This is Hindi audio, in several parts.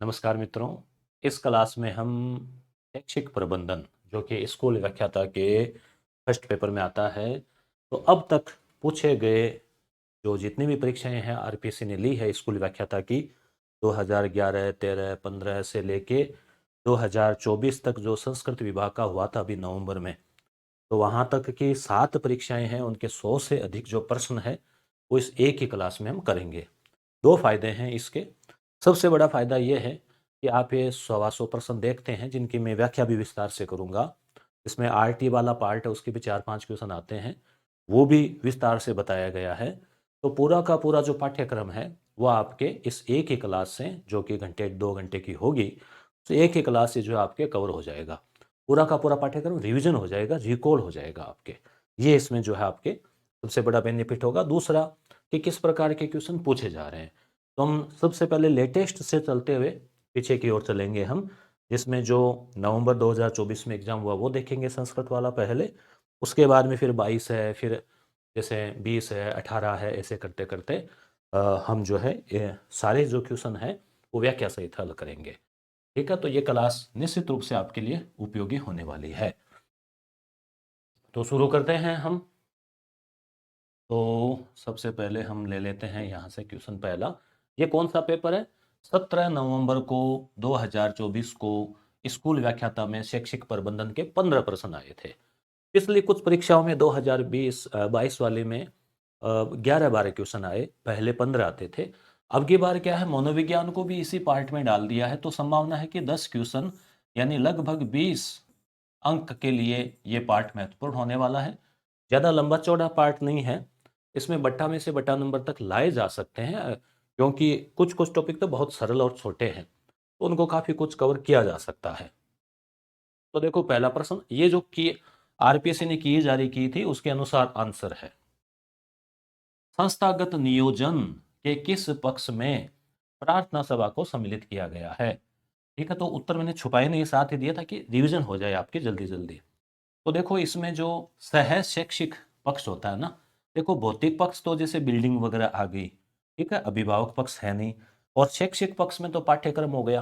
नमस्कार मित्रों। इस क्लास में हम शैक्षिक प्रबंधन जो कि स्कूल व्याख्याता के फर्स्ट पेपर में आता है, तो अब तक पूछे गए जो जितनी भी परीक्षाएं हैं आरपीएससी ने ली है स्कूल व्याख्याता की 2011, 13, 15 से लेके 2024 तक जो संस्कृत विभाग का हुआ था अभी नवंबर में, तो वहाँ तक की 7 परीक्षाएं हैं, उनके 100 से अधिक जो प्रश्न है वो इस एक ही क्लास में हम करेंगे। दो फायदे हैं इसके। सबसे बड़ा फायदा ये है कि आप ये 100 प्रश्न देखते हैं जिनकी मैं व्याख्या भी विस्तार से करूंगा। इसमें आरटी वाला पार्ट है, उसके भी 4-5 क्वेश्चन आते हैं, वो भी विस्तार से बताया गया है। तो पूरा का पूरा जो पाठ्यक्रम है वो आपके इस एक ही क्लास से, जो कि घंटे 2 घंटे की होगी, तो एक ही क्लास से जो आपके कवर हो जाएगा। पूरा का पूरा पाठ्यक्रम रिवीजन हो जाएगा, रिकॉल हो जाएगा आपके। ये इसमें जो है आपके सबसे बड़ा बेनिफिट होगा। दूसरा कि किस प्रकार के क्वेश्चन पूछे जा रहे हैं, तो हम सबसे पहले लेटेस्ट से चलते हुए पीछे की ओर चलेंगे हम, जिसमें जो नवंबर 2024 में एग्जाम हुआ वो देखेंगे संस्कृत वाला पहले। उसके बाद में फिर 22 है, फिर जैसे 20 है, 18 है, ऐसे करते करते हम जो है ये सारे जो क्वेश्चन है वो व्याख्या सहित हल करेंगे। ठीक है, तो ये क्लास निश्चित रूप से आपके लिए उपयोगी होने वाली है। तो शुरू करते हैं हम। तो सबसे पहले हम ले लेते हैं यहाँ से क्वेश्चन पहला। ये कौन सा पेपर है? 17 नवंबर को 2024 को स्कूल व्याख्याता में शैक्षिक प्रबंधन के 15 प्रश्न आए थे। पिछली कुछ परीक्षाओं में 2020-22 वाले में 11-12 क्वेश्चन आए, पहले 15 आते थे। अब की बार क्या है, मनोविज्ञान को भी इसी पार्ट में डाल दिया है, तो संभावना है कि 10 क्वेश्चन यानी लगभग 20 अंक के लिए ये पार्ट महत्वपूर्ण होने वाला है। ज़्यादा लंबा चौड़ा पार्ट नहीं है, इसमें बट्टा में से बट्टा नंबर तक लाए जा सकते हैं, क्योंकि कुछ कुछ टॉपिक तो बहुत सरल और छोटे हैं, तो उनको काफ़ी कुछ कवर किया जा सकता है। तो देखो पहला प्रश्न, ये जो की आरपीएससी ने की जारी की थी उसके अनुसार आंसर है, संस्थागत नियोजन के किस पक्ष में प्रार्थना सभा को सम्मिलित किया गया है? ठीक है, तो उत्तर मैंने छुपाए नहीं, साथ ही दिया था कि रिवीजन हो जाए आपकी जल्दी जल्दी। तो देखो इसमें जो सह शैक्षिक पक्ष होता है ना, देखो भौतिक पक्ष तो जैसे बिल्डिंग वगैरह आ गई, ठीक है, अभिभावक पक्ष है नहीं, और शैक्षिक पक्ष में तो पाठ्यक्रम हो गया।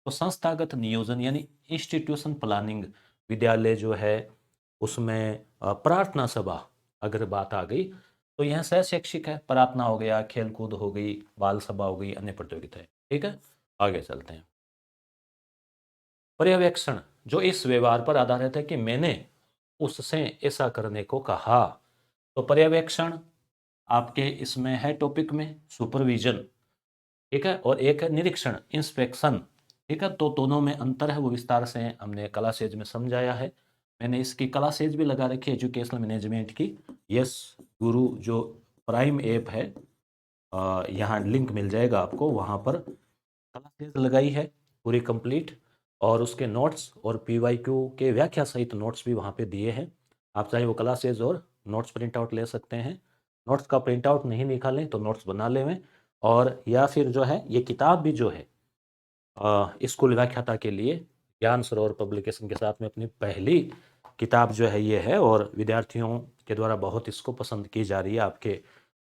तो संस्थागत नियोजन यानी इंस्टीट्यूशन प्लानिंग, विद्यालय जो है उसमें प्रार्थना सभा अगर बात आ गई तो यह सह शैक्षिक है। प्रार्थना हो गया, खेल कूद हो गई, बाल सभा हो गई, अन्य प्रतियोगिताएं। ठीक है, आगे चलते हैं। पर्यवेक्षण जो इस व्यवहार पर आधारित है कि मैंने उससे ऐसा करने को कहा, तो पर्यवेक्षण आपके इसमें है टॉपिक में सुपरविजन। ठीक है, और एक है निरीक्षण, इंस्पेक्शन। ठीक है, तो दोनों में अंतर है, वो विस्तार से हमने कला सेज में समझाया है। मैंने इसकी कला सेज भी लगा रखी है एजुकेशनल मैनेजमेंट की। यस गुरु जो प्राइम ऐप है, यहाँ लिंक मिल जाएगा आपको, वहाँ पर कला सेज लगाई है पूरी कंप्लीट, और उसके नोट्स और पीवाईक्यू के व्याख्या सहित नोट्स भी वहाँ पे दिए हैं। आप चाहे वो क्लास सेज और नोट्स प्रिंट आउट ले सकते हैं। नोट्स का प्रिंट आउट नहीं निकालें तो नोट्स बना लें, और या फिर जो है ये किताब भी जो है स्कूल व्याख्याता के लिए ज्ञान सरोवर पब्लिकेशन के साथ में अपनी पहली किताब जो है ये है, और विद्यार्थियों के द्वारा बहुत इसको पसंद की जा रही है। आपके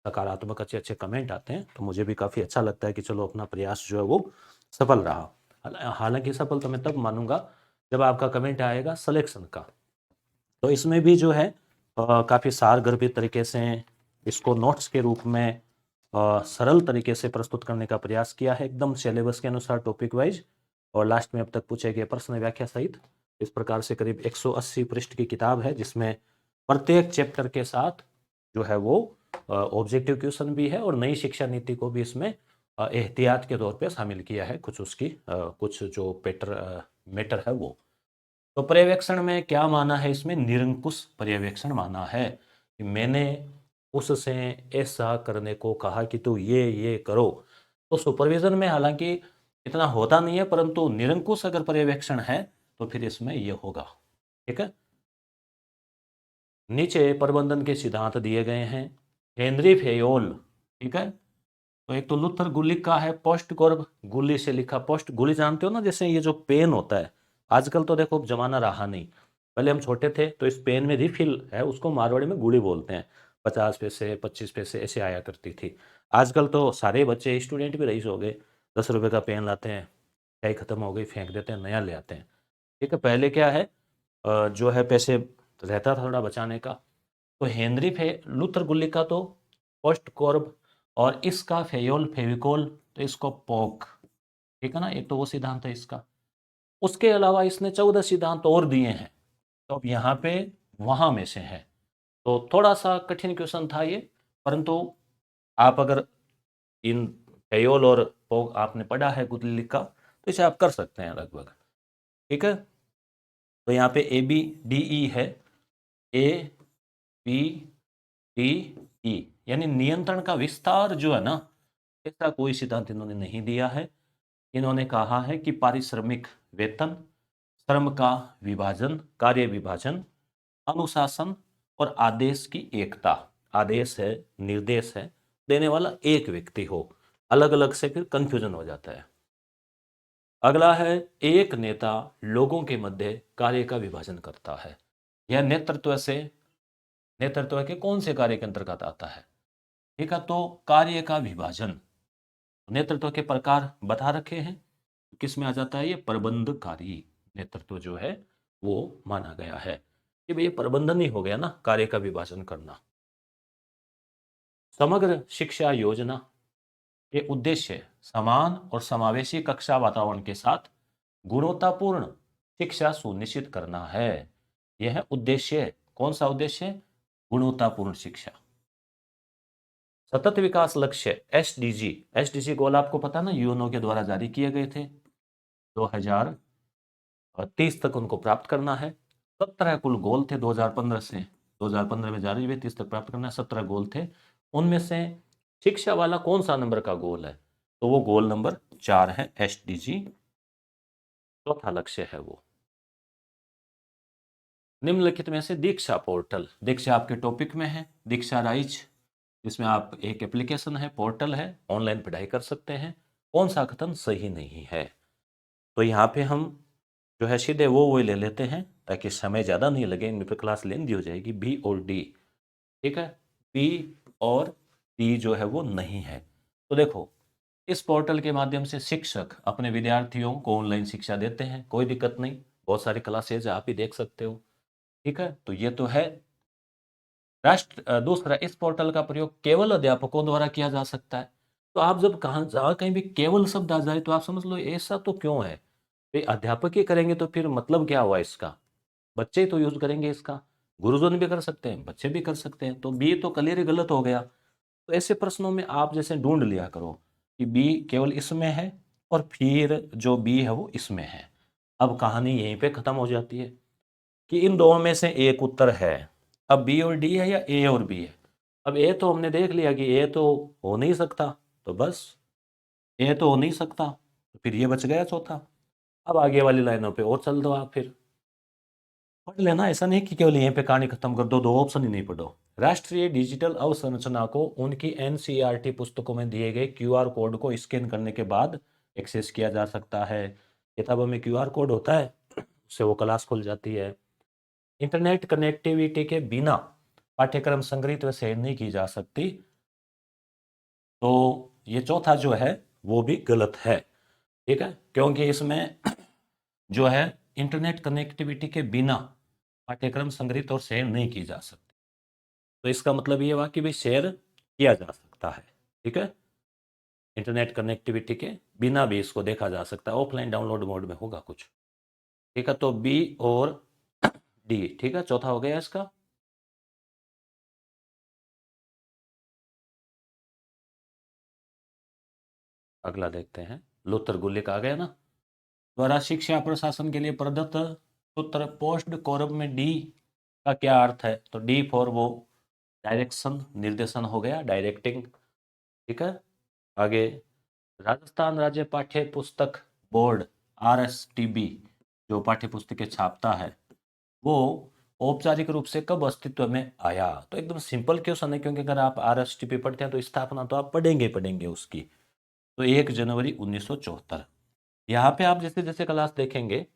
सकारात्मक अच्छे अच्छे कमेंट आते हैं, तो मुझे भी काफ़ी अच्छा लगता है कि चलो अपना प्रयास जो है वो सफल रहा। हालांकि सफल तो मैं तब मानूंगा जब आपका कमेंट आएगा सिलेक्शन का। तो इसमें भी जो है काफ़ी सारगर्भित तरीके से इसको नोट्स के रूप में सरल तरीके से प्रस्तुत करने का प्रयास किया है, एकदम सिलेबस के अनुसार टॉपिक वाइज, और लास्ट में अब तक पूछे गए प्रश्न व्याख्या सहित। इस प्रकार से करीब 180 पृष्ठ की किताब है, जिसमें प्रत्येक चैप्टर के साथ जो है वो ऑब्जेक्टिव क्वेश्चन भी है, और नई शिक्षा नीति को भी इसमें एहतियात के तौर पे शामिल किया है, कुछ उसकी कुछ जो मैटर है वो। तो पर्यवेक्षण में क्या माना है, इसमें निरंकुश पर्यवेक्षण माना है कि मैंने उससे ऐसा करने को कहा कि तू ये करो। तो सुपरविजन में हालांकि इतना होता नहीं है, परंतु निरंकुश अगर पर्यवेक्षण है तो फिर इसमें ये होगा। ठीक है, नीचे प्रबंधन के सिद्धांत दिए गए हैं। हेनरी फेयोल, ठीक है, तो एक तो लुथर गुलिक का है पोस्ट गोर्ब, गुली से लिखा पोस्ट, गुली जानते हो ना, जैसे ये जो पेन होता है, आजकल तो देखो जमाना रहा नहीं, पहले हम छोटे थे तो इस पेन में रिफिल है, उसको मारवाड़ी में गुड़ी बोलते हैं, 50 पैसे 25 पैसे ऐसे आया करती थी। आजकल तो सारे बच्चे स्टूडेंट भी रईस हो गए, 10 रुपए का पेन लाते हैं, चाय खत्म हो गई फेंक देते हैं, नया ले आते हैं। ठीक है, पहले क्या है जो है पैसे रहता था थोड़ा बचाने का। तो हेनरी लूथर गुल्ली का तो पोस्ट कॉर्ब, और इसका फेयोल फेविकोल, तो इसको पोक। ठीक है ना, एक तो वो सिद्धांत है इसका। उसके अलावा इसने 14 सिद्धांत और दिए हैं। तो अब यहाँ पे वहां में से है, तो थोड़ा सा कठिन क्वेश्चन था ये, परंतु आप अगर इन फेयोल और पोक आपने पढ़ा है गुल्ली का, तो इसे आप कर सकते हैं लगभग। ठीक है, तो यहाँ पे ए बी डी ई है, ए बी डी ई, यानी नियंत्रण का विस्तार जो है ना, ऐसा कोई सिद्धांत इन्होंने नहीं दिया है। इन्होंने कहा है कि पारिश्रमिक वेतन, श्रम का विभाजन, कार्य विभाजन, अनुशासन और आदेश की एकता। आदेश है, निर्देश है, देने वाला एक व्यक्ति हो, अलग अलग से फिर कंफ्यूजन हो जाता है। अगला है, एक नेता लोगों के मध्य कार्य का विभाजन करता है। यह नेतृत्व के कौन से कार्य के अंतर्गत आता है? ठीक है, तो कार्य का विभाजन, नेतृत्व के प्रकार बता रखे हैं, किस में आ जाता है ये? प्रबंधकारी नेतृत्व जो है वो माना गया है कि भाई ये प्रबंधन ही हो गया ना, कार्य का विभाजन करना। समग्र शिक्षा योजना के उद्देश्य समान और समावेशी कक्षा वातावरण के साथ गुणवत्तापूर्ण शिक्षा सुनिश्चित करना है। यह उद्देश्य, कौन सा उद्देश्य? गुणवत्तापूर्ण शिक्षा। सतत विकास लक्ष्य एसडीजी गोल आपको पता ना, यूएनओ के द्वारा जारी किए गए थे। 2030 तक उनको प्राप्त करना है। 17 कुल गोल थे 2015 से, 2015 में जारी हुए, 30 तक प्राप्त करना है। 17 गोल थे, उनमें से शिक्षा वाला कौन सा नंबर का गोल है? तो वो गोल नंबर 4 है, एसडीजी, चौथा लक्ष्य है वो। निम्नलिखित में से दीक्षा पोर्टल, दीक्षा आपके टॉपिक में है, दीक्षा राइज, जिसमें आप एक एप्लीकेशन है, पोर्टल है, ऑनलाइन पढ़ाई कर सकते हैं, कौन सा कथन सही नहीं है? तो यहाँ पे हम जो है सीधे वो ले लेते हैं ताकि समय ज़्यादा नहीं लगे, इन पर क्लास लेंदी हो जाएगी। बी और डी, ठीक है, बी और डी जो है वो नहीं है। तो देखो, इस पोर्टल के माध्यम से शिक्षक अपने विद्यार्थियों को ऑनलाइन शिक्षा देते हैं, कोई दिक्कत नहीं, बहुत सारी क्लासेज आप ही देख सकते हो। ठीक है, तो ये तो है। दूसरा, इस पोर्टल का प्रयोग केवल अध्यापकों द्वारा किया जा सकता है। तो आप जब जहाँ कहीं भी केवल शब्द आ जाए तो आप समझ लो ऐसा तो क्यों है भाई, अध्यापक ही करेंगे तो फिर मतलब क्या हुआ इसका? बच्चे ही तो यूज करेंगे इसका, गुरुजन भी कर सकते हैं, बच्चे भी कर सकते हैं, तो बी तो क्लियर ही गलत हो गया। तो ऐसे प्रश्नों में आप जैसे ढूंढ लिया करो कि बी केवल इसमें है और फिर जो बी है वो इसमें है। अब कहानी यहीं पे खत्म हो जाती है कि इन दोनों में से एक उत्तर है। अब बी और डी है या ए और बी है? अब ए तो हमने देख लिया कि ए तो हो नहीं सकता, तो बस ए तो हो नहीं सकता, तो फिर ये बच गया चौथा। अब आगे वाली लाइनों पे और चल दो, आप फिर पढ़ लेना, ऐसा नहीं कि केवल यहीं पे कहानी खत्म कर दो, दो ऑप्शन ही नहीं पढ़ो। राष्ट्रीय डिजिटल अवसंरचना को उनकी एनसीईआरटी पुस्तकों में दिए गए क्यूआर कोड को स्कैन करने के बाद एक्सेस किया जा सकता है। किताबों में क्यूआर कोड होता है, उससे वो क्लास खुल जाती है। इंटरनेट कनेक्टिविटी के बिना पाठ्यक्रम संग्रहित व शेयर नहीं की जा सकती, तो ये चौथा जो है वो भी गलत है। ठीक है, क्योंकि इसमें जो है इंटरनेट कनेक्टिविटी के बिना पाठ्यक्रम संग्रहित और शेयर नहीं की जा सकती, तो इसका मतलब ये हुआ कि भाई शेयर किया जा सकता है। ठीक है, इंटरनेट कनेक्टिविटी के बिना भी इसको देखा जा सकता है, ऑफलाइन डाउनलोड मोड में होगा कुछ। ठीक है, तो बी और डी, ठीक है, चौथा हो गया इसका। अगला देखते हैं, लूथर गुल्लिक आ गया ना, द्वारा शिक्षा प्रशासन के लिए प्रदत्त सूत्र पोस्ट कोरब में डी का क्या अर्थ है? तो डी फॉर वो डायरेक्शन, निर्देशन हो गया, डायरेक्टिंग। ठीक है, आगे, राजस्थान राज्य पाठ्य पुस्तक बोर्ड आरएसटीबी जो पाठ्य पुस्तकें छापता है, वो औपचारिक रूप से कब अस्तित्व में आया? तो एकदम सिंपल क्वेश्चन है, क्योंकि अगर आप आरएसटीपी पढ़ते हैं तो स्थापना तो आप पढ़ेंगे उसकी। तो 1 जनवरी 1974। यहाँ पे आप जैसे जैसे क्लास देखेंगे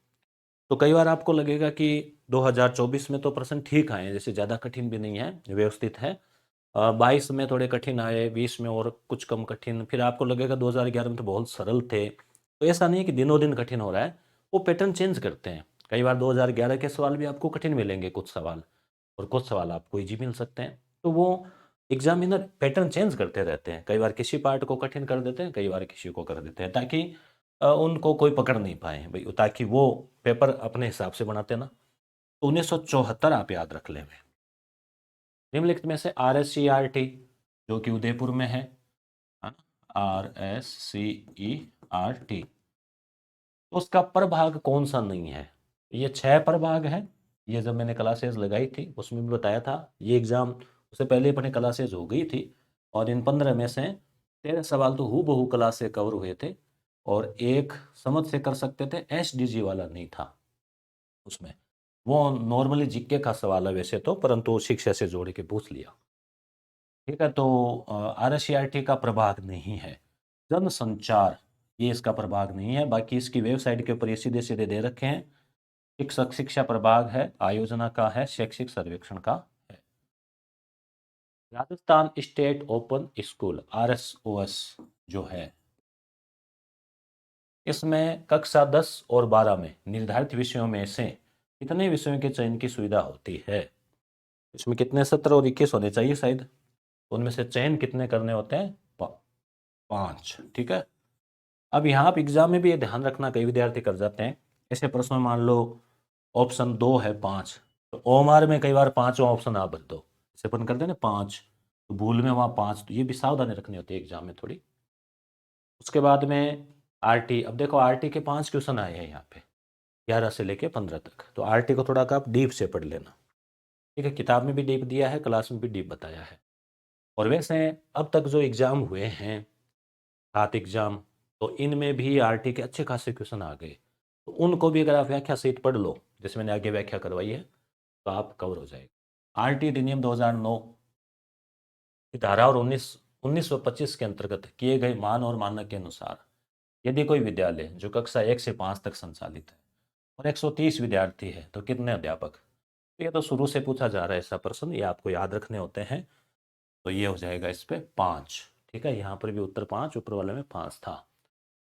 तो कई बार आपको लगेगा कि 2024 में तो प्रश्न ठीक आए हैं, जैसे ज़्यादा कठिन भी नहीं है, व्यवस्थित है। 22 में थोड़े कठिन आए, 20 में और कुछ कम कठिन, फिर आपको लगेगा 2011 में तो बहुत सरल थे, तो ऐसा नहीं है कि दिनों दिन कठिन हो रहा है, वो पैटर्न चेंज करते हैं। कई बार 2011 के सवाल भी आपको कठिन मिलेंगे कुछ सवाल, और कुछ सवाल आपको ईजी मिल सकते हैं। तो वो एग्जामिनर पैटर्न चेंज करते रहते हैं, कई बार किसी पार्ट को कठिन कर देते हैं, कई बार किसी को कर देते हैं, ताकि उनको कोई पकड़ नहीं पाए भाई, ताकि वो पेपर अपने हिसाब से बनाते हैं ना। तो 1974 आप याद रख लें। निम्नलिखित में से RSCERT जो कि उदयपुर में है, RSCERT, तो उसका प्रभाग कौन सा नहीं है? ये 6 प्रभाग है। ये जब मैंने क्लासेस लगाई थी उसमें भी बताया था, ये एग्जाम उससे पहले अपने क्लासेस हो गई थी, और इन 15 में से 13 सवाल तो हूबहू क्लास से कवर हुए थे, और एक समझ से कर सकते थे, SDG वाला नहीं था उसमें। वो नॉर्मली जीके का सवाल है वैसे तो, परंतु शिक्षा से जोड़ के पूछ लिया। ठीक है, तो RSCERT का प्रभाग नहीं है। जनसंचार, ये इसका प्रभाग नहीं है। बाकी इसकी वेबसाइट के ऊपर ये सीधे सीधे दे रखे हैं। शिक्षक शिक्षा प्रभाग है, आयोजना का है, शैक्षिक सर्वेक्षण का है। Rajasthan state open school RSOS जो है, इसमें कक्षा 10 और 12 में निर्धारित विषयों में से कितने विषयों के चयन की सुविधा होती है? इसमें कितने 17 और 21 होने चाहिए शायद, उनमें से चयन कितने करने होते हैं? 5। ठीक है। अब यहाँ आप एग्जाम में भी ये ध्यान रखना, कई विद्यार्थी कर जाते हैं ऐसे प्रश्न में, मान लो ऑप्शन 2 है 5, तो OMR में कई बार 5वां ऑप्शन आप भर दो, जैसे अपन करते हैं ना 5, तो भूल में वहाँ 5, तो ये भी सावधानी रखनी होती है एग्जाम में थोड़ी। उसके बाद में RT, अब देखो RT के 5 क्वेश्चन आए हैं यहाँ पे 11 से लेके 15 तक, तो RT को थोड़ा का आप डीप से पढ़ लेना। ठीक है, किताब में भी डीप दिया है, क्लास में भी डीप बताया है। और वैसे अब तक जो एग्जाम हुए हैं 7 एग्जाम, तो इनमें भी RT के अच्छे खासे क्वेश्चन आ गए, तो उनको भी अगर आप व्याख्या सहित पढ़ लो, जैसे मैंने आगे व्याख्या करवाई है, तो आप कवर हो जाएगा। RT अधिनियम 2009 की धारा और 1925 के अंतर्गत किए गए मान और मानक के अनुसार, यदि कोई विद्यालय जो कक्षा 1 से 5 तक संचालित है और 130 विद्यार्थी है, तो कितने अध्यापक? तो ये तो शुरू से पूछा जा रहा है ऐसा प्रश्न, ये आपको याद रखने होते हैं, तो ये हो जाएगा इस पे 5। ठीक है, यहाँ पर भी उत्तर 5, ऊपर वाले में 5 था,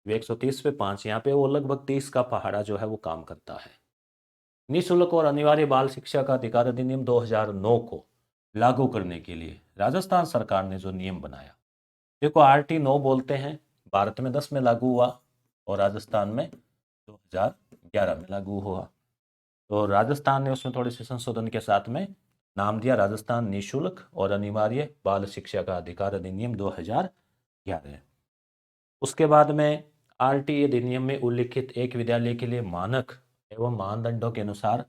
वे 130 पे 5, यहाँ पे वो लगभग 30 का पहाड़ा जो है वो काम करता है। निःशुल्क और अनिवार्य बाल शिक्षा का अधिकार अधिनियम 2009 को लागू करने के लिए राजस्थान सरकार ने जो नियम बनाया, देखो RT 9 बोलते हैं, भारत में 10 में लागू हुआ और राजस्थान में 2011 में लागू हुआ। तो राजस्थान ने उसमें थोड़े से संशोधन के साथ में नाम दिया राजस्थान निःशुल्क और अनिवार्य बाल शिक्षा का अधिकार अधिनियम 2011। उसके बाद में RT अधिनियम में उल्लिखित एक विद्यालय के लिए मानक एवं मानदंडों के अनुसार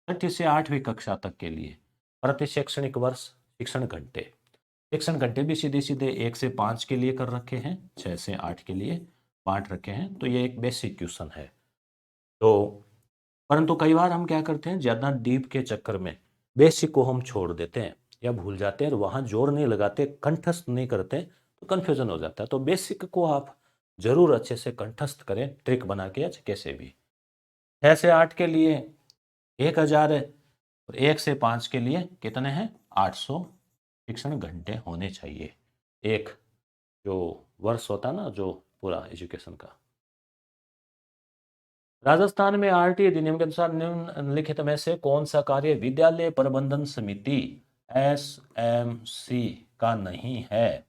6ठी से 8वीं कक्षा तक के लिए प्रति शैक्षणिक वर्ष शिक्षण घंटे भी सीधे सीधे 1 से 5 के लिए कर रखे हैं, 6 से 8 के लिए बांट रखे हैं, तो ये एक बेसिक क्वेश्चन है। तो परंतु कई बार हम क्या करते हैं, ज़्यादा डीप के चक्कर में बेसिक को हम छोड़ देते हैं या भूल जाते हैं, और वहाँ जोर नहीं लगाते, कंठस्थ नहीं करते, तो कन्फ्यूजन हो जाता है। तो बेसिक को आप जरूर अच्छे से कंठस्थ करें, ट्रिक बना के या कैसे भी। 6 से 8 के लिए 1000 है, और 1 से 5 के लिए कितने हैं? 800 शिक्षण घंटे होने चाहिए, एक जो वर्ष होता है ना, जो पूरा एजुकेशन का। राजस्थान में RT अधिनियम के अनुसार निम्नलिखित में से कौन सा कार्य विद्यालय प्रबंधन समिति SMC का नहीं है?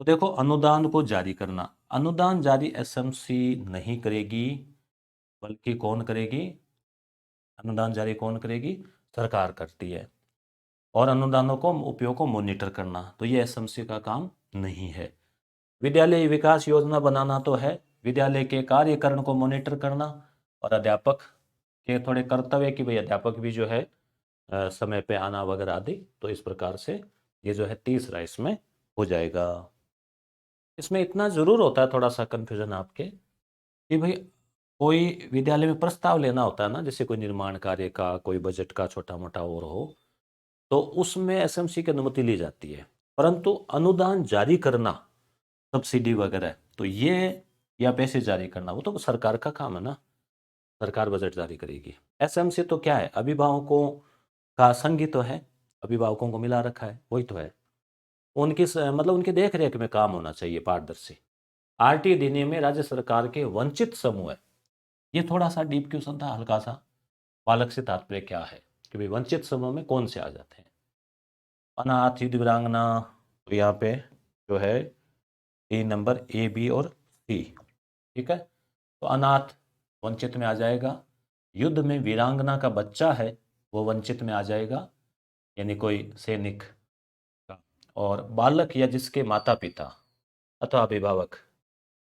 तो देखो, अनुदान को जारी करना, अनुदान जारी SMC नहीं करेगी, बल्कि कौन करेगी? अनुदान जारी कौन करेगी? सरकार करती है। और अनुदानों को उपयोग को मॉनिटर करना, तो ये SMC का काम नहीं है। विद्यालय विकास योजना बनाना तो है, विद्यालय के कार्यकरण को मॉनिटर करना, और अध्यापक के थोड़े कर्तव्य कि भाई अध्यापक भी जो है समय पे आना वगैरह आदि, तो इस प्रकार से ये जो है तीसरा इसमें हो जाएगा। इसमें इतना जरूर होता है थोड़ा सा कन्फ्यूजन आपके, कि भाई कोई विद्यालय में प्रस्ताव लेना होता है ना, जैसे कोई निर्माण कार्य का, कोई बजट का छोटा मोटा और हो, तो उसमें SMC की अनुमति ली जाती है। परंतु अनुदान जारी करना, सब्सिडी वगैरह, तो ये या पैसे जारी करना, वो तो सरकार का काम है ना, सरकार बजट जारी करेगी। SMC तो क्या है? अभिभावकों का संघ ही तो है, अभिभावकों को मिला रखा है, वही तो है। उनकी मतलब उनकी देख रेख में काम होना चाहिए, पारदर्शी। आरटी अधिनियम में राज्य सरकार के वंचित समूह है। ये थोड़ा सा डीप क्वेश्चन था, हल्का सा। बालक से तात्पर्य क्या है कि भाई वंचित समूह में कौन से आ जाते हैं? अनाथ, युद्ध वीरांगना। तो यहाँ पे जो है 3 नंबर ए, बी और सी। ठीक है, तो अनाथ वंचित में आ जाएगा। युद्ध में वीरांगना का बच्चा है वो वंचित में आ जाएगा, यानी कोई सैनिक का। और बालक या जिसके माता पिता अथवा अभिभावक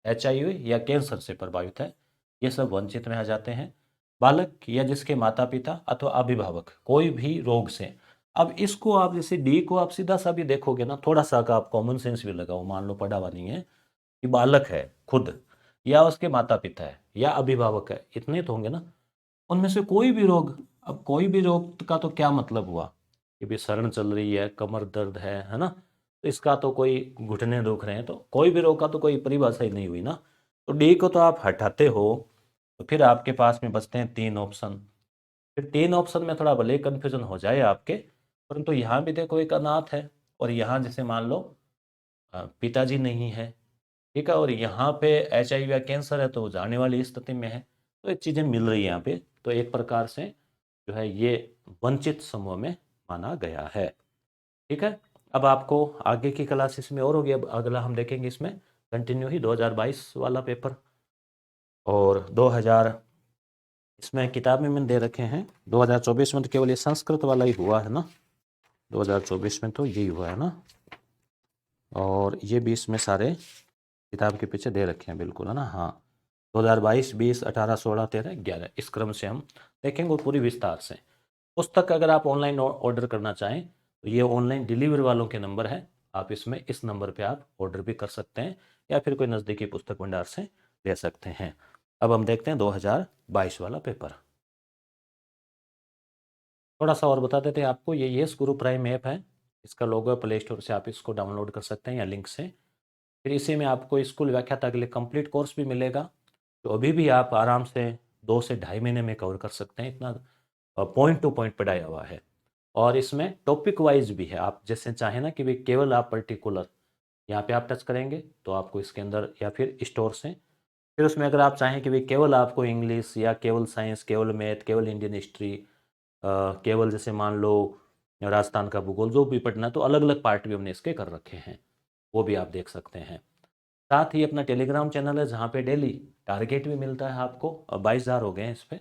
HIV या कैंसर से प्रभावित है, ये सब वंचित में आ जाते हैं। बालक या जिसके माता पिता अथवा अभिभावक कोई भी रोग से। अब इसको आप जैसे डी को आप सीधा सा भी देखोगे ना, थोड़ा सा का आप कॉमन सेंस भी लगाओ, मान लो पढ़ा हुआ नहीं है, कि बालक है खुद या उसके माता पिता है या अभिभावक है, इतने तो होंगे ना, उनमें से कोई भी रोग। अब कोई भी रोग का तो क्या मतलब हुआ कि भी शरण चल रही है, कमर दर्द है ना, तो इसका तो कोई घुटने दुख रहे हैं, तो कोई भी रोग का तो कोई परिभाषा ही नहीं हुई ना। तो डी को तो आप हटाते हो, तो फिर आपके पास में बचते हैं 3 ऑप्शन। फिर 3 ऑप्शन में थोड़ा भले कन्फ्यूजन हो जाए आपके, परंतु यहाँ भी देखो एक अनाथ है, और यहाँ जैसे मान लो पिताजी नहीं है, ठीक है, और यहाँ पे HIV या कैंसर है तो वो जाने वाली स्थिति में है। तो ये चीज़ें मिल रही है यहाँ पे, तो एक प्रकार से जो है ये वंचित समूह में माना गया है। ठीक है, अब आपको आगे की क्लासेस में और होगी, अब अगला हम देखेंगे इसमें कंटिन्यू ही 2022 वाला पेपर। और 2000 इसमें किताब में मैंने दे रखे हैं, 2024 में तो केवल ये संस्कृत वाला ही हुआ है ना, 2024 में तो यही हुआ है ना, और ये 20 में सारे किताब के पीछे दे रखे हैं बिल्कुल, है ना। हाँ, 2022, 20, 18, 16, 13, 11 इस क्रम से हम देखेंगे और पूरी विस्तार से। पुस्तक अगर आप ऑनलाइन ऑर्डर करना चाहें तो ये ऑनलाइन डिलीवरी वालों के नंबर है, आप इसमें इस नंबर पे आप ऑर्डर भी कर सकते हैं, या फिर कोई नज़दीकी पुस्तक भंडार से ले सकते हैं। अब हम देखते हैं 2022 वाला पेपर। थोड़ा सा और बता देते हैं आपको, ये यस गुरु प्राइम ऐप है, इसका लोगो है प्ले स्टोर से, आप इसको डाउनलोड कर सकते हैं या लिंक से। फिर इसी में आपको स्कूल व्याख्याता के लिए कंप्लीट कोर्स भी मिलेगा, तो अभी भी आप आराम से 2 से ढाई महीने में कवर कर सकते हैं, इतना पॉइंट टू पॉइंट पढ़ाया हुआ है। और इसमें टॉपिक वाइज भी है, आप जैसे चाहें ना कि भाई केवल आप पर्टिकुलर यहाँ पे आप टच करेंगे तो आपको इसके अंदर, या फिर स्टोर से, फिर उसमें अगर आप चाहें कि भाई केवल आपको इंग्लिश या केवल साइंस, केवल मैथ, केवल इंडियन हिस्ट्री, केवल जैसे मान लो राजस्थान का भूगोल, जो भी पढ़ना, तो अलग अलग पार्ट भी हमने इसके कर रखे हैं, वो भी आप देख सकते हैं। साथ ही अपना टेलीग्राम चैनल है जहाँ पे डेली टारगेट भी मिलता है आपको, 22,000 हो गए हैं इस पर,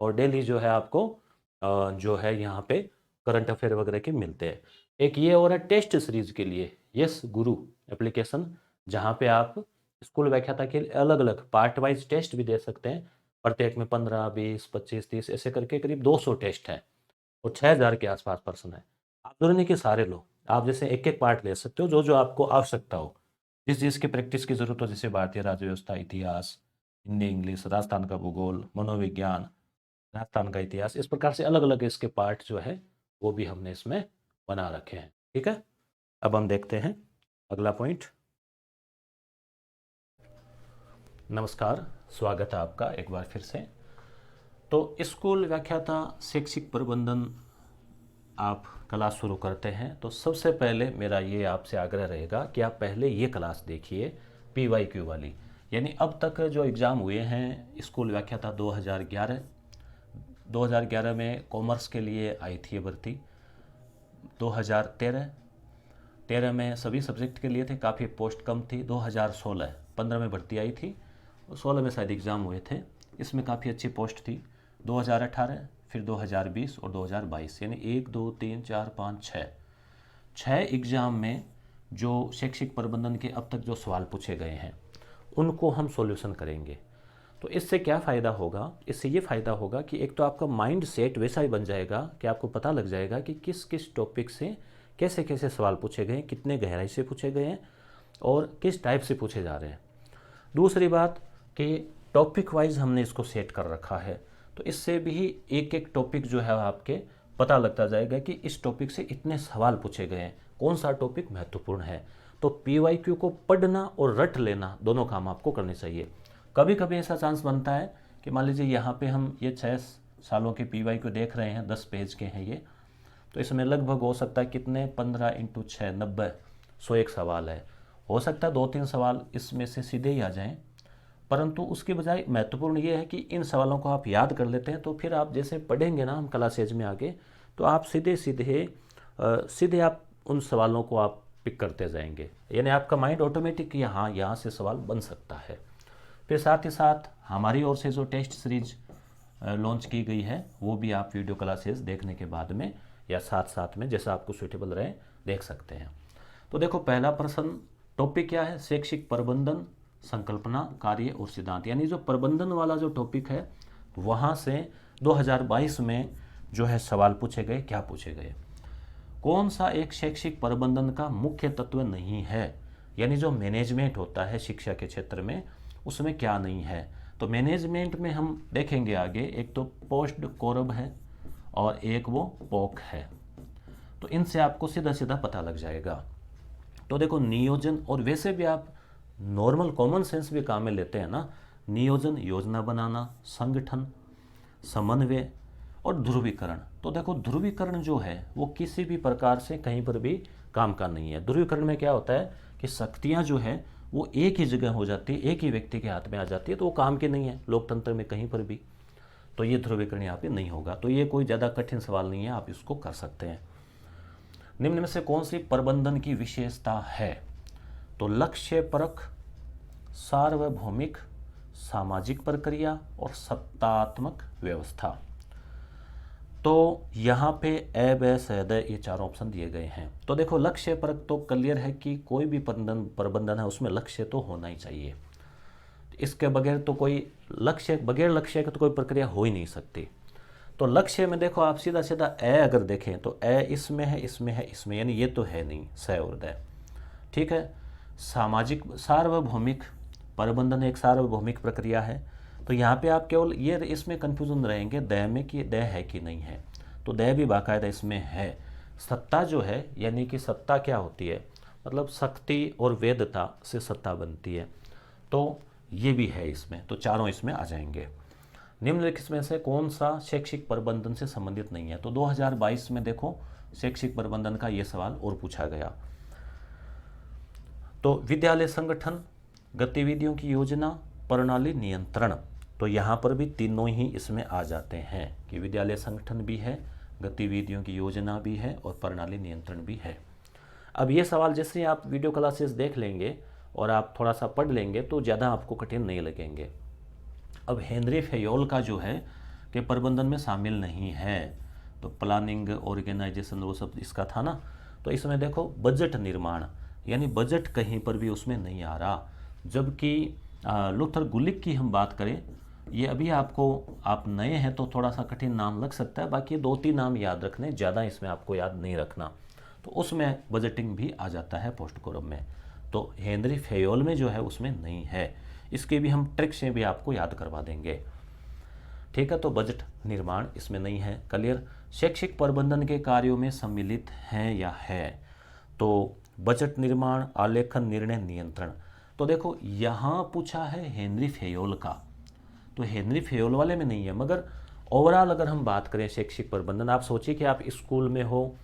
और डेली जो है आपको जो है यहाँ पे करंट अफेयर वगैरह के मिलते हैं। एक ये और है टेस्ट सीरीज के लिए यस गुरु एप्लीकेशन, जहाँ पे आप स्कूल व्याख्याता के अलग अलग पार्ट वाइज टेस्ट भी दे सकते हैं, प्रत्येक में 15, 20, 25, 30 ऐसे करके करीब 200 टेस्ट हैं, और 6,000 के आसपास पर्सन है। आप जरूरी नहीं कि सारे लो, आप जैसे एक एक पार्ट ले सकते हो, जो जो आपको आवश्यकता हो, जिस चीज़ की प्रैक्टिस की जरूरत हो, जैसे भारतीय राज्य व्यवस्था, इतिहास, हिंदी, इंग्लिश, राजस्थान का भूगोल, मनोविज्ञान, राजस्थान का इतिहास, इस प्रकार से अलग अलग इसके पार्ट जो है वो भी हमने इसमें बना रखे हैं। ठीक है, अब हम देखते हैं अगला पॉइंट। नमस्कार, स्वागत है आपका एक बार फिर से। तो स्कूल व्याख्याता शैक्षिक प्रबंधन आप क्लास शुरू करते हैं तो सबसे पहले मेरा ये आपसे आग्रह रहेगा कि आप पहले ये क्लास देखिए, PYQ वाली, यानी अब तक जो एग्ज़ाम हुए हैं स्कूल व्याख्याता 2011 में कॉमर्स के लिए आई थी भर्ती, 2013 में सभी सब्जेक्ट के लिए थे, काफ़ी पोस्ट कम थी, 2015 में भर्ती आई थी, 16 में शायद एग्ज़ाम हुए थे, इसमें काफ़ी अच्छी पोस्ट थी, 2018, फिर 2020 और 2022, यानी 1, 2, 3, 4, 5, 6 एग्ज़ाम में जो शैक्षिक प्रबंधन के अब तक जो सवाल पूछे गए हैं उनको हम सॉल्यूशन करेंगे। तो इससे क्या फ़ायदा होगा? इससे ये फ़ायदा होगा कि एक तो आपका माइंड सेट वैसा ही बन जाएगा कि आपको पता लग जाएगा कि किस किस टॉपिक से कैसे कैसे सवाल पूछे गए हैं, कितने गहराई से पूछे गए हैं और किस टाइप से पूछे जा रहे हैं। दूसरी बात कि टॉपिक वाइज हमने इसको सेट कर रखा है, तो इससे भी एक एक टॉपिक जो है आपके पता लगता जाएगा कि इस टॉपिक से इतने सवाल पूछे गए हैं, कौन सा टॉपिक महत्वपूर्ण है। तो PYQ को पढ़ना और रट लेना दोनों काम आपको करने चाहिए। कभी कभी ऐसा चांस बनता है कि मान लीजिए यहाँ पे हम ये 6 सालों के PYQ देख रहे हैं, 10 पेज के हैं ये, तो इसमें लगभग हो सकता है कितने 15 × 6 90, 101 सवाल है, हो सकता है 2-3 सवाल इसमें से सीधे ही आ जाएं, परंतु उसके बजाय महत्वपूर्ण ये है कि इन सवालों को आप याद कर लेते हैं, तो फिर आप जैसे पढ़ेंगे ना हम क्लासेज में आगे, तो आप सीधे आप उन सवालों को आप पिक करते जाएंगे, यानी आपका माइंड ऑटोमेटिक यहाँ यहाँ से सवाल बन सकता है। फिर साथ ही साथ हमारी ओर से जो टेस्ट सीरीज लॉन्च की गई है वो भी आप वीडियो क्लासेस देखने के बाद में या साथ साथ में जैसा आपको सूटेबल रहे देख सकते हैं। तो देखो पहला प्रश्न टॉपिक क्या है, शैक्षिक प्रबंधन, संकल्पना, कार्य और सिद्धांत, यानी जो प्रबंधन वाला जो टॉपिक है वहाँ से 2022 में जो है सवाल पूछे गए। क्या पूछे गए, कौन सा एक शैक्षिक प्रबंधन का मुख्य तत्व नहीं है, यानी जो मैनेजमेंट होता है शिक्षा के क्षेत्र में उसमें क्या नहीं है। तो मैनेजमेंट में हम देखेंगे आगे, एक तो पोस्ट कोरब है और एक वो पोक है, तो इनसे आपको सीधा सीधा पता लग जाएगा। तो देखो नियोजन, और वैसे भी आप नॉर्मल कॉमन सेंस भी काम में लेते हैं ना, नियोजन योजना बनाना, संगठन, समन्वय और ध्रुवीकरण। तो देखो ध्रुवीकरण जो है वो किसी भी प्रकार से कहीं पर भी काम का नहीं है। ध्रुवीकरण में क्या होता है कि शक्तियाँ जो है वो एक ही जगह हो जाती है, एक ही व्यक्ति के हाथ में आ जाती है, तो वो काम की नहीं है लोकतंत्र में कहीं पर भी। तो ये ध्रुवीकरण यहाँ पे नहीं होगा। तो ये कोई ज़्यादा कठिन सवाल नहीं है, आप इसको कर सकते हैं। निम्न में से कौन सी प्रबंधन की विशेषता है, तो लक्ष्य परक, सार्वभौमिक, सामाजिक प्रक्रिया और सत्तात्मक व्यवस्था। तो यहाँ पे ए ब स द ये चारों ऑप्शन दिए गए हैं। तो देखो लक्ष्य परक तो क्लियर है कि कोई भी प्रबंधन है उसमें लक्ष्य तो होना ही चाहिए, इसके बगैर तो कोई बगैर लक्ष्य के तो कोई प्रक्रिया हो ही नहीं सकती। तो लक्ष्य में देखो आप सीधा सीधा ए अगर देखें तो ए इसमें है, इसमें है, इसमें, यानी ये तो है नहीं, स और द, ठीक है। सामाजिक सार्वभौमिक प्रबंधन एक सार्वभौमिक प्रक्रिया है, तो यहाँ पे आप केवल ये इसमें कन्फ्यूजन रहेंगे द में कि द है कि नहीं है, तो द भी बाकायदा इसमें है। सत्ता जो है, यानी कि सत्ता क्या होती है, मतलब शक्ति और वेदता से सत्ता बनती है, तो ये भी है इसमें, तो चारों इसमें आ जाएंगे। निम्नलिखित में से कौन सा शैक्षिक प्रबंधन से संबंधित नहीं है, तो 2022 में देखो शैक्षिक प्रबंधन का ये सवाल और पूछा गया। तो विद्यालय संगठन, गतिविधियों की योजना, प्रणाली नियंत्रण, तो यहाँ पर भी तीनों ही इसमें आ जाते हैं कि विद्यालय संगठन भी है, गतिविधियों की योजना भी है और प्रणाली नियंत्रण भी है। अब ये सवाल जैसे आप वीडियो क्लासेस देख लेंगे और आप थोड़ा सा पढ़ लेंगे तो ज़्यादा आपको कठिन नहीं लगेंगे। अब हेनरी फेयोल का जो है कि प्रबंधन में शामिल नहीं है, तो प्लानिंग, ऑर्गेनाइजेशन वो सब इसका था ना, तो इसमें देखो बजट निर्माण, यानी बजट कहीं पर भी उसमें नहीं आ रहा। जबकि लुथर गुलिक की हम बात करें, ये अभी आपको, आप नए हैं तो थोड़ा सा कठिन नाम लग सकता है, बाकी 2-3 नाम याद रखने, ज़्यादा इसमें आपको याद नहीं रखना, तो उसमें बजटिंग भी आ जाता है पोस्ट कोरम में। तो हेनरी फेयोल में जो है उसमें नहीं है, इसके भी हम ट्रिक से भी आपको याद करवा देंगे, ठीक है। तो बजट निर्माण इसमें नहीं है, क्लियर। शैक्षिक प्रबंधन के कार्यों में सम्मिलित हैं या है, तो बजट निर्माण, आलेखन, निर्णय, नियंत्रण। तो देखो यहाँ पूछा है हेनरी फेयोल का, तो हेनरी फेयोल वाले में नहीं है, मगर ओवरऑल अगर हम बात करें शैक्षिक प्रबंधन, आप सोचिए कि आप स्कूल में हो,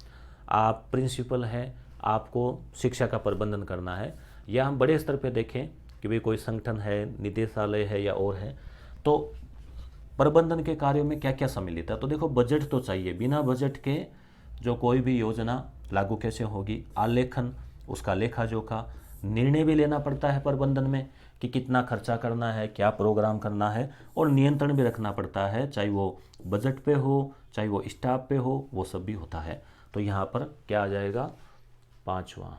आप प्रिंसिपल हैं, आपको शिक्षा का प्रबंधन करना है, या हम बड़े स्तर पे देखें कि भाई कोई संगठन है, निदेशालय है या और है, तो प्रबंधन के कार्यों में क्या क्या सम्मिलित है। तो देखो बजट तो चाहिए, बिना बजट के जो कोई भी योजना लागू कैसे होगी। आलेखन, उसका लेखा जोखा, निर्णय भी लेना पड़ता है प्रबंधन में कि कितना खर्चा करना है, क्या प्रोग्राम करना है, और नियंत्रण भी रखना पड़ता है, चाहे वो बजट पे हो, चाहे वो स्टाफ पे हो, वो सब भी होता है। तो यहाँ पर क्या आ जाएगा, 5वां,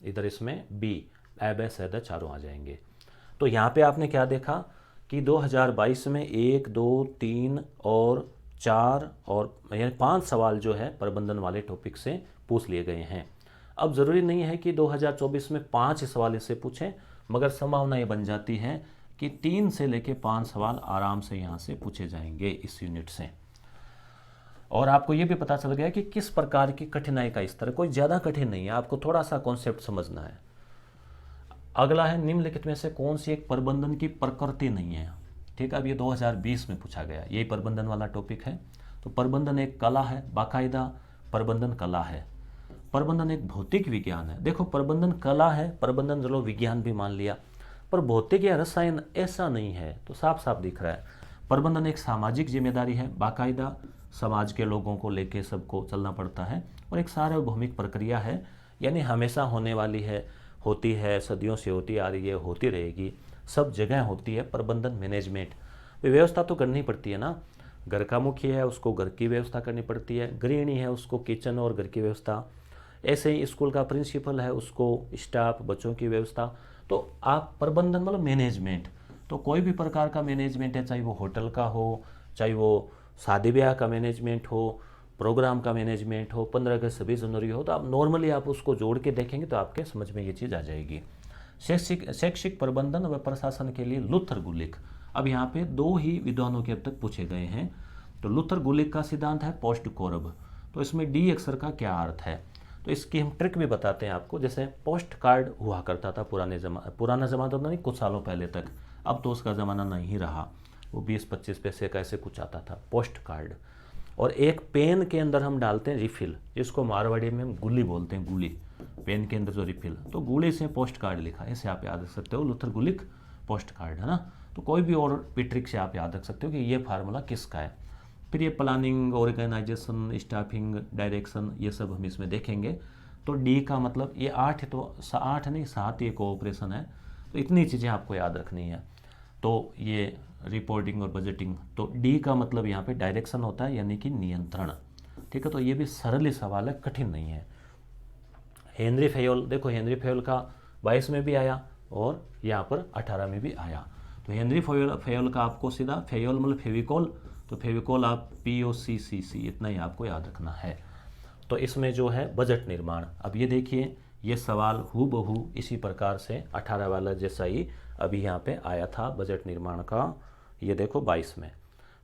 इधर इसमें बी, ए सैदा चारों आ जाएंगे। तो यहाँ पे आपने क्या देखा कि 2022 में 1, 2, 3 और 4 और यानी 5 सवाल जो है प्रबंधन वाले टॉपिक से पूछ लिए गए हैं। अब ज़रूरी नहीं है कि 2024 में 5 सवाल इससे पूछें, मगर संभावना ये बन जाती है कि 3 से लेके 5 सवाल आराम से यहाँ से पूछे जाएंगे इस यूनिट से। और आपको ये भी पता चल गया कि किस प्रकार की कठिनाई का स्तर, कोई ज़्यादा कठिन नहीं है, आपको थोड़ा सा कॉन्सेप्ट समझना है। अगला है निम्नलिखित में से कौन सी एक प्रबंधन की प्रकृति नहीं है, ठीक है। अब ये 2020 में पूछा गया, यही प्रबंधन वाला टॉपिक है। तो प्रबंधन एक कला है, बाकायदा प्रबंधन कला है। प्रबंधन एक भौतिक विज्ञान है। देखो प्रबंधन कला है, प्रबंधन चलो विज्ञान भी मान लिया, पर भौतिक या रसायन ऐसा नहीं है। तो साफ साफ दिख रहा है प्रबंधन एक सामाजिक जिम्मेदारी है, बाकायदा समाज के लोगों को लेके सबको चलना पड़ता है, और एक सार्वभौमिक प्रक्रिया है, यानी हमेशा होने वाली है, होती है, सदियों से होती आ रही है, होती रहेगी, सब जगह होती है। प्रबंधन मैनेजमेंट व्यवस्था तो करनी पड़ती है ना, घर का मुखी है उसको घर की व्यवस्था करनी पड़ती है, गृहिणी है उसको किचन और घर की व्यवस्था, ऐसे ही स्कूल का प्रिंसिपल है उसको स्टाफ बच्चों की व्यवस्था। तो आप प्रबंधन मतलब मैनेजमेंट, तो कोई भी प्रकार का मैनेजमेंट है, चाहे वो होटल का हो, चाहे वो शादी ब्याह का मैनेजमेंट हो, प्रोग्राम का मैनेजमेंट हो, 15 अगस्त 26 जनवरी हो, तो आप नॉर्मली आप उसको जोड़ के देखेंगे तो आपके समझ में ये चीज़ आ जाएगी। शैक्षिक प्रबंधन व प्रशासन के लिए लुथर गुलिक, अब यहाँ पे दो ही विद्वानों के अब तक पूछे गए हैं। तो लुथर गुलिक का सिद्धांत है पोस्ट कोरब, तो इसमें डी अक्षर का क्या अर्थ है, तो इसकी हम ट्रिक भी बताते हैं आपको। जैसे पोस्ट कार्ड हुआ करता था पुराना ज़माना तो नहीं, कुछ सालों पहले तक, अब तो उसका ज़माना नहीं रहा, वो 20-25 पैसे का ऐसे कुछ आता था पोस्ट कार्ड। और एक पेन के अंदर हम डालते हैं रिफिल, जिसको मारवाड़ी में हम गुली बोलते हैं, गुली, पेन के अंदर जो रिफिल, तो गुली से पोस्ट कार्ड लिखा, ऐसे आप याद रख सकते हो, लुथर गुलिक पोस्ट कार्ड, है ना। तो कोई भी और भी ट्रिक से आप याद रख सकते हो कि ये फार्मूला किसका है। फिर ये प्लानिंग, ऑर्गेनाइजेशन, स्टाफिंग, डायरेक्शन, ये सब हम इसमें देखेंगे। तो डी का मतलब ये 8 तो 8 नहीं 7 ये कोऑपरेशन है, तो इतनी चीज़ें आपको याद रखनी है। तो ये रिपोर्टिंग और बजटिंग, तो डी का मतलब यहाँ पे डायरेक्शन होता है, यानी कि नियंत्रण, ठीक है। तो ये भी सरल ही सवाल है, कठिन नहीं है। हेनरी फेयोल, देखो हेनरी फेयोल का 22 में भी आया और यहाँ पर 18 में भी आया। तो हेनरी फेयोल का आपको सीधा, फेयोल मतलब फेविकोल, तो फेविकोल आप POCCC इतना ही आपको याद रखना है। तो इसमें जो है बजट निर्माण, अब ये देखिए ये सवाल हूबहू इसी प्रकार से 18 वाला जैसा ही अभी यहाँ पे आया था बजट निर्माण का, ये देखो 22 में।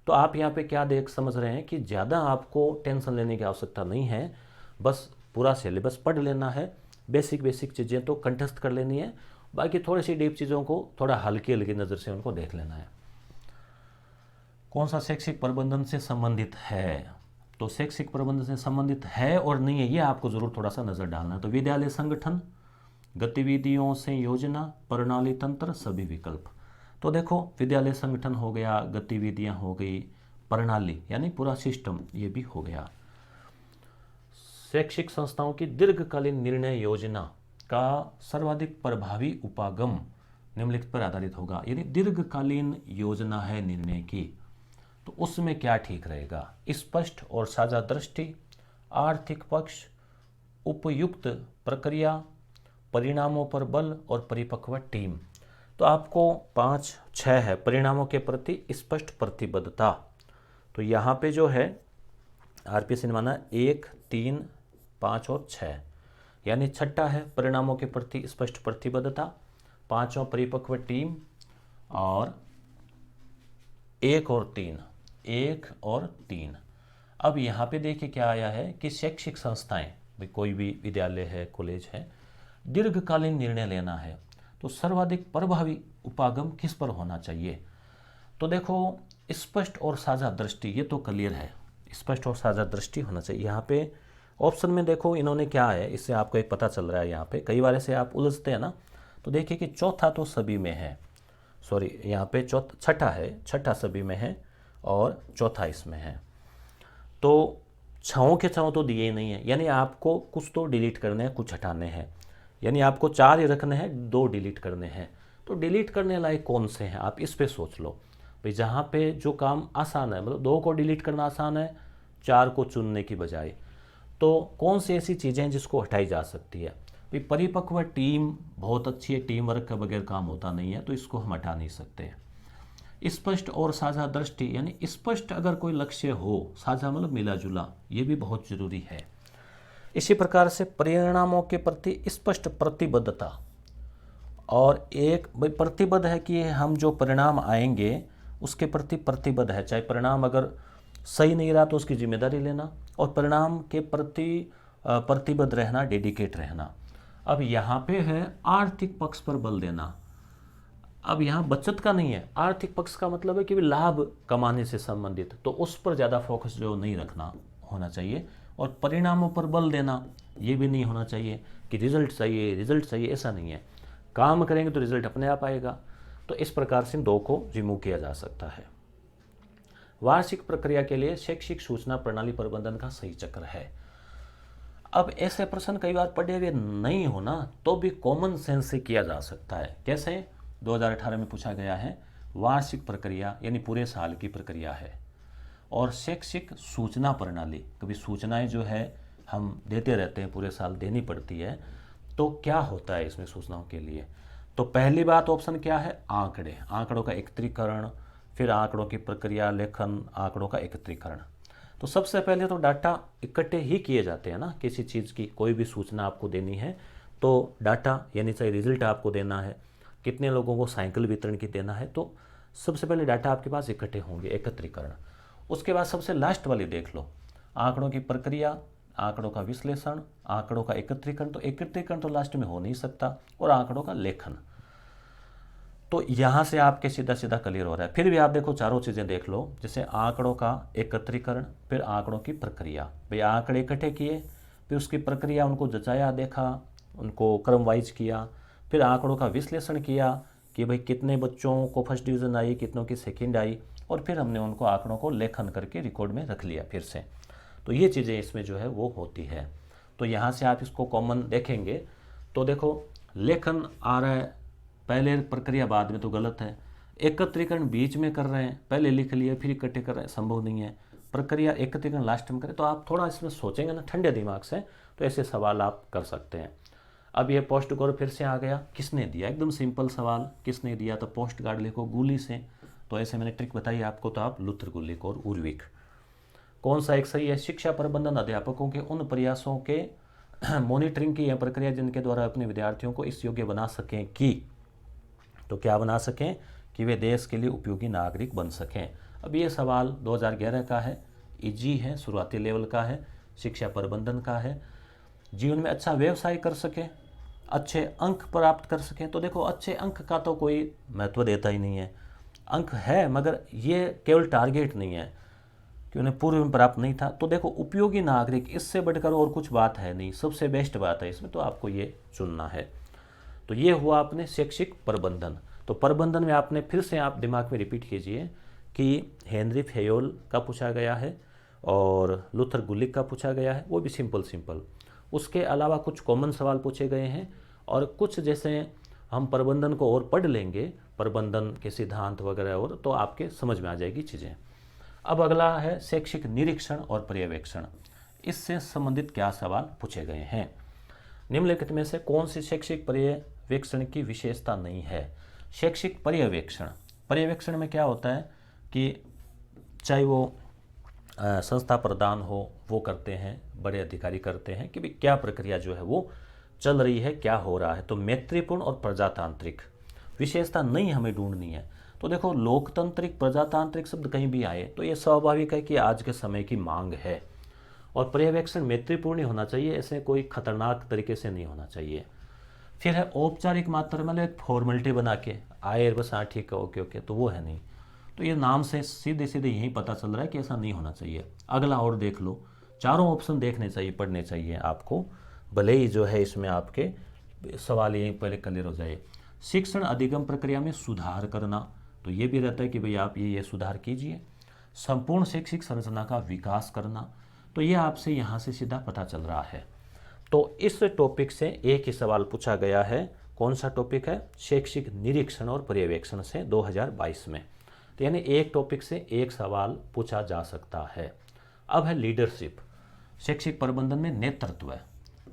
तो आप यहाँ पे क्या समझ रहे हैं कि ज़्यादा आपको टेंशन लेने की आवश्यकता नहीं है, बस पूरा सिलेबस पढ़ लेना है, बेसिक चीज़ें तो कंठस्थ कर लेनी है, बाकी थोड़ी सी डीप चीज़ों को थोड़ा हल्की नज़र से उनको देख लेना है। कौन सा शैक्षिक प्रबंधन से संबंधित है, तो शैक्षिक प्रबंधन से संबंधित है और नहीं है, ये आपको ज़रूर थोड़ा सा नज़र डालना है। तो विद्यालय संगठन, गतिविधियों से योजना, प्रणाली तंत्र, सभी विकल्प। तो देखो विद्यालय संगठन हो गया, गतिविधियां हो गई, प्रणाली यानी पूरा सिस्टम ये भी हो गया। शैक्षिक संस्थाओं की दीर्घकालीन निर्णय योजना का सर्वाधिक प्रभावी उपागम निम्नलिखित पर आधारित होगा, यानी दीर्घकालीन योजना है निर्णय की, तो उसमें क्या ठीक रहेगा, स्पष्ट और साझा दृष्टि, आर्थिक पक्ष, उपयुक्त प्रक्रिया, परिणामों पर बल और परिपक्व टीम। तो आपको 5-6 है, परिणामों के प्रति स्पष्ट प्रतिबद्धता, तो यहाँ पे जो है RP सिनेमाना 1, 3, 5 और 6, यानी छठा है परिणामों के प्रति स्पष्ट प्रतिबद्धता, 5वां परिपक्व टीम, और 1 और 3। अब यहाँ पे देखिए क्या आया है कि शैक्षिक संस्थाएं, भाई कोई भी विद्यालय है, कॉलेज है, दीर्घकालीन निर्णय लेना है, तो सर्वाधिक प्रभावी उपागम किस पर होना चाहिए। तो देखो स्पष्ट और साझा दृष्टि, ये तो क्लियर है, स्पष्ट और साझा दृष्टि होना चाहिए। यहाँ पे ऑप्शन में देखो इन्होंने क्या है, इससे आपको एक पता चल रहा है, यहाँ पे कई बार ऐसे आप उलझते हैं ना, तो देखिए कि चौथा तो सभी में है, सॉरी यहाँ पे छठा है, छठा सभी में है और चौथा इसमें है, तो 6 के 6 तो दिए ही नहीं है, यानी आपको कुछ तो डिलीट करने हैं, कुछ हटाने हैं, यानी आपको 4 ही रखने हैं, 2 डिलीट करने हैं। तो डिलीट करने लायक कौन से हैं, आप इस पे सोच लो भाई, जहाँ पे जो काम आसान है, मतलब 2 को डिलीट करना आसान है 4 को चुनने की बजाय, तो कौन सी ऐसी चीज़ें हैं जिसको हटाई जा सकती है। भाई परिपक्व टीम बहुत अच्छी है, टीम वर्क के बगैर काम होता नहीं है, तो इसको हम हटा नहीं सकते हैं। स्पष्ट और साझा दृष्टि, यानी स्पष्ट अगर कोई लक्ष्य हो, साझा मतलब मिला जुला, ये भी बहुत जरूरी है। इसी प्रकार से परिणामों के प्रति स्पष्ट प्रतिबद्धता, और एक भाई प्रतिबद्ध है कि हम जो परिणाम आएंगे उसके प्रति प्रतिबद्ध है, चाहे परिणाम अगर सही नहीं रहा तो उसकी जिम्मेदारी लेना, और परिणाम के प्रति प्रतिबद्ध रहना, डेडिकेट रहना। अब यहाँ पे है आर्थिक पक्ष पर बल देना, अब यहाँ बचत का नहीं है, आर्थिक पक्ष का मतलब है कि लाभ कमाने से संबंधित, तो उस पर ज़्यादा फोकस जो नहीं रखना होना चाहिए, और परिणामों पर बल देना, ये भी नहीं होना चाहिए कि रिजल्ट चाहिए, ऐसा नहीं है। काम करेंगे तो रिजल्ट अपने आप आएगा। तो इस प्रकार से इन दो को रिमूव किया जा सकता है। वार्षिक प्रक्रिया के लिए शैक्षिक सूचना प्रणाली प्रबंधन का सही चक्र है। अब ऐसे प्रश्न कई बार पढ़े हुए नहीं होना तो भी कॉमन सेंस से किया जा सकता है। कैसे? 2018 में पूछा गया है, वार्षिक प्रक्रिया यानी पूरे साल की प्रक्रिया है, और शैक्षिक सूचना प्रणाली, कभी सूचनाएं जो है हम देते रहते हैं, पूरे साल देनी पड़ती है, तो क्या होता है इसमें सूचनाओं के लिए? तो पहली बात ऑप्शन क्या है? आंकड़े, आंकड़ों का एकत्रीकरण, फिर आंकड़ों की प्रक्रिया, लेखन, आंकड़ों का एकत्रीकरण। तो सबसे पहले तो डाटा इकट्ठे ही किए जाते हैं ना, किसी चीज़ की कोई भी सूचना आपको देनी है तो डाटा यानी चाहे रिजल्ट आपको देना है, कितने लोगों को साइकिल वितरण की देना है, तो सबसे पहले डाटा आपके पास इकट्ठे होंगे, एकत्रीकरण। उसके बाद सबसे लास्ट वाली देख लो, आंकड़ों की प्रक्रिया, आंकड़ों का विश्लेषण, आंकड़ों का एकत्रीकरण। तो एकत्रीकरण तो लास्ट में हो नहीं सकता, और आंकड़ों का लेखन। तो यहाँ से आपके सीधा सीधा क्लियर हो रहा है। फिर भी आप देखो चारों चीज़ें देख लो, जैसे आंकड़ों का एकत्रीकरण, फिर आंकड़ों की प्रक्रिया, भाई आंकड़े इकट्ठे किए, फिर उसकी प्रक्रिया, उनको जचाया, देखा, उनको क्रम वाइज किया, फिर आंकड़ों का विश्लेषण किया कि भाई कितने बच्चों को फर्स्ट डिवीज़न आई, कितनों की सेकंड आई, और फिर हमने उनको आंकड़ों को लेखन करके रिकॉर्ड में रख लिया फिर से। तो ये चीज़ें इसमें जो है वो होती है। तो यहाँ से आप इसको कॉमन देखेंगे तो देखो लेखन आ रहा है पहले, प्रक्रिया बाद में, तो गलत है। एकत्रीकरण बीच में कर रहे हैं, पहले लिख लिए फिर इकट्ठे कर रहे हैं, संभव नहीं है। प्रक्रिया एकत्रीकरण लास्ट में करें। तो आप थोड़ा इसमें सोचेंगे ना ठंडे दिमाग से, तो ऐसे सवाल आप कर सकते हैं। अब ये पोस्ट गौर फिर से आ गया, किसने दिया? एकदम सिंपल सवाल, किसने दिया? तो पोस्ट गार्ड लिखो गुली से। तो ऐसे मैंने ट्रिक बताई आपको, तो आप लुथर गुलिक और उर्विक। कौन सा एक सही है? शिक्षा प्रबंधन अध्यापकों के उन प्रयासों के मॉनिटरिंग की यह प्रक्रिया जिनके द्वारा अपने विद्यार्थियों को इस योग्य बना सकें कि, तो क्या बना सकें? कि वे देश के लिए उपयोगी नागरिक बन सकें। अब ये सवाल 2011 का है, इजी है, शुरुआती लेवल का है, शिक्षा प्रबंधन का है। जीवन में अच्छा व्यवसाय कर सकें, अच्छे अंक प्राप्त कर सकें। तो देखो अच्छे अंक का तो कोई महत्व देता ही नहीं है, अंक है मगर ये केवल टारगेट नहीं है कि उन्हें पूर्व में प्राप्त नहीं था। तो देखो उपयोगी नागरिक, इससे बढ़कर और कुछ बात है नहीं, सबसे बेस्ट बात है इसमें, तो आपको ये चुनना है। तो ये हुआ अपने शैक्षिक प्रबंधन। तो प्रबंधन में आपने फिर से आप दिमाग में रिपीट कीजिए कि हेनरी फेयोल का पूछा गया है और लुथर गुलिक का पूछा गया है, वो भी सिंपल। उसके अलावा कुछ कॉमन सवाल पूछे गए हैं, और कुछ जैसे हम प्रबंधन को और पढ़ लेंगे, प्रबंधन के सिद्धांत वगैरह, और तो आपके समझ में आ जाएगी चीज़ें। अब अगला है शैक्षिक निरीक्षण और पर्यवेक्षण। इससे संबंधित क्या सवाल पूछे गए हैं? निम्नलिखित में से कौन सी शैक्षिक पर्यवेक्षण की विशेषता नहीं है? शैक्षिक पर्यवेक्षण में क्या होता है कि चाहे वो संस्था प्रदान हो, वो करते हैं, बड़े अधिकारी करते हैं कि भाई क्या प्रक्रिया जो है वो चल रही है, क्या हो रहा है। तो मैत्रीपूर्ण और प्रजातांत्रिक विशेषता नहीं हमें ढूंढनी है। तो देखो लोकतांत्रिक, प्रजातांत्रिक शब्द कहीं भी आए तो ये स्वाभाविक है कि आज के समय की मांग है। और पर्यवेक्षण मैत्रीपूर्ण होना चाहिए, ऐसे कोई खतरनाक तरीके से नहीं होना चाहिए। फिर है औपचारिक मात्रा में, एक फॉर्मेलिटी बना के आए बस, हाँ ठीक है, ओके, तो वो है नहीं। तो ये नाम से सीधे यही पता चल रहा है कि ऐसा नहीं होना चाहिए। अगला और देख लो, चारों ऑप्शन देखने चाहिए, पढ़ने चाहिए आपको, भले ही जो है इसमें आपके सवाल यहीं पहले क्लियर हो जाए। शिक्षण अधिगम प्रक्रिया में सुधार करना, तो ये भी रहता है कि भाई आप ये सुधार कीजिए। संपूर्ण शैक्षिक संरचना का विकास करना, तो ये आपसे यहाँ से सीधा पता चल रहा है। तो इस टॉपिक से एक ही सवाल पूछा गया है। कौन सा टॉपिक है? शैक्षिक निरीक्षण और पर्यवेक्षण से 2022 में। तो यानी एक टॉपिक से एक सवाल पूछा जा सकता है। अब है लीडरशिप। शैक्षिक प्रबंधन में नेतृत्व है,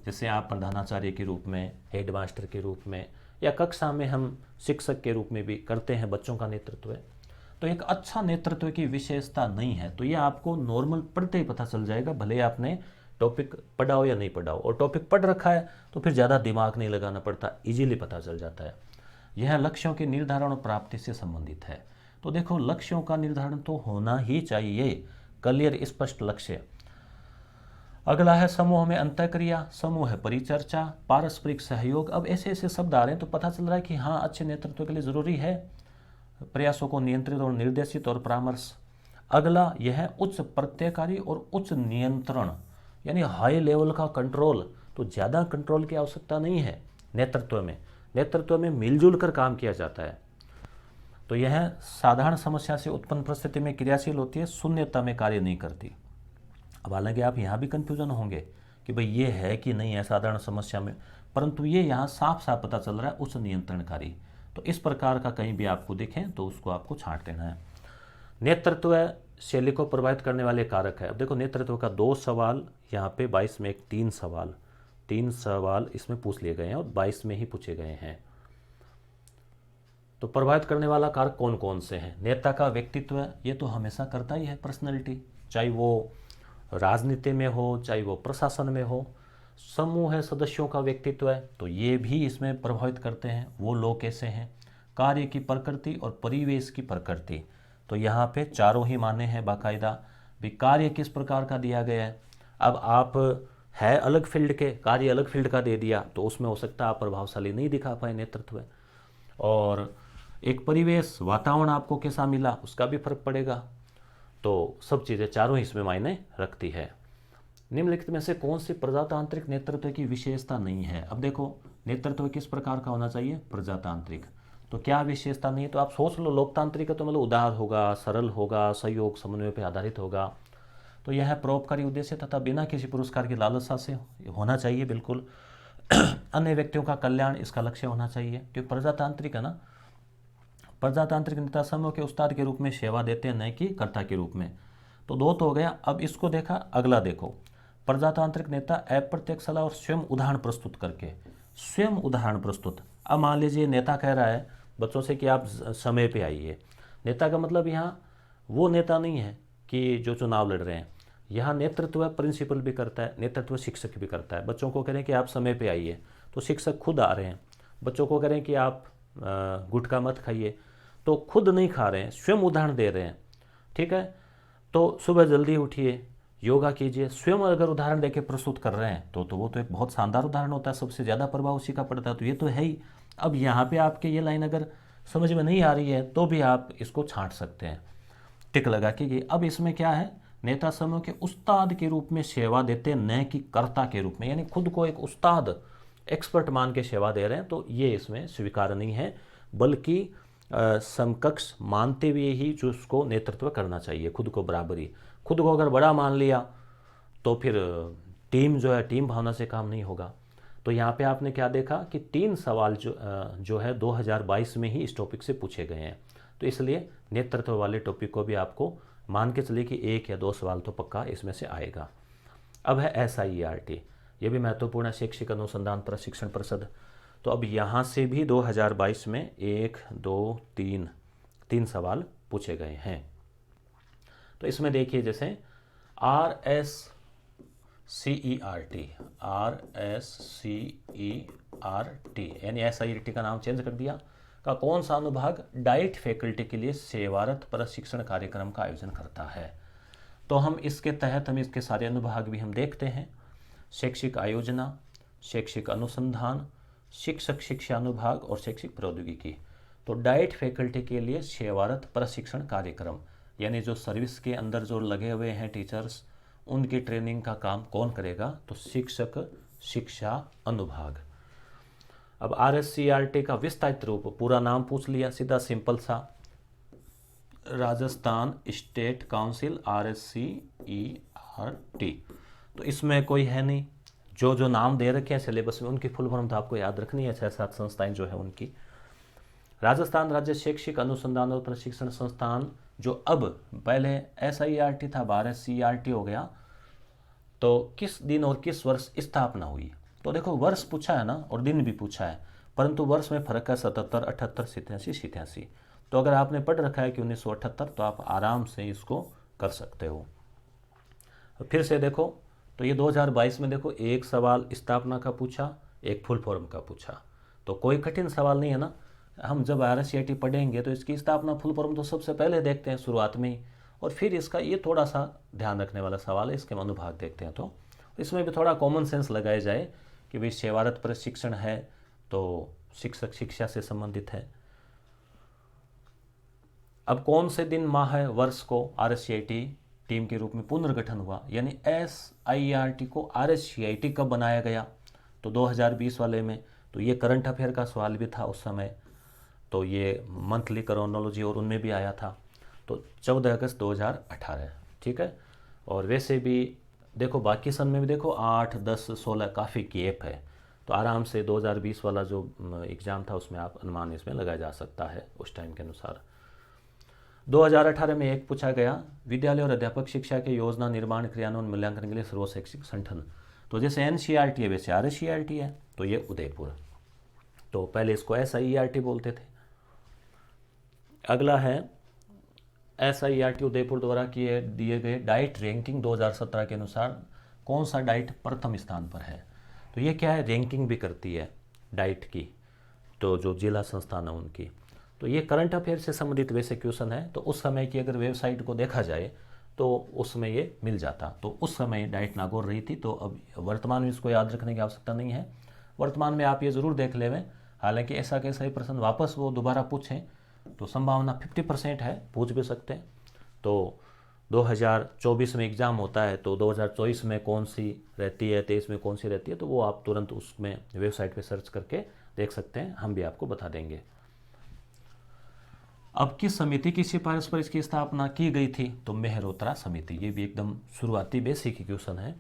जैसे आप प्रधानाचार्य के रूप में, हेडमास्टर के रूप में, या कक्षा में हम शिक्षक के रूप में भी करते हैं, बच्चों का नेतृत्व है। तो एक अच्छा नेतृत्व की विशेषता नहीं है, तो ये आपको नॉर्मल पढ़ते ही पता चल जाएगा, भले आपने टॉपिक पढ़ा हो या नहीं पढ़ा हो। और टॉपिक पढ़ रखा है तो फिर ज़्यादा दिमाग नहीं लगाना पड़ता, इजीली पता चल जाता है। यह लक्ष्यों के निर्धारण और प्राप्ति से संबंधित है। तो देखो लक्ष्यों का निर्धारण तो होना ही चाहिए, क्लियर स्पष्ट लक्ष्य। अगला है समूह में अंतःक्रिया, समूह है परिचर्चा, पारस्परिक सहयोग। अब ऐसे ऐसे शब्द आ रहे हैं तो पता चल रहा है कि हाँ अच्छे नेतृत्व के लिए जरूरी है प्रयासों को नियंत्रित और निर्देशित और परामर्श। अगला यह है उच्च प्रत्ययकारी और उच्च नियंत्रण, यानी हाई लेवल का कंट्रोल। तो ज़्यादा कंट्रोल की आवश्यकता नहीं है नेतृत्व में मिलजुल कर काम किया जाता है। तो यह साधारण समस्या से उत्पन्न परिस्थिति में क्रियाशील होती है, शून्यता में कार्य नहीं करती। अब हालांकि आप यहाँ भी कन्फ्यूजन होंगे कि भाई ये है कि नहीं है साधारण समस्या में, परंतु ये यहाँ साफ साफ पता चल रहा है उच्च नियंत्रणकारी। तो इस प्रकार का कहीं भी आपको दिखें तो उसको आपको छांट देना है। नेतृत्व शैली को प्रभावित करने वाले कारक है। अब देखो नेतृत्व का 2 सवाल यहाँ पे 22 में, एक 3 सवाल इसमें पूछ लिए गए हैं और 22 में ही पूछे गए हैं। तो प्रभावित करने वाला कारक कौन कौन से हैं? नेता का व्यक्तित्व, ये तो हमेशा करता ही है, पर्सनैलिटी, चाहे वो राजनीति में हो चाहे वो प्रशासन में हो। समूह है, सदस्यों का व्यक्तित्व है, तो ये भी इसमें प्रभावित करते हैं। वो लोग कैसे हैं? कार्य की प्रकृति और परिवेश की प्रकृति, तो यहाँ पे चारों ही माने हैं बाकायदा। भी कार्य किस प्रकार का दिया गया है, अब आप है अलग फील्ड के, कार्य अलग फील्ड का दे दिया तो उसमें हो सकता है आप प्रभावशाली नहीं दिखा पाए नेतृत्व। और एक परिवेश, वातावरण आपको कैसा मिला उसका भी फर्क पड़ेगा। तो सब चीज़ें चारों इसमें मायने रखती है। निम्नलिखित में से कौन सी प्रजातांत्रिक नेतृत्व की विशेषता नहीं है? अब देखो नेतृत्व किस प्रकार का होना चाहिए? प्रजातांत्रिक। तो क्या विशेषता नहीं है? तो आप सोच लो, लोकतांत्रिक तो मतलब उदार होगा, सरल होगा, सहयोग समन्वय पर आधारित होगा। तो यह परोपकारी उद्देश्य तथा बिना किसी पुरस्कार की लालसा से होना चाहिए, बिल्कुल। अन्य व्यक्तियों का कल्याण इसका लक्ष्य होना चाहिए। क्योंकि प्रजातांत्रिक है ना, प्रजातांत्रिक नेता समूह के उस्ताद के रूप में सेवा देते हैं, न कि कर्ता के रूप में। तो 2 तो हो गया। अब इसको देखा, अगला देखो, प्रजातांत्रिक नेता अप्रत्यक्ष सलाह और स्वयं उदाहरण प्रस्तुत करके, स्वयं उदाहरण प्रस्तुत। अब मान लीजिए नेता कह रहा है बच्चों से कि आप समय पे आइए। नेता का मतलब यहाँ वो नेता नहीं है कि जो चुनाव लड़ रहे हैं, यहाँ नेतृत्व प्रिंसिपल भी करता है, नेतृत्व शिक्षक भी करता है। बच्चों को कह रहे हैं कि आप समय पे आइए, तो शिक्षक खुद आ रहे हैं। बच्चों को कह रहे हैं कि आप गुटखा मत खाइए, तो खुद नहीं खा रहे हैं, स्वयं उदाहरण दे रहे हैं। ठीक है, तो सुबह जल्दी उठिए, योगा कीजिए, स्वयं अगर उदाहरण देके प्रस्तुत कर रहे हैं तो वो तो एक बहुत शानदार उदाहरण होता है, सबसे ज़्यादा प्रभाव उसी का पड़ता है। तो ये तो है ही। अब यहाँ पे आपके ये लाइन अगर समझ में नहीं आ रही है तो भी आप इसको छांट सकते हैं, टिक लगा के। अब इसमें क्या है? नेता समूह के उस्ताद के रूप में सेवा देते, न कि कर्ता के रूप में, यानी खुद को एक उस्ताद एक्सपर्ट मान के सेवा दे रहे हैं, तो ये इसमें स्वीकार नहीं है। बल्कि समकक्ष मानते हुए ही जो उसको नेतृत्व करना चाहिए, खुद को बराबरी। खुद को अगर बड़ा मान लिया तो फिर टीम जो है, टीम भावना से काम नहीं होगा। तो यहाँ पे आपने क्या देखा कि 3 सवाल जो है 2022 में ही इस टॉपिक से पूछे गए हैं। तो इसलिए नेतृत्व वाले टॉपिक को भी आपको मान के चलिए कि 1 या 2 सवाल तो पक्का इसमें से आएगा। अब है SIERT, ये भी महत्वपूर्ण है, शैक्षिक अनुसंधान प्रशिक्षण परिषद। तो अब यहाँ से भी 2022 में 1, 2, 3 सवाल पूछे गए हैं। तो इसमें देखिए जैसे RSCERT यानी SIERT का नाम चेंज कर दिया, का कौन सा अनुभाग डाइट फैकल्टी के लिए सेवारत प्रशिक्षण कार्यक्रम का आयोजन करता है? तो हम इसके तहत हम इसके सारे अनुभाग भी हम देखते हैं। शैक्षिक आयोजना, शैक्षिक अनुसंधान, शिक्षक शिक्षा अनुभाग और शैक्षिक प्रौद्योगिकी। तो डाइट फैकल्टी के लिए सेवारत प्रशिक्षण कार्यक्रम, यानी जो सर्विस के अंदर जो लगे हुए हैं टीचर्स, उनकी ट्रेनिंग का काम कौन करेगा? तो शिक्षक शिक्षा अनुभाग। अब RSCERT का विस्तारित रूप, पूरा नाम पूछ लिया, सीधा सिंपल सा, राजस्थान स्टेट काउंसिल RSCERT। तो इसमें कोई है नहीं, जो नाम दे रखे हैं सिलेबस में उनकी फुल फॉर्म तो आपको याद रखनी है, 6-7 संस्थाएं जो है उनकी। राजस्थान राज्य शैक्षिक अनुसंधान और प्रशिक्षण संस्थान, जो अब पहले SIERT था, अब RSCERT हो गया। तो किस दिन और किस वर्ष स्थापना हुई? तो देखो वर्ष पूछा है ना और दिन भी पूछा है, परंतु वर्ष में फर्क है, 77, 78, 87, 87। तो अगर आपने पढ़ रखा है कि 1978 तो आप आराम से इसको कर सकते हो। फिर से देखो, तो ये 2022 में देखो 1 सवाल स्थापना का पूछा, 1 फुल फॉर्म का पूछा। तो कोई कठिन सवाल नहीं है ना। हम जब RSCERT पढ़ेंगे तो इसकी स्थापना फुल फॉर्म तो सबसे पहले देखते हैं शुरुआत में ही, और फिर इसका ये थोड़ा सा ध्यान रखने वाला सवाल है, इसके अनुभाग देखते हैं। तो इसमें भी थोड़ा कॉमन सेंस लगाया जाए कि भाई सेवारत प्रशिक्षण है तो शिक्षक शिक्षा से संबंधित है। अब कौन से दिन, माह है, वर्ष को RSCERT टीम के रूप में पुनर्गठन हुआ, यानी SIERT को RSCERT कब बनाया गया? तो 2020 वाले में तो ये करंट अफेयर का सवाल भी था उस समय, तो ये मंथली क्रोनोलॉजी और उनमें भी आया था। तो 14 अगस्त 2018, ठीक है। और वैसे भी देखो बाकी सन में भी देखो 8, 10, 16 काफ़ी गैप है, तो आराम से 2020 वाला जो एग्ज़ाम था उसमें आप अनुमान इसमें लगाया जा सकता है उस टाइम के अनुसार। 2018 में एक पूछा गया, विद्यालय और अध्यापक शिक्षा के योजना निर्माण क्रियान्वयन मूल्यांकन के लिए सर्वशैक्षिक संगठन, तो जैसे NCERT है वैसे RSCERT है, तो ये उदयपुर, तो पहले इसको SIERT बोलते थे। अगला है SIERT उदयपुर द्वारा किए दिए गए डाइट रैंकिंग 2017 के अनुसार कौन सा डाइट प्रथम स्थान पर है। तो ये क्या है, रैंकिंग भी करती है डाइट की, तो जो जिला संस्थान है उनकी। तो ये करंट अफेयर से संबंधित वैसे क्वेश्चन है, तो उस समय की अगर वेबसाइट को देखा जाए तो उसमें ये मिल जाता। तो उस समय डाइट नागौर रही थी, तो अब वर्तमान में इसको याद रखने की आवश्यकता नहीं है। वर्तमान में आप ये ज़रूर देख लेवें, हालांकि ऐसा कैसा ही प्रश्न वापस वो दोबारा पूछें तो संभावना 50% है, पूछ भी सकते हैं। तो 2024 में एग्ज़ाम होता है, तो 2024 में कौन सी रहती है, 23 में कौन सी रहती है, तो वो आप तुरंत उसमें वेबसाइट पे सर्च करके देख सकते हैं, हम भी आपको बता देंगे। अब किस समिति की सिफारिश पर इसकी स्थापना की गई थी, तो मेहरोत्रा समिति। ये भी एकदम शुरुआती बेसिक क्वेश्चन है।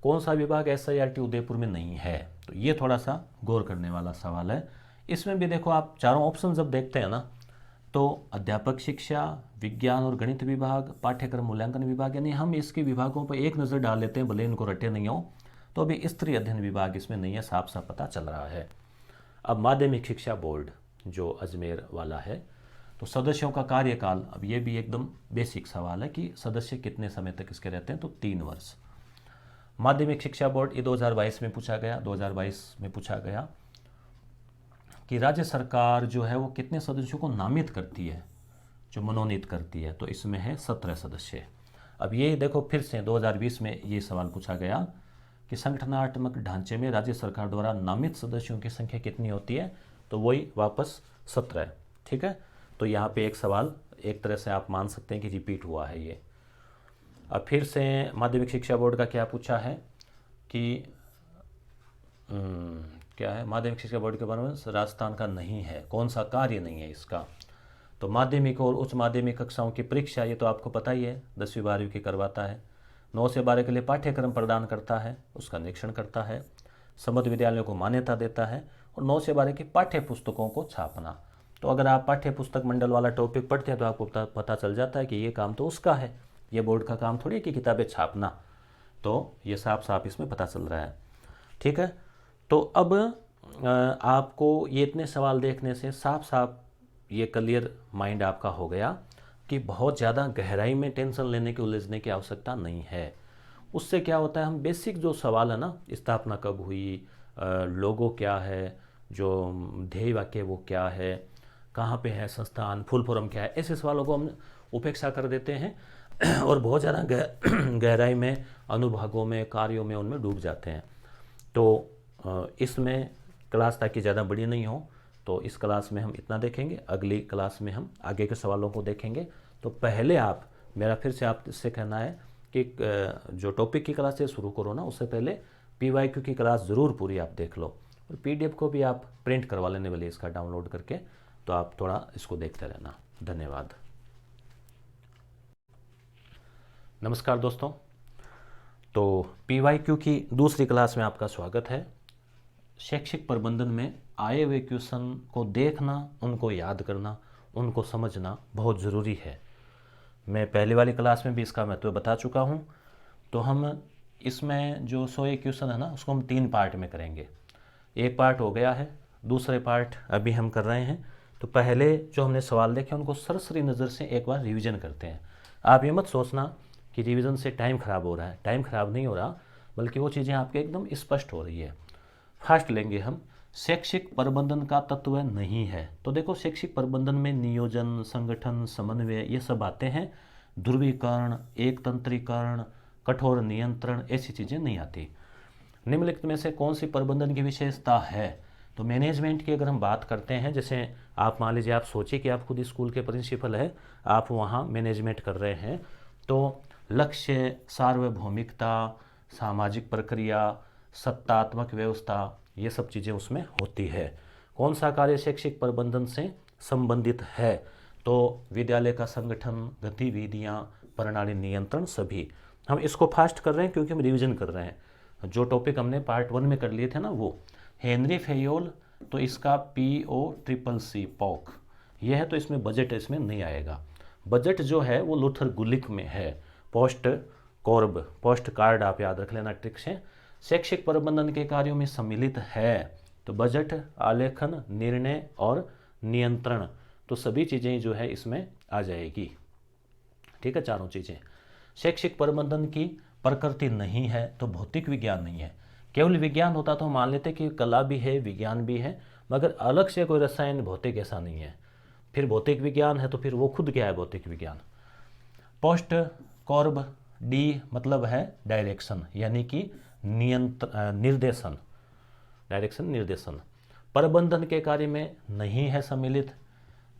कौन सा विभाग SIERT उदयपुर में नहीं है, तो ये थोड़ा सा गौर करने वाला सवाल है। इसमें भी देखो आप चारों ऑप्शन जब देखते हैं ना, तो अध्यापक शिक्षा, विज्ञान और गणित विभाग, पाठ्यक्रम मूल्यांकन विभाग, यानी हम इसके विभागों पर एक नज़र डाल लेते हैं, भले इनको रटे नहीं हो। तो अभी स्त्री अध्ययन विभाग इसमें नहीं है, साफ साफ पता चल रहा है। अब माध्यमिक शिक्षा बोर्ड जो अजमेर वाला है, तो सदस्यों का कार्यकाल, अब ये भी एकदम बेसिक सवाल है कि सदस्य कितने समय तक इसके रहते हैं, तो 3 वर्ष। माध्यमिक शिक्षा बोर्ड ये 2022 में पूछा गया, 2022 में पूछा गया कि राज्य सरकार जो है वो कितने सदस्यों को नामित करती है, जो मनोनीत करती है, तो इसमें है 17 सदस्य। अब ये देखो फिर से 2020 में ये सवाल पूछा गया कि संगठनात्मक ढांचे में राज्य सरकार द्वारा नामित सदस्यों की संख्या कितनी होती है, तो वही वापस 17 है, ठीक है। तो यहाँ पे एक सवाल एक तरह से आप मान सकते हैं कि रिपीट हुआ है ये। अब फिर से माध्यमिक शिक्षा बोर्ड का क्या पूछा है कि क्या है, माध्यमिक शिक्षा बोर्ड के बारे में राजस्थान का नहीं है, कौन सा कार्य नहीं है इसका। तो माध्यमिक और उच्च माध्यमिक कक्षाओं की परीक्षा, ये तो आपको पता ही है, 10वीं 12वीं की करवाता है। 9 से 12 के लिए पाठ्यक्रम प्रदान करता है, उसका निरीक्षण करता है, संबद्ध विद्यालयों को मान्यता देता है, और 9 से 12 की पाठ्य पुस्तकों को छापना। तो अगर आप पाठ्य पुस्तक मंडल वाला टॉपिक पढ़ते हैं तो आपको पता चल जाता है कि ये काम तो उसका है, ये बोर्ड का काम थोड़ी है कि किताबें छापना। तो ये साफ साफ इसमें पता चल रहा है, ठीक है। तो अब आपको ये इतने सवाल देखने से साफ साफ ये क्लियर माइंड आपका हो गया कि बहुत ज़्यादा गहराई में टेंशन लेने की, उलझने की आवश्यकता नहीं है। उससे क्या होता है, हम बेसिक जो सवाल है ना, स्थापना कब हुई, लोगो क्या है, जो ध्येय वाक्य वो क्या है, कहाँ पे है संस्थान, फुल फॉर्म क्या है, ऐसे सवालों को हम उपेक्षा कर देते हैं और बहुत ज़्यादा गहराई में अनुभागों में, कार्यों में, उनमें डूब जाते हैं। तो इसमें क्लास ताकि ज़्यादा बड़ी नहीं हो, तो इस क्लास में हम इतना देखेंगे, अगली क्लास में हम आगे के सवालों को देखेंगे। तो पहले आप, मेरा फिर से आपसे कहना है कि जो टॉपिक की क्लास से शुरू करो ना, उससे पहले PYQ की क्लास ज़रूर पूरी आप देख लो, और PDF को भी आप प्रिंट करवा लेने वाले इसका डाउनलोड करके, तो आप थोड़ा इसको देखते रहना। धन्यवाद। नमस्कार दोस्तों, तो PYQ की दूसरी क्लास में आपका स्वागत है। शैक्षिक प्रबंधन में आए हुए क्वेश्चन को देखना, उनको याद करना, उनको समझना बहुत ज़रूरी है। मैं पहले वाली क्लास में भी इसका महत्व बता चुका हूँ। तो हम इसमें जो 100 क्वेश्चन है ना, उसको हम 3 पार्ट में करेंगे। एक पार्ट हो गया है, दूसरे पार्ट अभी हम कर रहे हैं। तो पहले जो हमने सवाल देखे उनको सरसरी नज़र से एक बार रिवीजन करते हैं। आप ये मत सोचना कि रिवीजन से टाइम ख़राब हो रहा है, टाइम ख़राब नहीं हो रहा, बल्कि वो चीज़ें आपके एकदम स्पष्ट हो रही है। फर्स्ट लेंगे हम, शैक्षिक प्रबंधन का तत्व नहीं है। तो देखो, शैक्षिक प्रबंधन में नियोजन, संगठन, समन्वय, ये सब आते हैं। ध्रुवीकरण, एकतंत्रीकरण, कठोर नियंत्रण, ऐसी चीज़ें नहीं आती। निम्नलिखित में से कौन सी प्रबंधन की विशेषता है? तो मैनेजमेंट की अगर हम बात करते हैं, जैसे आप मान लीजिए, आप सोचिए कि आप खुद स्कूल के प्रिंसिपल है, आप वहाँ मैनेजमेंट कर रहे हैं, तो लक्ष्य, सार्वभौमिकता, सामाजिक प्रक्रिया, सत्तात्मक व्यवस्था, ये सब चीज़ें उसमें होती है। कौन सा कार्य शैक्षिक प्रबंधन से संबंधित है? तो विद्यालय का संगठन, गतिविधियाँ, प्रणाली नियंत्रण, सभी। हम इसको फास्ट कर रहे हैं क्योंकि हम रिवीजन कर रहे हैं। जो टॉपिक हमने पार्ट 1 में कर लिए थे ना, वो हेनरी फेयोल, तो इसका POCCC पॉक ये है, तो इसमें बजट इसमें नहीं आएगा। बजट जो है वो लूथर गुलिक में है। पोस्ट कॉर्ब, पोस्ट कार्ड आप याद रख लेना ट्रिक से। शैक्षिक प्रबंधन के कार्यों में सम्मिलित है, तो बजट, आलेखन, निर्णय और नियंत्रण, तो सभी चीज़ें जो है इसमें आ जाएगी। ठीक है, चारों चीज़ें। शैक्षिक प्रबंधन की प्रकृति नहीं है तो भौतिक विज्ञान नहीं है। केवल विज्ञान होता तो मान लेते कि कला भी है, विज्ञान भी है, मगर अलग से कोई रसायन भौतिक ऐसा नहीं है। फिर भौतिक विज्ञान है तो फिर वो खुद क्या है भौतिक विज्ञान। पोस्ट कॉर्ब, डी मतलब है डायरेक्शन, यानी कि निर्देशन, डायरेक्शन निर्देशन। प्रबंधन के कार्य में नहीं है सम्मिलित,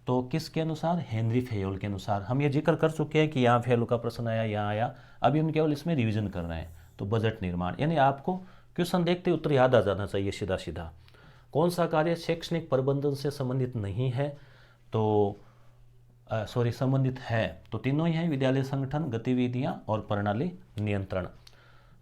तो किसके अनुसार? हेनरी फेयोल के अनुसार। हम ये जिक्र कर चुके हैं कि यहाँ फेयोल का प्रश्न आया, यहाँ आया, अभी हम केवल इसमें रिवीजन कर रहे हैं। तो बजट निर्माण, यानी आपको क्वेश्चन देखते उत्तर याद आ जाना चाहिए सीधा सीधा। कौन सा कार्य शैक्षणिक प्रबंधन से संबंधित नहीं है? तो संबंधित है, तो तीनों ही हैं, विद्यालय संगठन, गतिविधियां और प्रणाली नियंत्रण।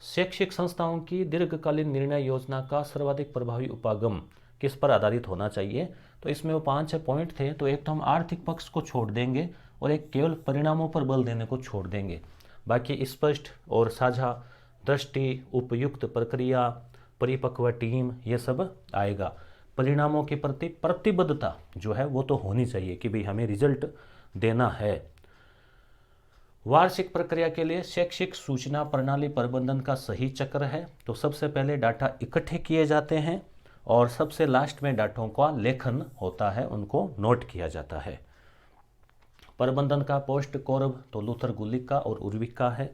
शैक्षिक संस्थाओं की दीर्घकालीन निर्णय योजना का सर्वाधिक प्रभावी उपागम किस पर आधारित होना चाहिए? तो इसमें वो 5-6 पॉइंट थे, तो एक तो हम आर्थिक पक्ष को छोड़ देंगे और एक केवल परिणामों पर बल देने को छोड़ देंगे। बाकी स्पष्ट और साझा दृष्टि, उपयुक्त प्रक्रिया, परिपक्व टीम, ये सब आएगा। परिणामों के प्रति प्रतिबद्धता जो है वो तो होनी चाहिए कि भाई हमें रिजल्ट देना है। वार्षिक प्रक्रिया के लिए शैक्षिक सूचना प्रणाली प्रबंधन का सही चक्र है, तो सबसे पहले डाटा इकट्ठे किए जाते हैं और सबसे लास्ट में डाटों का लेखन होता है, उनको नोट किया जाता है। प्रबंधन का पोस्ट कॉर्ब तो लूथर गुलिक का और उर्विक का है।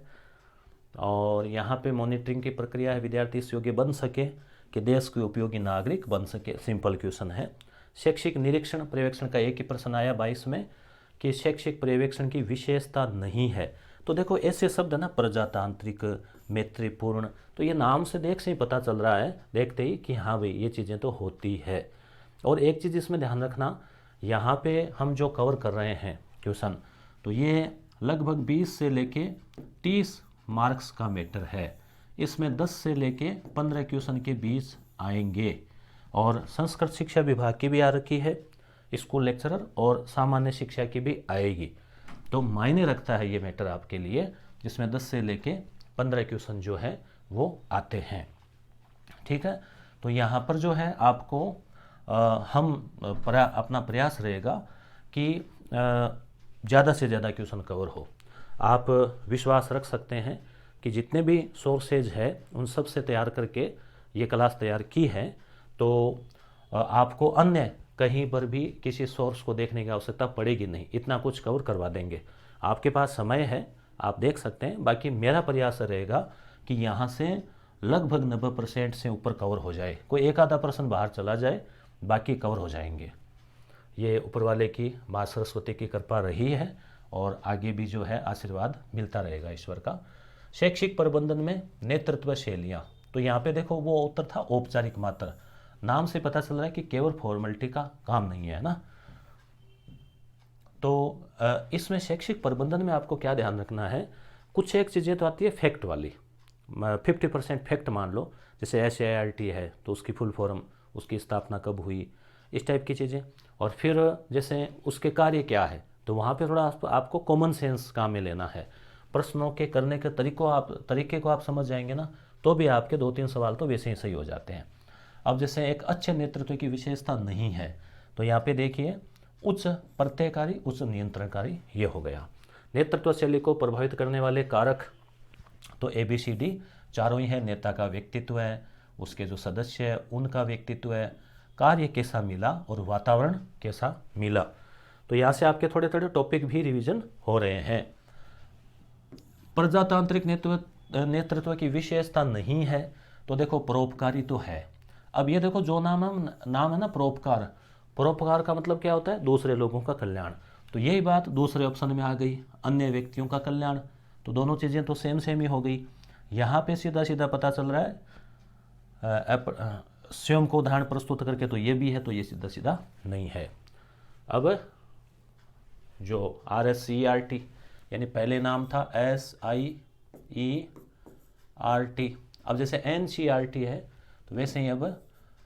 और यहाँ पे मॉनिटरिंग की प्रक्रिया है, विद्यार्थी इस योग्य बन सके कि देश के उपयोगी नागरिक बन सके, सिंपल क्वेश्चन है। शैक्षिक निरीक्षण पर्यवेक्षण का एक ही प्रश्न आया 22 में कि शैक्षिक पर्यवेक्षण की विशेषता नहीं है। तो देखो ऐसे शब्द है ना, प्रजातांत्रिक, मैत्रीपूर्ण, तो ये नाम से देख से ही पता चल रहा है, देखते ही कि हाँ भाई ये चीज़ें तो होती है। और एक चीज़ इसमें ध्यान रखना, यहाँ पे हम जो कवर कर रहे हैं क्वेश्चन, तो ये लगभग 20 से लेके 30 मार्क्स का मैटर है। इसमें 10 से लेके 15 क्वेश्चन के बीच आएंगे। और संस्कृत शिक्षा विभाग की भी आ रखी है, स्कूल लेक्चरर, और सामान्य शिक्षा की भी आएगी। तो मायने रखता है ये मैटर आपके लिए, जिसमें 10 से लेके 15 क्वेश्चन जो है वो आते हैं। ठीक है, तो यहाँ पर जो है आपको अपना प्रयास रहेगा कि ज़्यादा से ज़्यादा क्वेश्चन कवर हो। आप विश्वास रख सकते हैं कि जितने भी सोर्सेज है उन सब से तैयार करके ये क्लास तैयार की है, तो आपको अन्य कहीं पर भी किसी सोर्स को देखने की आवश्यकता पड़ेगी नहीं, इतना कुछ कवर करवा देंगे। आपके पास समय है, आप देख सकते हैं। बाकी मेरा प्रयास रहेगा कि यहाँ से लगभग 90% से ऊपर कवर हो जाए, कोई एक आधा प्रश्न बाहर चला जाए, बाकी कवर हो जाएंगे। ये ऊपर वाले की माँ सरस्वती की कृपा रही है और आगे भी जो है आशीर्वाद मिलता रहेगा ईश्वर का। शैक्षिक प्रबंधन में नेतृत्व शैलियाँ, तो यहाँ पे देखो वो उत्तर था औपचारिक मात्र, नाम से पता चल रहा है कि केवल फॉर्मेलिटी का काम नहीं है ना। तो इसमें शैक्षिक प्रबंधन में आपको क्या ध्यान रखना है, कुछ एक चीज़ें तो आती है फैक्ट वाली, 50% फैक्ट मान लो, जैसे SIRT है तो उसकी फुल फॉर्म, उसकी स्थापना कब हुई, इस टाइप की चीज़ें। और फिर जैसे उसके कार्य क्या है, तो वहाँ पे थोड़ा आपको कॉमन सेंस काम में लेना है। प्रश्नों के करने के तरीके को आप समझ जाएंगे ना, तो भी आपके 2-3 सवाल तो वैसे ही सही हो जाते हैं। अब जैसे एक अच्छे नेतृत्व की विशेषता नहीं है, तो यहाँ पे देखिए उच्च प्रत्ययकारी, उच्च नियंत्रणकारी, ये हो गया। नेतृत्व शैली को प्रभावित करने वाले कारक तो ABCD चारों ही है। नेता का व्यक्तित्व है, उसके जो सदस्य है उनका व्यक्तित्व है, कार्य कैसा मिला और वातावरण कैसा मिला। तो यहाँ से आपके थोड़े थोड़े टॉपिक भी रिवीजन हो रहे हैं। प्रजातांत्रिक नेतृत्व की विशेषता नहीं है, तो देखो परोपकारी तो है। अब ये देखो जो नाम है ना परोपकार, परोपकार का मतलब क्या होता है, दूसरे लोगों का कल्याण। तो यही बात दूसरे ऑप्शन में आ गई, अन्य व्यक्तियों का कल्याण। तो दोनों चीज़ें तो सेम ही हो गई। यहाँ पे सीधा सीधा पता चल रहा है स्वयं को उदाहरण प्रस्तुत करके तो ये भी है, तो ये सीधा सीधा नहीं है। अब जो RSCERT यानी पहले नाम था SIERT, अब जैसे NCERT है तो वैसे ही अब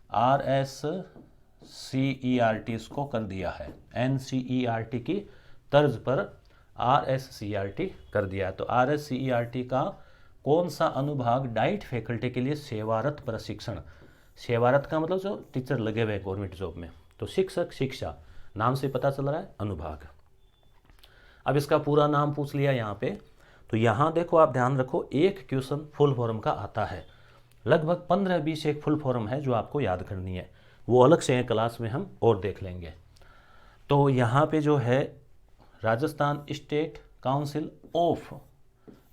RSCERT इसको कर दिया है। NCERT की तर्ज पर RSCERT कर दिया है। तो RSCERT का कौन सा अनुभाग डाइट फैकल्टी के लिए सेवारत प्रशिक्षण, सेवारत का मतलब जो टीचर लगे हुए हैं गवर्नमेंट जॉब में, तो शिक्षक शिक्षा नाम से पता चल रहा है अनुभाग। अब इसका पूरा नाम पूछ लिया यहाँ पे, तो यहाँ देखो आप ध्यान रखो, एक क्वेश्चन फुल फॉर्म का आता है, लगभग 15-20 एक फुल फॉर्म है जो आपको याद करनी है, वो अलग से है क्लास में हम और देख लेंगे। तो यहाँ पे जो है Rajasthan state council of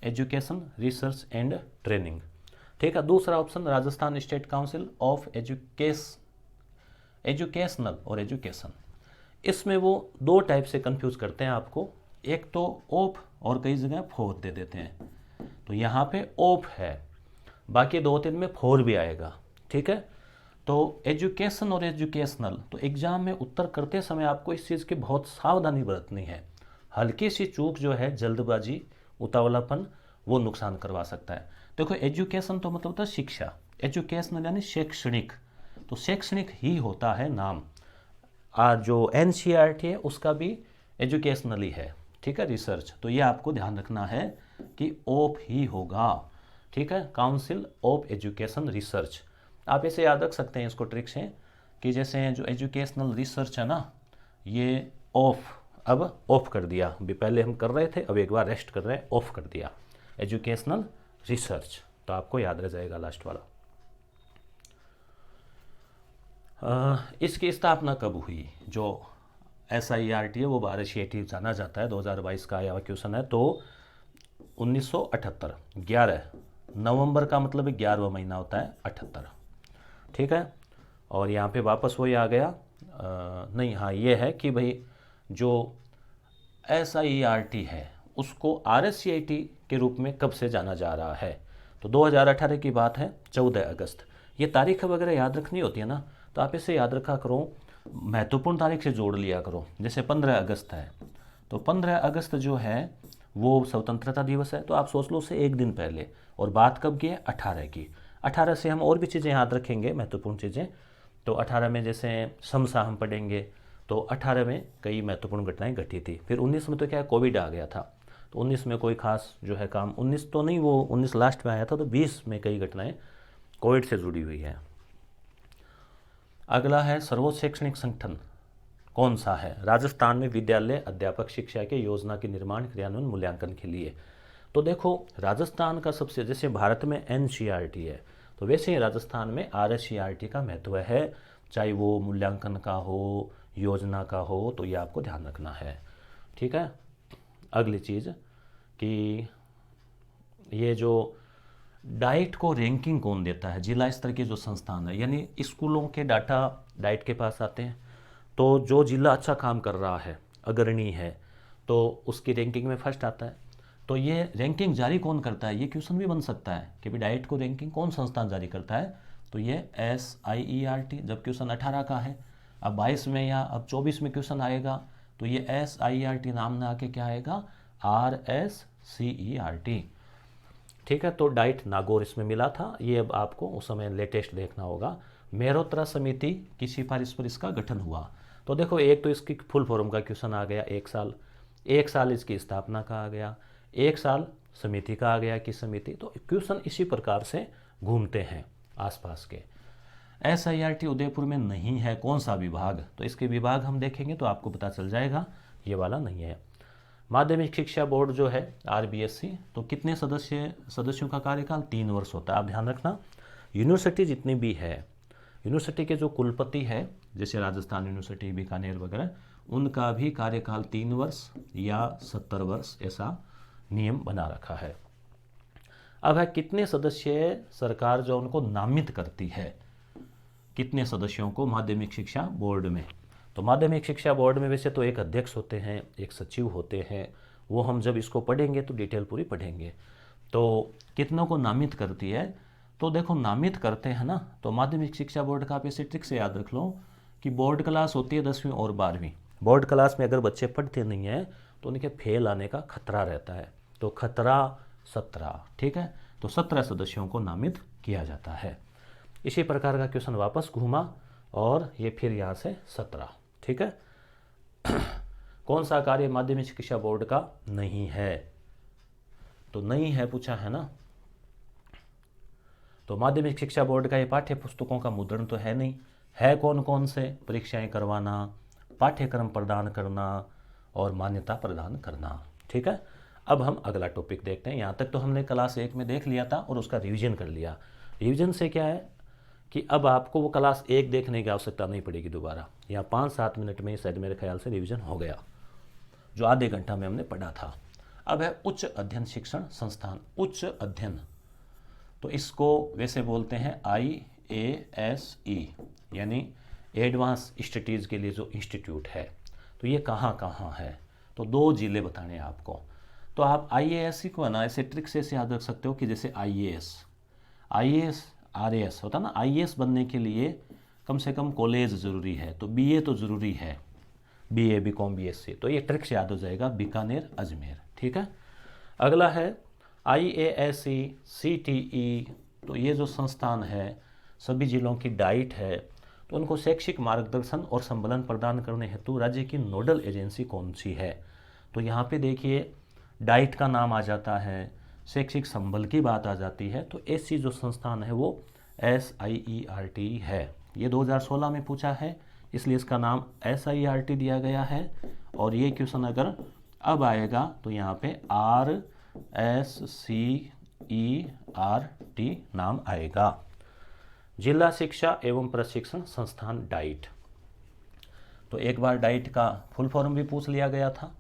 education research and training, ठीक है। दूसरा option Rajasthan state council of educational और एजुकेशन। इसमें वो दो टाइप से कंफ्यूज करते हैं आपको, एक तो ऑफ और कई जगह फोर दे देते हैं। तो यहाँ पे ऑफ है, बाकी 2-3 में फोर भी आएगा, ठीक है। तो एजुकेशन और एजुकेशनल, तो एग्जाम में उत्तर करते समय आपको इस चीज़ की बहुत सावधानी बरतनी है। हल्की सी चूक जो है, जल्दबाजी, उतावलापन, वो नुकसान करवा सकता है। देखो एजुकेशन तो मतलब होता है शिक्षा, एजुकेशनल यानी शैक्षणिक, तो शैक्षणिक ही होता है नाम। जो NCERT है उसका भी एजुकेशनली है, ठीक है, रिसर्च। तो ये आपको ध्यान रखना है कि ऑफ ही होगा, ठीक है, काउंसिल ऑफ एजुकेशन रिसर्च। आप ऐसे याद रख सकते हैं इसको ट्रिक से कि जैसे जो एजुकेशनल रिसर्च है ना, ये ऑफ, अब ऑफ कर दिया, अभी पहले हम कर रहे थे, अब एक बार रेस्ट कर रहे हैं, ऑफ कर दिया एजुकेशनल रिसर्च, तो आपको याद रह जाएगा लास्ट वाला। इसकी स्थापना कब हुई? जो SIERT है वो भारत जाना जाता है, 2022 का आया हुआ क्वेश्चन है। तो 1978, 11 नवंबर का मतलब 11वां महीना होता है 78, ठीक है। और यहाँ पे वापस वही आ गया, नहीं हाँ ये है कि भाई जो SIERT है उसको RSCERT के रूप में कब से जाना जा रहा है? तो 2018 की बात है, 14 अगस्त। ये तारीख वगैरह याद रखनी होती है ना, तो आप इसे याद रखा करो, महत्वपूर्ण तारीख से जोड़ लिया करो। जैसे 15 अगस्त है, तो 15 अगस्त जो है वो स्वतंत्रता दिवस है, तो आप सोच लो उससे एक दिन पहले। और बात कब की है? 18 की। 18 से हम और भी चीज़ें याद रखेंगे, महत्वपूर्ण चीज़ें। तो 18 में जैसे शमसा हम पढ़ेंगे, तो 18 में कई महत्वपूर्ण घटनाएं घटी थी। फिर 19 में तो क्या कोविड आ गया था, तो 19 में कोई खास जो है काम, 19 तो नहीं, वो 19 लास्ट में आया था, तो 20 में कई घटनाएं कोविड से जुड़ी हुई है। अगला है सर्वोच्च शैक्षणिक संगठन कौन सा है? राजस्थान में विद्यालय अध्यापक शिक्षा के योजना के निर्माण, क्रियान्वयन, मूल्यांकन के लिए। तो देखो राजस्थान का सबसे, जैसे भारत में NCERT है तो वैसे ही राजस्थान में RSCERT का महत्व है, चाहे वो मूल्यांकन का हो, योजना का हो, तो ये आपको ध्यान रखना है, ठीक है। अगली चीज़ कि ये जो डाइट को रैंकिंग कौन देता है? जिला स्तर के जो संस्थान है, यानी स्कूलों के डाटा डाइट के पास आते हैं, तो जो जिला अच्छा काम कर रहा है, अग्रणी है, तो उसकी रैंकिंग में फर्स्ट आता है। तो ये रैंकिंग जारी कौन करता है? ये क्वेश्चन भी बन सकता है कि भाई डाइट को रैंकिंग कौन संस्थान जारी करता है? तो ये SIERT, जब क्वेश्चन 18 का है, अब 22 में या अब 24 में क्वेश्चन आएगा, तो ये SIERT नाम ना आके क्या आएगा? RSCERT, ठीक है। तो डाइट नागौर इसमें मिला था, ये अब आपको उस समय लेटेस्ट देखना होगा। मेहरोत्रा समिति की सिफारिश पर इसका गठन हुआ। तो देखो एक तो इसकी फुल फॉर्म का क्वेश्चन आ गया, 1 साल इसकी स्थापना का आ गया, 1 साल समिति का आ गया कि समिति, तो क्वेश्चन इसी प्रकार से घूमते हैं आसपास के। SIERT उदयपुर में नहीं है, कौन सा विभाग? तो इसके विभाग हम देखेंगे तो आपको पता चल जाएगा, ये वाला नहीं है। माध्यमिक शिक्षा बोर्ड जो है RBSC, तो कितने सदस्यों का कार्यकाल? 3 वर्ष होता है। आप ध्यान रखना, यूनिवर्सिटी जितनी भी है, यूनिवर्सिटी के जो कुलपति है, जैसे राजस्थान यूनिवर्सिटी, बीकानेर वगैरह, उनका भी कार्यकाल 3 वर्ष या 70 वर्ष, ऐसा नियम बना रखा है। अब है कितने सदस्य सरकार जो उनको नामित करती है, कितने सदस्यों को माध्यमिक शिक्षा बोर्ड में? तो माध्यमिक शिक्षा बोर्ड में वैसे तो एक अध्यक्ष होते हैं, एक सचिव होते हैं, वो हम जब इसको पढ़ेंगे तो डिटेल पूरी पढ़ेंगे। तो कितनों को नामित करती है? तो देखो नामित करते हैं ना, तो माध्यमिक शिक्षा बोर्ड का आप ऐसे ट्रिक से याद रख लो कि बोर्ड क्लास होती है 10वीं और 12वीं। बोर्ड क्लास में अगर बच्चे पढ़ते नहीं हैं तो उनके फेल आने का खतरा रहता है। तो खतरा 17, ठीक है। तो 17 सदस्यों को नामित किया जाता है। इसी प्रकार का क्वेश्चन वापस घूमा और ये फिर यहाँ से 17, ठीक है। कौन सा कार्य माध्यमिक शिक्षा बोर्ड का नहीं है? तो नहीं है पूछा है ना। तो माध्यमिक शिक्षा बोर्ड का ये पाठ्य पुस्तकों का मुद्रण तो है नहीं। है कौन कौन से? परीक्षाएं करवाना, पाठ्यक्रम प्रदान करना और मान्यता प्रदान करना, ठीक है। अब हम अगला टॉपिक देखते हैं। यहाँ तक तो हमने क्लास 1 में देख लिया था और उसका रिवीजन कर लिया। रिवीजन से क्या है कि अब आपको वो क्लास 1 देखने की आवश्यकता नहीं पड़ेगी दोबारा। यहाँ 5-7 मिनट में शायद मेरे ख्याल से रिवीजन हो गया, जो आधे घंटा में हमने पढ़ा था। अब है उच्च अध्ययन शिक्षण संस्थान। उच्च अध्ययन तो इसको वैसे बोलते हैं IASE, यानी एडवांस स्टडीज़ के लिए जो इंस्टीट्यूट है। तो ये कहाँ कहाँ है? तो 2 जिले बताने हैं आपको। तो आप IASE को है ना ऐसे ट्रिक से याद रख सकते हो कि जैसे IAS RAS होता ना। IAS बनने के लिए कम से कम कॉलेज ज़रूरी है, तो BA तो ज़रूरी है, BA BCom BSc। तो ये ट्रिक से याद हो जाएगा, बीकानेर अजमेर, ठीक है। अगला है IASE CTE। तो ये जो संस्थान है सभी जिलों की डाइट है, तो उनको शैक्षिक मार्गदर्शन और संबलन प्रदान करने हेतु राज्य की नोडल एजेंसी कौन सी है? तो यहाँ पे देखिए डाइट का नाम आ जाता है, शैक्षिक संबल की बात आ जाती है। तो ऐसी जो संस्थान है वो SIERT है। ये 2016 में पूछा है, इसलिए इसका नाम SIERT दिया गया है। और ये क्वेश्चन अगर अब आएगा तो यहाँ पे RSCERT नाम आएगा। जिला शिक्षा एवं प्रशिक्षण संस्थान डाइट। तो एक बार डाइट का फुल फॉर्म भी पूछ लिया गया था।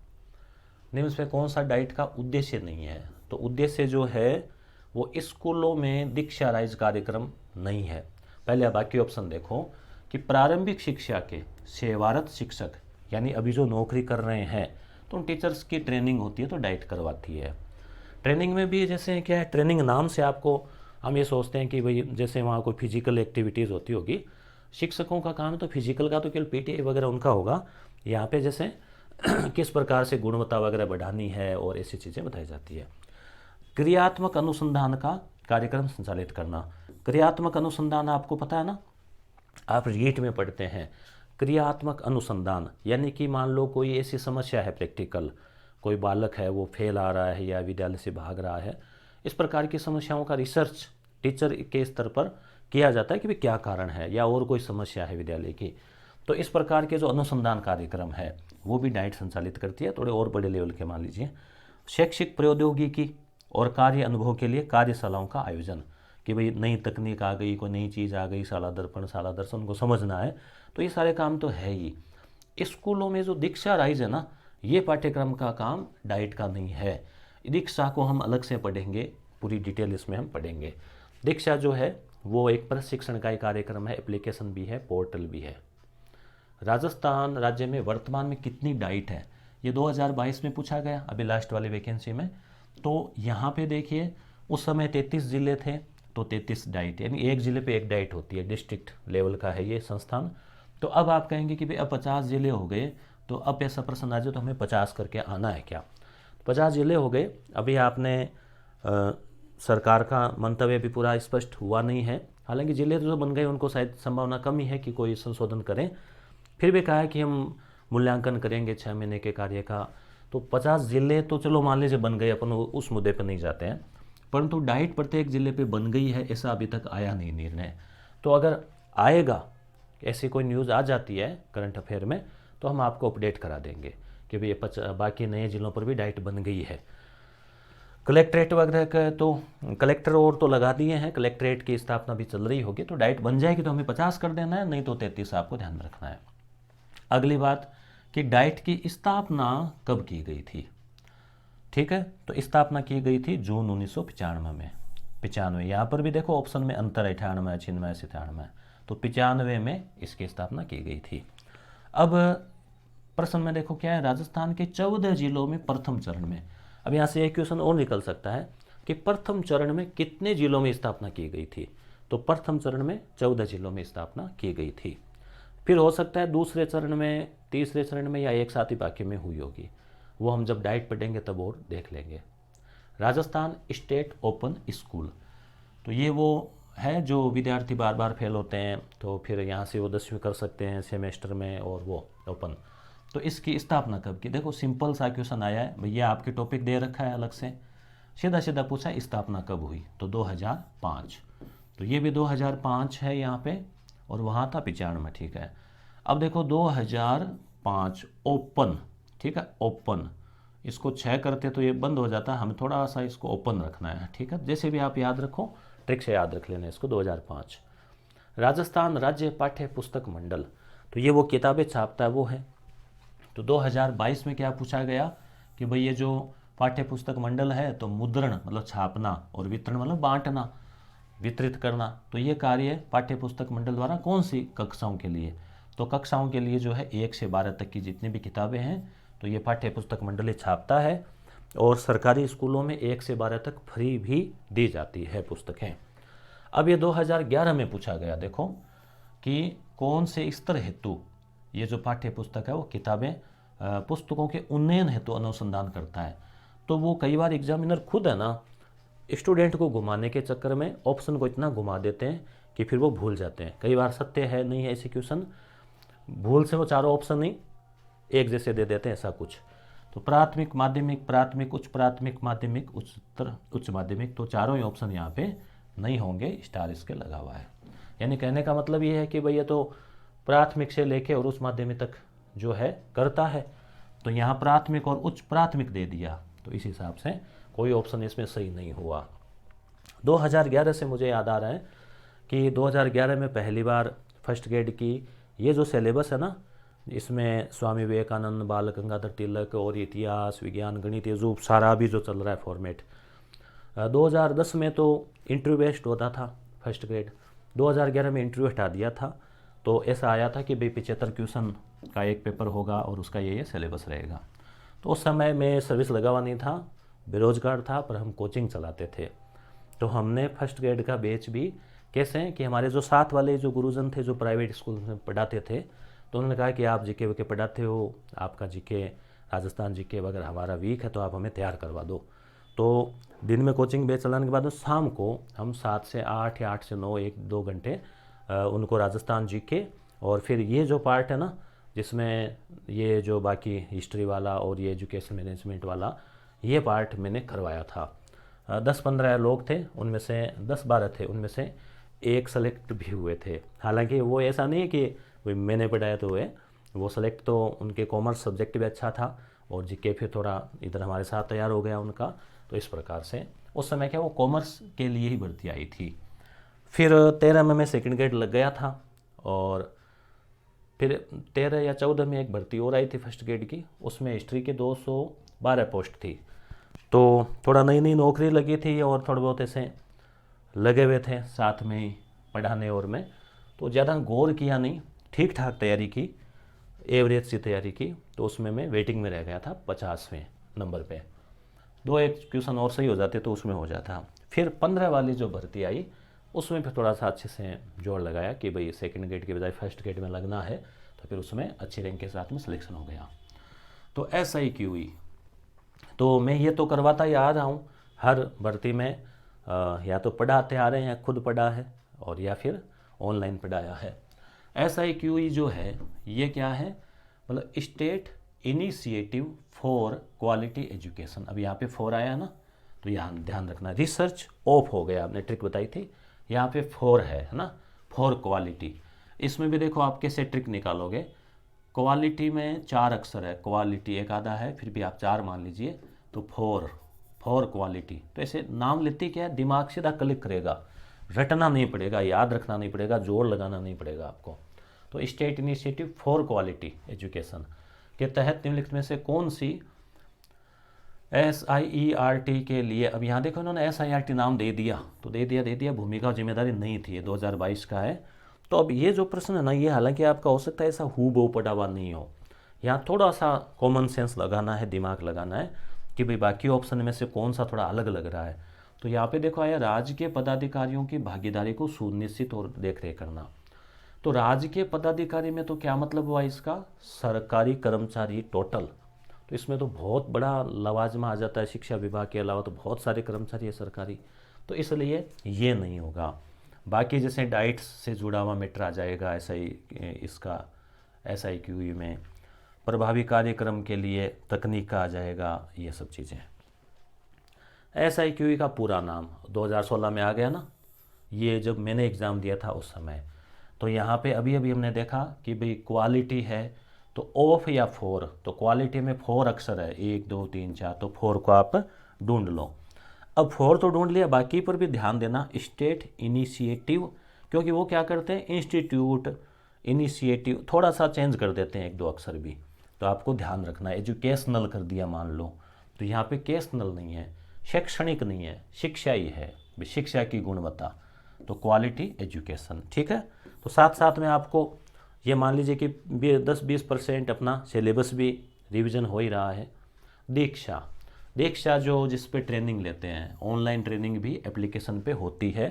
निम्न में कौन सा डाइट का उद्देश्य नहीं है? तो उद्देश्य जो है वो स्कूलों में दीक्षा राइज कार्यक्रम नहीं है। पहले अब बाकी ऑप्शन देखो कि प्रारंभिक शिक्षा के सेवारत शिक्षक, यानी अभी जो नौकरी कर रहे हैं, तो उन टीचर्स की ट्रेनिंग होती है तो डाइट करवाती है। ट्रेनिंग में भी जैसे क्या है, ट्रेनिंग नाम से आपको हम ये सोचते हैं कि भाई जैसे वहाँ कोई फिजिकल एक्टिविटीज़ होती होगी। शिक्षकों का काम तो फिजिकल का तो केवल PTA वगैरह उनका होगा। यहाँ पे जैसे किस प्रकार से गुणवत्ता वगैरह बढ़ानी है और ऐसी चीज़ें बताई जाती है। क्रियात्मक अनुसंधान का कार्यक्रम संचालित करना। क्रियात्मक अनुसंधान आपको पता है ना, आप रीट में पढ़ते हैं। क्रियात्मक अनुसंधान यानी कि मान लो कोई ऐसी समस्या है प्रैक्टिकल, कोई बालक है वो फेल आ रहा है या विद्यालय से भाग रहा है, इस प्रकार की समस्याओं का रिसर्च टीचर के स्तर पर किया जाता है कि भाई क्या कारण है या और कोई समस्या है विद्यालय की। तो इस प्रकार के जो अनुसंधान कार्यक्रम है वो भी डाइट संचालित करती है, थोड़े और बड़े लेवल के मान लीजिए। शैक्षिक प्रौद्योगिकी और कार्य अनुभव के लिए कार्यशालाओं का आयोजन, कि भाई नई तकनीक आ गई, कोई नई चीज़ आ गई, शाला दर्पण शाला दर्शन को समझना है, तो ये सारे काम तो है ही। स्कूलों में जो दीक्षा राइज है ना, ये पाठ्यक्रम का काम डाइट का नहीं है। दीक्षा को हम अलग से पढ़ेंगे, पूरी डिटेल इसमें हम पढ़ेंगे। दीक्षा जो है वो एक प्रशिक्षण का एक कार्यक्रम है, एप्लीकेशन भी है, पोर्टल भी है। राजस्थान राज्य में वर्तमान में कितनी डाइट है, ये 2022 में पूछा गया अभी लास्ट वाली वैकेंसी में। तो यहाँ पे देखिए उस समय 33 जिले थे, तो 33 डाइट, यानी एक ज़िले पे एक डाइट होती है, डिस्ट्रिक्ट लेवल का है ये संस्थान। तो अब आप कहेंगे कि भाई अब 50 जिले हो गए, तो अब ऐसा प्रश्न आ जाए तो हमें 50 करके आना है क्या? 50 जिले हो गए। अभी आपने सरकार का मंतव्य भी पूरा स्पष्ट हुआ नहीं है, हालांकि जिले जो बन गए उनको शायद संभावना कम ही है कि कोई संशोधन करें। फिर भी कहा है कि हम मूल्यांकन करेंगे 6 महीने के कार्य का। तो 50 जिले तो चलो मान लीजिए बन गए, अपन उस मुद्दे पर नहीं जाते हैं, परंतु डाइट प्रत्येक जिले पे बन गई है ऐसा अभी तक आया नहीं निर्णय। तो अगर आएगा, ऐसी कोई न्यूज़ आ जाती है करंट अफेयर में, तो हम आपको अपडेट करा देंगे कि भाई बाकी नए जिलों पर भी डाइट बन गई है। कलेक्ट्रेट वगैरह का तो कलेक्टर और तो लगा दिए हैं, कलेक्ट्रेट की स्थापना भी चल रही होगी, तो डाइट बन जाएगी तो हमें 50 कर देना है, नहीं तो 33 आपको ध्यान में रखना है। अगली बात कि डाइट की स्थापना कब की गई थी? ठीक है, तो स्थापना की गई थी जून 1995 में। 95, यहाँ पर भी देखो ऑप्शन में अंतर है, 98, 96, 97, तो 95 में इसकी स्थापना की गई थी। अब प्रश्न में देखो क्या है, राजस्थान के 14 जिलों में प्रथम चरण में। अब यहाँ से एक क्वेश्चन और निकल सकता है, कि प्रथम चरण में कितने जिलों में स्थापना की गई थी। तो प्रथम चरण में 14 जिलों में स्थापना की गई थी। फिर हो सकता है दूसरे चरण में, तीसरे चरण में या एक साथ ही बाकी में हुई होगी, वो हम जब डाइट पढ़ेंगे तब और देख लेंगे। राजस्थान स्टेट ओपन स्कूल, तो ये वो है जो विद्यार्थी बार बार फेल होते हैं तो फिर यहाँ से वो 10वीं कर सकते हैं सेमेस्टर में, और वो ओपन। तो इसकी स्थापना कब की? देखो सिंपल सा क्वेश्चन आया है भैया, आपके टॉपिक दे रखा है अलग से, सीधा सीधा पूछा स्थापना कब हुई, तो 2005। तो ये भी 2005 है यहाँ पे, और वहाँ था 95, ठीक है। अब देखो 2005 ओपन, ठीक है, ओपन, इसको 6 करते तो ये बंद हो जाता, हमें थोड़ा सा इसको ओपन रखना है, ठीक है। जैसे भी आप याद रखो, ट्रिक से याद रख लेना इसको। 2005 राजस्थान राज्य पाठ्य पुस्तक मंडल, तो ये वो किताबें छापता है वो है। तो 2022 में क्या पूछा गया कि भाई ये जो पाठ्य पुस्तक मंडल है, तो मुद्रण मतलब छापना और वितरण मतलब बांटना, वितरित करना, तो ये कार्य पाठ्य पुस्तक मंडल द्वारा कौन सी कक्षाओं के लिए? तो कक्षाओं के लिए जो है 1 से 12 तक की जितनी भी किताबें हैं, तो ये पाठ्य पुस्तक मंडल ही छापता है, और सरकारी स्कूलों में 1 से 12 तक फ्री भी दी जाती है पुस्तकें। अब ये 2011 में पूछा गया, देखो कि कौन से स्तर हेतु ये जो पाठ्य पुस्तक है वो किताबें पुस्तकों के उन्नयन हेतु अनुसंधान करता है। तो वो कई बार एग्जामिनर खुद है ना, स्टूडेंट को घुमाने के चक्कर में ऑप्शन को इतना घुमा देते हैं कि फिर वो भूल जाते हैं। कई बार सत्य है नहीं है ऐसे क्वेश्चन, भूल से वो चारों ऑप्शन नहीं एक जैसे दे देते हैं, ऐसा कुछ। तो प्राथमिक, माध्यमिक, प्राथमिक, उच्च प्राथमिक, माध्यमिक, उच्चतर, उच्च माध्यमिक, तो चारों ही ऑप्शन यहाँ पे नहीं होंगे, स्टार इसके लगा हुआ है। यानी कहने का मतलब ये है कि भैया तो प्राथमिक से लेके और उच्च माध्यमिक तक जो है करता है, तो यहाँ प्राथमिक और उच्च प्राथमिक दे दिया, तो इस हिसाब से कोई ऑप्शन इसमें सही नहीं हुआ। 2011 से मुझे याद आ रहा है कि 2011 में पहली बार फर्स्ट ग्रेड की ये जो सिलेबस है ना, इसमें स्वामी विवेकानंद, बाल गंगाधर तिलक और इतिहास, विज्ञान, गणित, ये जो सारा भी जो चल रहा है फॉर्मेट, 2010 में तो इंटरव्यू बेस्ड होता था फर्स्ट ग्रेड, 2011 में इंटरव्यू हटा दिया था। तो ऐसा आया था कि भाई 75 क्वेश्चन का एक पेपर होगा और उसका ये सिलेबस रहेगा। तो उस समय मैं सर्विस लगा हुआ नहीं था, बेरोजगार था, पर हम कोचिंग चलाते थे। तो हमने फर्स्ट ग्रेड का बैच भी कैसे कि हमारे जो साथ वाले जो गुरुजन थे जो प्राइवेट स्कूल में पढ़ाते थे, तो उन्होंने कहा कि आप जीके वीके पढ़ाते हो, आपका जीके राजस्थान जीके वगैरह हमारा वीक है, तो आप हमें तैयार करवा दो। तो दिन में कोचिंग बैच चलाने के बाद शाम को हम 7 से 8 या 8 से 9 1-2 घंटे उनको राजस्थान जीके, और फिर ये जो पार्ट है ना जिसमें ये जो बाकी हिस्ट्री वाला और ये एजुकेशन मैनेजमेंट वाला ये पार्ट मैंने करवाया था। 10-15 लोग थे, उनमें से 10-12 थे, उनमें से एक सेलेक्ट भी हुए थे। हालांकि वो ऐसा नहीं है कि मैंने पढ़ाया तो हुए, वो सेलेक्ट तो उनके कॉमर्स सब्जेक्ट भी अच्छा था, और जीके फिर थोड़ा इधर हमारे साथ तैयार हो गया उनका। तो इस प्रकार से उस समय क्या वो कॉमर्स के लिए ही भर्ती आई थी। फिर 13 में मैं सेकंड ग्रेड लग गया था, और फिर 13 या 14 में एक भर्ती और आई थी फर्स्ट ग्रेड की, उसमें हिस्ट्री के 212 पोस्ट थी। तो थोड़ा नई नई नौकरी लगी थी और थोड़े बहुत ऐसे लगे हुए थे साथ में ही पढ़ाने, और मैं तो ज़्यादा गौर किया नहीं, ठीक ठाक तैयारी की, एवरेज सी तैयारी की। तो उसमें मैं वेटिंग में रह गया था 50वें नंबर पे। 2-1 क्वेश्चन और सही हो जाते तो उसमें हो जाता। फिर 15 वाली जो भर्ती आई उसमें फिर थोड़ा सा अच्छे से जोर लगाया कि भाई सेकंड ग्रेड के बजाय फर्स्ट ग्रेड में लगना है, तो फिर उसमें अच्छी रैंक के साथ में सिलेक्शन हो गया। तो ऐसा ही की हुई। तो मैं ये तो करवाता ही आ रहा हूँ हर भर्ती में, या तो पढ़ाते आ रहे हैं, या खुद पढ़ा है, और या फिर ऑनलाइन पढ़ाया है। ऐसा ही क्यू जो है ये क्या है, मतलब state initiative for quality education. अब यहाँ पे फॉर आया ना, तो यहाँ ध्यान रखना, रिसर्च ऑफ हो गया, आपने ट्रिक बताई थी, यहाँ पे फॉर है ना, फॉर क्वालिटी। इसमें भी देखो आप कैसे ट्रिक निकालोगे। क्वालिटी में 4 अक्षर है, क्वालिटी एक आधा है, फिर भी आप 4 मान लीजिए, तो फॉर क्वालिटी। तो ऐसे नाम लेते क्या है, दिमाग सीधा क्लिक करेगा, रटना नहीं पड़ेगा, याद रखना नहीं पड़ेगा, जोर लगाना नहीं पड़ेगा आपको। तो state initiative for quality education के तहत निम्नलिखित में से कौन सी SIERT के लिए, अब यहाँ देखो इन्होंने SIRT नाम दे दिया, तो दे दिया, भूमिका और जिम्मेदारी नहीं थी, ये 2022 का है। तो अब ये जो प्रश्न है ना, ये हालांकि आपका हो सकता है ऐसा हूबहू पढ़ा हुआ नहीं हो, यहाँ थोड़ा सा कॉमन सेंस लगाना है, दिमाग लगाना है कि भाई बाकी ऑप्शन में से कौन सा थोड़ा अलग लग रहा है। तो यहाँ पे देखो आया राजकीय पदाधिकारियों की भागीदारी को सुनिश्चित और देखरेख करना। तो राजकीय पदाधिकारी में तो क्या मतलब हुआ इसका, सरकारी कर्मचारी टोटल। तो इसमें तो बहुत बड़ा लवाजमा आ जाता है, शिक्षा विभाग के अलावा तो बहुत सारे कर्मचारी है सरकारी, तो इसलिए ये नहीं होगा। बाकी जैसे डाइट्स से जुड़ा हुआ मैटर आ जाएगा ऐसा ही इसका SIQE में, प्रभावी कार्यक्रम के लिए तकनीक का आ जाएगा, ये सब चीज़ें। SIQE का पूरा नाम 2016 में आ गया ना, ये जब मैंने एग्ज़ाम दिया था उस समय। तो यहाँ पे अभी अभी हमने देखा कि भाई क्वालिटी है तो ऑफ या फोर, तो क्वालिटी में 4 अक्षर है, 1 2 3 4, तो 4 को आप ढूंढ लो। अब 4 तो ढूंढ लिया, बाकी पर भी ध्यान देना, स्टेट इनिशिएटिव, क्योंकि वो क्या करते हैं इंस्टीट्यूट इनिशिएटिव थोड़ा सा चेंज कर देते हैं 1 2 अक्षर भी, तो आपको ध्यान रखना है। एजुकेशनल कर दिया मान लो, तो यहाँ पे केशनल नहीं है, शैक्षणिक नहीं है, शिक्षा ही है, शिक्षा की गुणवत्ता, तो क्वालिटी एजुकेशन, ठीक है। तो साथ साथ में आपको ये मान लीजिए कि 10-20% अपना सिलेबस भी रिवीजन हो ही रहा है। दीक्षा, दीक्षा जो जिस पे ट्रेनिंग लेते हैं, ऑनलाइन ट्रेनिंग भी एप्लीकेशन पे होती है,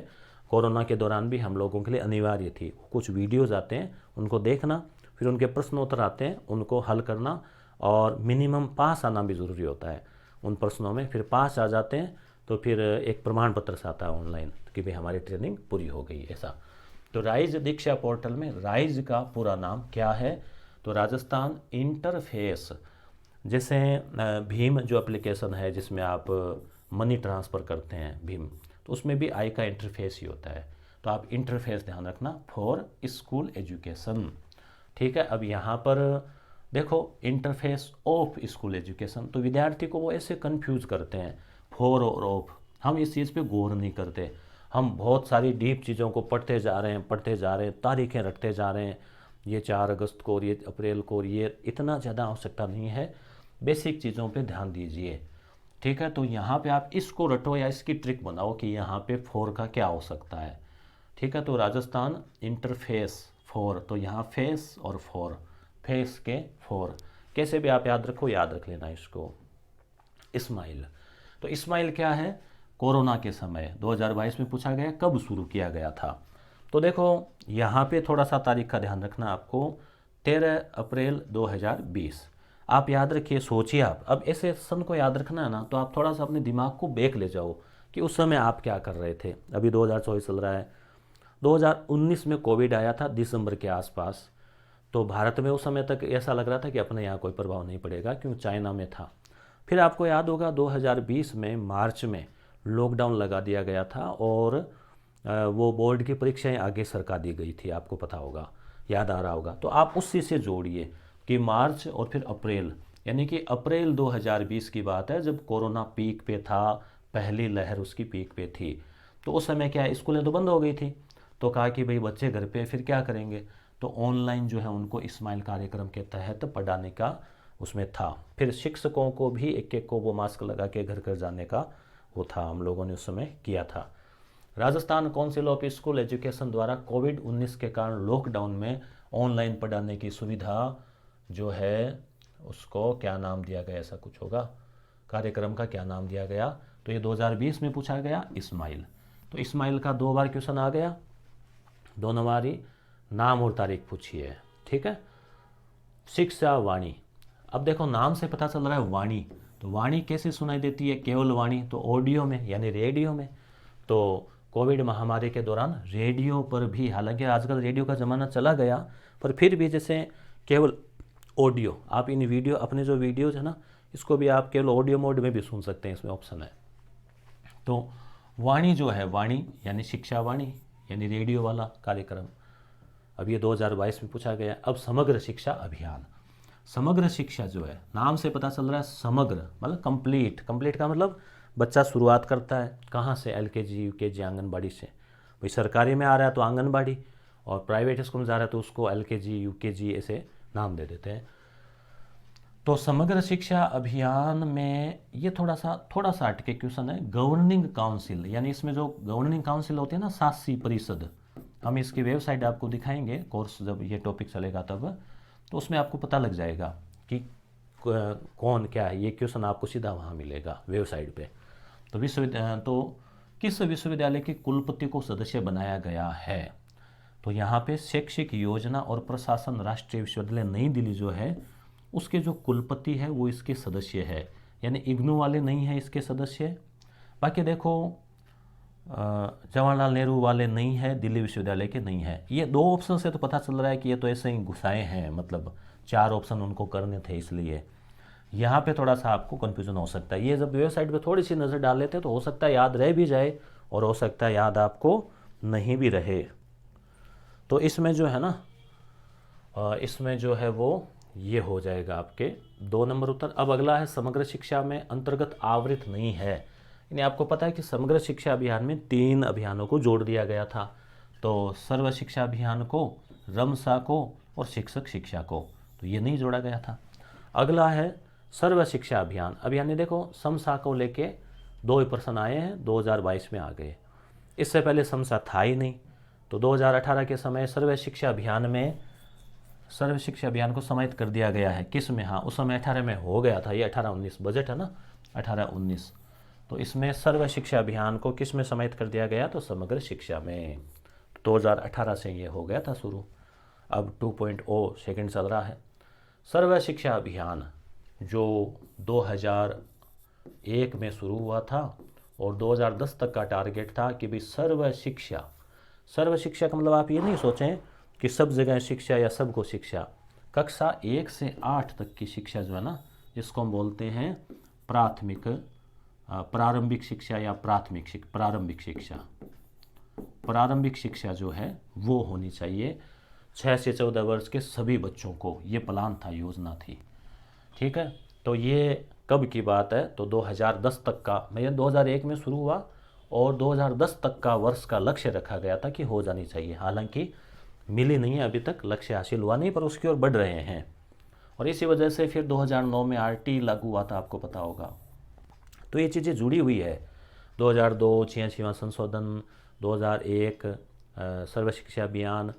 कोरोना के दौरान भी हम लोगों के लिए अनिवार्य थी। कुछ वीडियोज़ आते हैं उनको देखना, फिर उनके प्रश्नोत्तर आते हैं उनको हल करना, और मिनिमम पास आना भी ज़रूरी होता है उन प्रश्नों में। फिर पास आ जाते हैं तो फिर एक प्रमाण पत्र से आता है ऑनलाइन कि भाई हमारी ट्रेनिंग पूरी हो गई, ऐसा। तो राइज दीक्षा पोर्टल में राइज का पूरा नाम क्या है, तो राजस्थान इंटरफेस, जैसे भीम जो एप्लीकेशन है जिसमें आप मनी ट्रांसफ़र करते हैं भीम, तो उसमें भी आई का इंटरफेस ही होता है, तो आप इंटरफेस ध्यान रखना फॉर स्कूल एजुकेशन, ठीक है। अब यहाँ पर देखो इंटरफेस ऑफ स्कूल एजुकेशन, तो विद्यार्थी को वो ऐसे कंफ्यूज करते हैं फॉर और ऑफ, हम इस चीज़ पे गौर नहीं करते, हम बहुत सारी डीप चीज़ों को पढ़ते जा रहे हैं, तारीखें रखते जा रहे हैं, ये 4 अगस्त को और ये अप्रैल को, और ये इतना ज़्यादा आवश्यकता नहीं है, बेसिक चीज़ों पे ध्यान दीजिए, ठीक है। तो यहाँ पे आप इसको रटो या इसकी ट्रिक बनाओ कि यहाँ पे फोर का क्या हो सकता है, ठीक है। तो राजस्थान इंटरफेस फोर, तो यहाँ फेस और फोर, फेस के फोर, कैसे भी आप याद रखो, याद रख लेना इसको। इस्माइल, तो इस्माइल क्या है, कोरोना के समय 2022 में पूछा गया कब शुरू किया गया था। तो देखो यहाँ पे थोड़ा सा तारीख का ध्यान रखना आपको, 13 अप्रैल 2020, आप याद रखिए, सोचिए आप, अब ऐसे सन को याद रखना है ना, तो आप थोड़ा सा अपने दिमाग को बेक ले जाओ कि उस समय आप क्या कर रहे थे। अभी 2024 चल रहा है, 2019 में कोविड आया था दिसंबर के आसपास, तो भारत में उस समय तक ऐसा लग रहा था कि अपने यहाँ कोई प्रभाव नहीं पड़ेगा क्योंकि चाइना में था। फिर आपको याद होगा 2020 में मार्च में लॉकडाउन लगा दिया गया था, और वो बोर्ड की परीक्षाएं आगे सरका दी गई थी, आपको पता होगा, याद आ रहा होगा। तो आप उसी से जोड़िए कि मार्च और फिर अप्रैल, यानी कि अप्रैल 2020 की बात है जब कोरोना पीक पे था, पहली लहर उसकी पीक पे थी। तो उस समय क्या है, स्कूलें तो बंद हो गई थी, तो कहा कि भाई बच्चे घर पे फिर क्या करेंगे, तो ऑनलाइन जो है उनको इस्माइल कार्यक्रम के तहत पढ़ाने का उसमें था। फिर शिक्षकों को भी एक एक को वो मास्क लगा के घर घर जाने का वो था, हम लोगों ने उस समय किया था। Rajasthan council of school education द्वारा कोविड-19 के कारण लॉकडाउन में ऑनलाइन पढ़ाने की सुविधा जो है उसको क्या नाम दिया गया, ऐसा कुछ होगा, कार्यक्रम का क्या नाम दिया गया, तो ये 2020 में पूछा गया इस्माइल। तो इस्माइल का 2 बार क्वेश्चन आ गया, दोनों बारी नाम और तारीख पूछिए, ठीक है। शिक्षा वाणी, अब देखो नाम से पता चल रहा है वाणी, तो वाणी कैसे सुनाई देती है, केवल वाणी, तो ऑडियो में यानी रेडियो में। तो कोविड महामारी के दौरान रेडियो पर भी, हालांकि आजकल रेडियो का ज़माना चला गया, पर फिर भी जैसे केवल ऑडियो, आप इन वीडियो अपने जो वीडियोज़ है ना, इसको भी आप केवल ऑडियो मोड में भी सुन सकते हैं, इसमें ऑप्शन है। तो वाणी जो है, वाणी यानी शिक्षा वाणी यानी रेडियो वाला कार्यक्रम, अब ये 2022 में पूछा गया। अब समग्र शिक्षा अभियान, समग्र शिक्षा जो है नाम से पता चल रहा है, समग्र मतलब कंप्लीट, कंप्लीट का मतलब बच्चा शुरुआत करता है कहाँ से, LKG UKG आंगनबाड़ी से, भाई सरकारी में आ रहा है तो आंगनबाड़ी, और प्राइवेट स्कूल में जा रहा है तो उसको LKG UKG ऐसे नाम दे देते हैं। तो समग्र शिक्षा अभियान में ये थोड़ा सा हटके क्वेश्चन है, गवर्निंग काउंसिल, यानी इसमें जो गवर्निंग काउंसिल होती है ना, शासी परिषद, हम इसकी वेबसाइट आपको दिखाएंगे कोर्स जब ये टॉपिक चलेगा तब, तो उसमें आपको पता लग जाएगा कि कौन क्या है, ये क्वेश्चन आपको सीधा वहाँ मिलेगा वेबसाइट पे। तो किस विश्वविद्यालय के कुलपति को सदस्य बनाया गया है? तो यहाँ पे शैक्षिक योजना और प्रशासन राष्ट्रीय विश्वविद्यालय नई दिल्ली जो है उसके जो कुलपति है वो इसके सदस्य है, यानी इग्नू वाले नहीं है इसके सदस्य। बाकी देखो जवाहरलाल नेहरू वाले नहीं है, दिल्ली विश्वविद्यालय के नहीं है। ये दो ऑप्शन से तो पता चल रहा है कि ये तो ऐसे ही घुसाए हैं, मतलब 4 ऑप्शन उनको करने थे, इसलिए यहाँ पे थोड़ा सा आपको कन्फ्यूजन हो सकता है। ये जब वेबसाइट पे थोड़ी सी नज़र डाल लेते हैं तो हो सकता है याद रह भी जाए और हो सकता है याद आपको नहीं भी रहे। तो इसमें जो है ना इसमें जो है वो ये हो जाएगा आपके 2 नंबर उत्तर। अब अगला है समग्र शिक्षा में अंतर्गत आवृत नहीं है, यानी आपको पता है कि समग्र शिक्षा अभियान में 3 अभियानों को जोड़ दिया गया था। तो सर्व शिक्षा अभियान को, रमसा को और शिक्षक शिक्षा को, तो ये नहीं जोड़ा गया था। अगला है सर्व शिक्षा अभियान। अब यानी देखो समसा को लेके 2 प्रश्न आए हैं, 2022 में आ गए। इससे पहले समसा था ही नहीं। तो 2018 के समय सर्व शिक्षा अभियान में सर्व शिक्षा अभियान को समाहित कर दिया गया है। किस में? हाँ, उस समय 18 में हो गया था, ये 18-19 बजट है ना, 18-19। तो इसमें सर्व शिक्षा अभियान को किस में समाहित कर दिया गया? तो समग्र शिक्षा में। 2018 से ये हो गया था शुरू। अब 2.0 सेकंड चल रहा है। सर्व शिक्षा अभियान जो 2001 में शुरू हुआ था और 2010 तक का टारगेट था कि भाई सर्व शिक्षा का मतलब आप ये नहीं सोचें कि सब जगह शिक्षा या सबको शिक्षा। कक्षा 1 से 8 तक की शिक्षा जो है ना, जिसको हम बोलते हैं प्रारंभिक शिक्षा या प्रारंभिक शिक्षा जो है वो होनी चाहिए 6 से 14 वर्ष के सभी बच्चों को। ये प्लान था, योजना थी, ठीक है। तो ये कब की बात है? तो 2010 तक का, मैं 2001 में शुरू हुआ और 2010 तक का वर्ष का लक्ष्य रखा गया था कि हो जानी चाहिए। हालांकि मिली नहीं है अभी तक, लक्ष्य हासिल हुआ नहीं, पर उसकी ओर बढ़ रहे हैं। और इसी वजह से फिर 2009 में आरटी लागू हुआ था, आपको पता होगा। तो ये चीज़ें जुड़ी हुई है। 2002 86वां संशोधन, 2001 सर्व शिक्षा अभियान,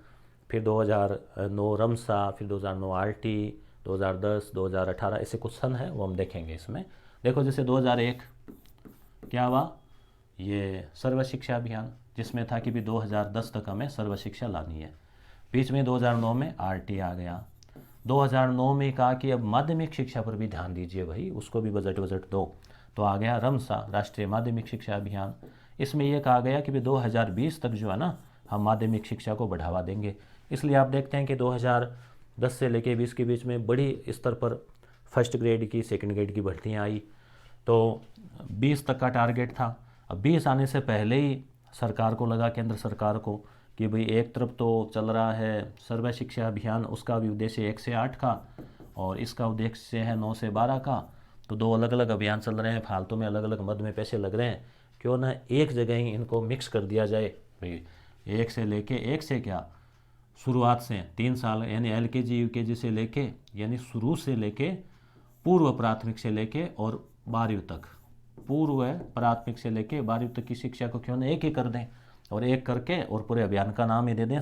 फिर 2009 रमसा, फिर 2009 आरटी, 2010 2018 ऐसे कुछ सन है, वो हम देखेंगे इसमें। देखो जैसे 2001 क्या हुआ, ये सर्व शिक्षा अभियान जिसमें था कि भी 2010 तक हमें सर्व शिक्षा लानी है। बीच में 2009 में आरटी आ गया। 2009 में कहा कि अब माध्यमिक शिक्षा पर भी ध्यान दीजिए भाई, उसको भी बजट दो। तो आ गया रमसा, राष्ट्रीय माध्यमिक शिक्षा अभियान। इसमें यह कहा गया कि भी 2020 तक जो है ना, हम माध्यमिक शिक्षा को बढ़ावा देंगे। इसलिए आप देखते हैं कि 2010 से लेके 20 के बीच में बड़ी स्तर पर फर्स्ट ग्रेड की, सेकंड ग्रेड की भर्तियाँ आई। तो 20 तक का टारगेट था। अब 20 आने से पहले ही सरकार को लगा, केंद्र सरकार को, कि भाई एक तरफ तो चल रहा है सर्व शिक्षा अभियान, उसका भी उद्देश्य 1 से 8 का और इसका उद्देश्य है 9 से 12 का। तो 2 अलग अलग अभियान चल रहे हैं, फालतू में अलग अलग मद में पैसे लग रहे हैं, क्यों ना एक जगह ही इनको मिक्स कर दिया जाए। भाई 1 से लेके, 1 से क्या, शुरुआत से 3 साल यानी LKG UKG से लेके, यानी शुरू से लेके पूर्व प्राथमिक से लेके और 12वीं तक, पूर्व प्राथमिक से लेके 12वीं तक की शिक्षा को क्यों ना एक ही कर दें, और एक करके और पूरे अभियान का नाम ही दे दें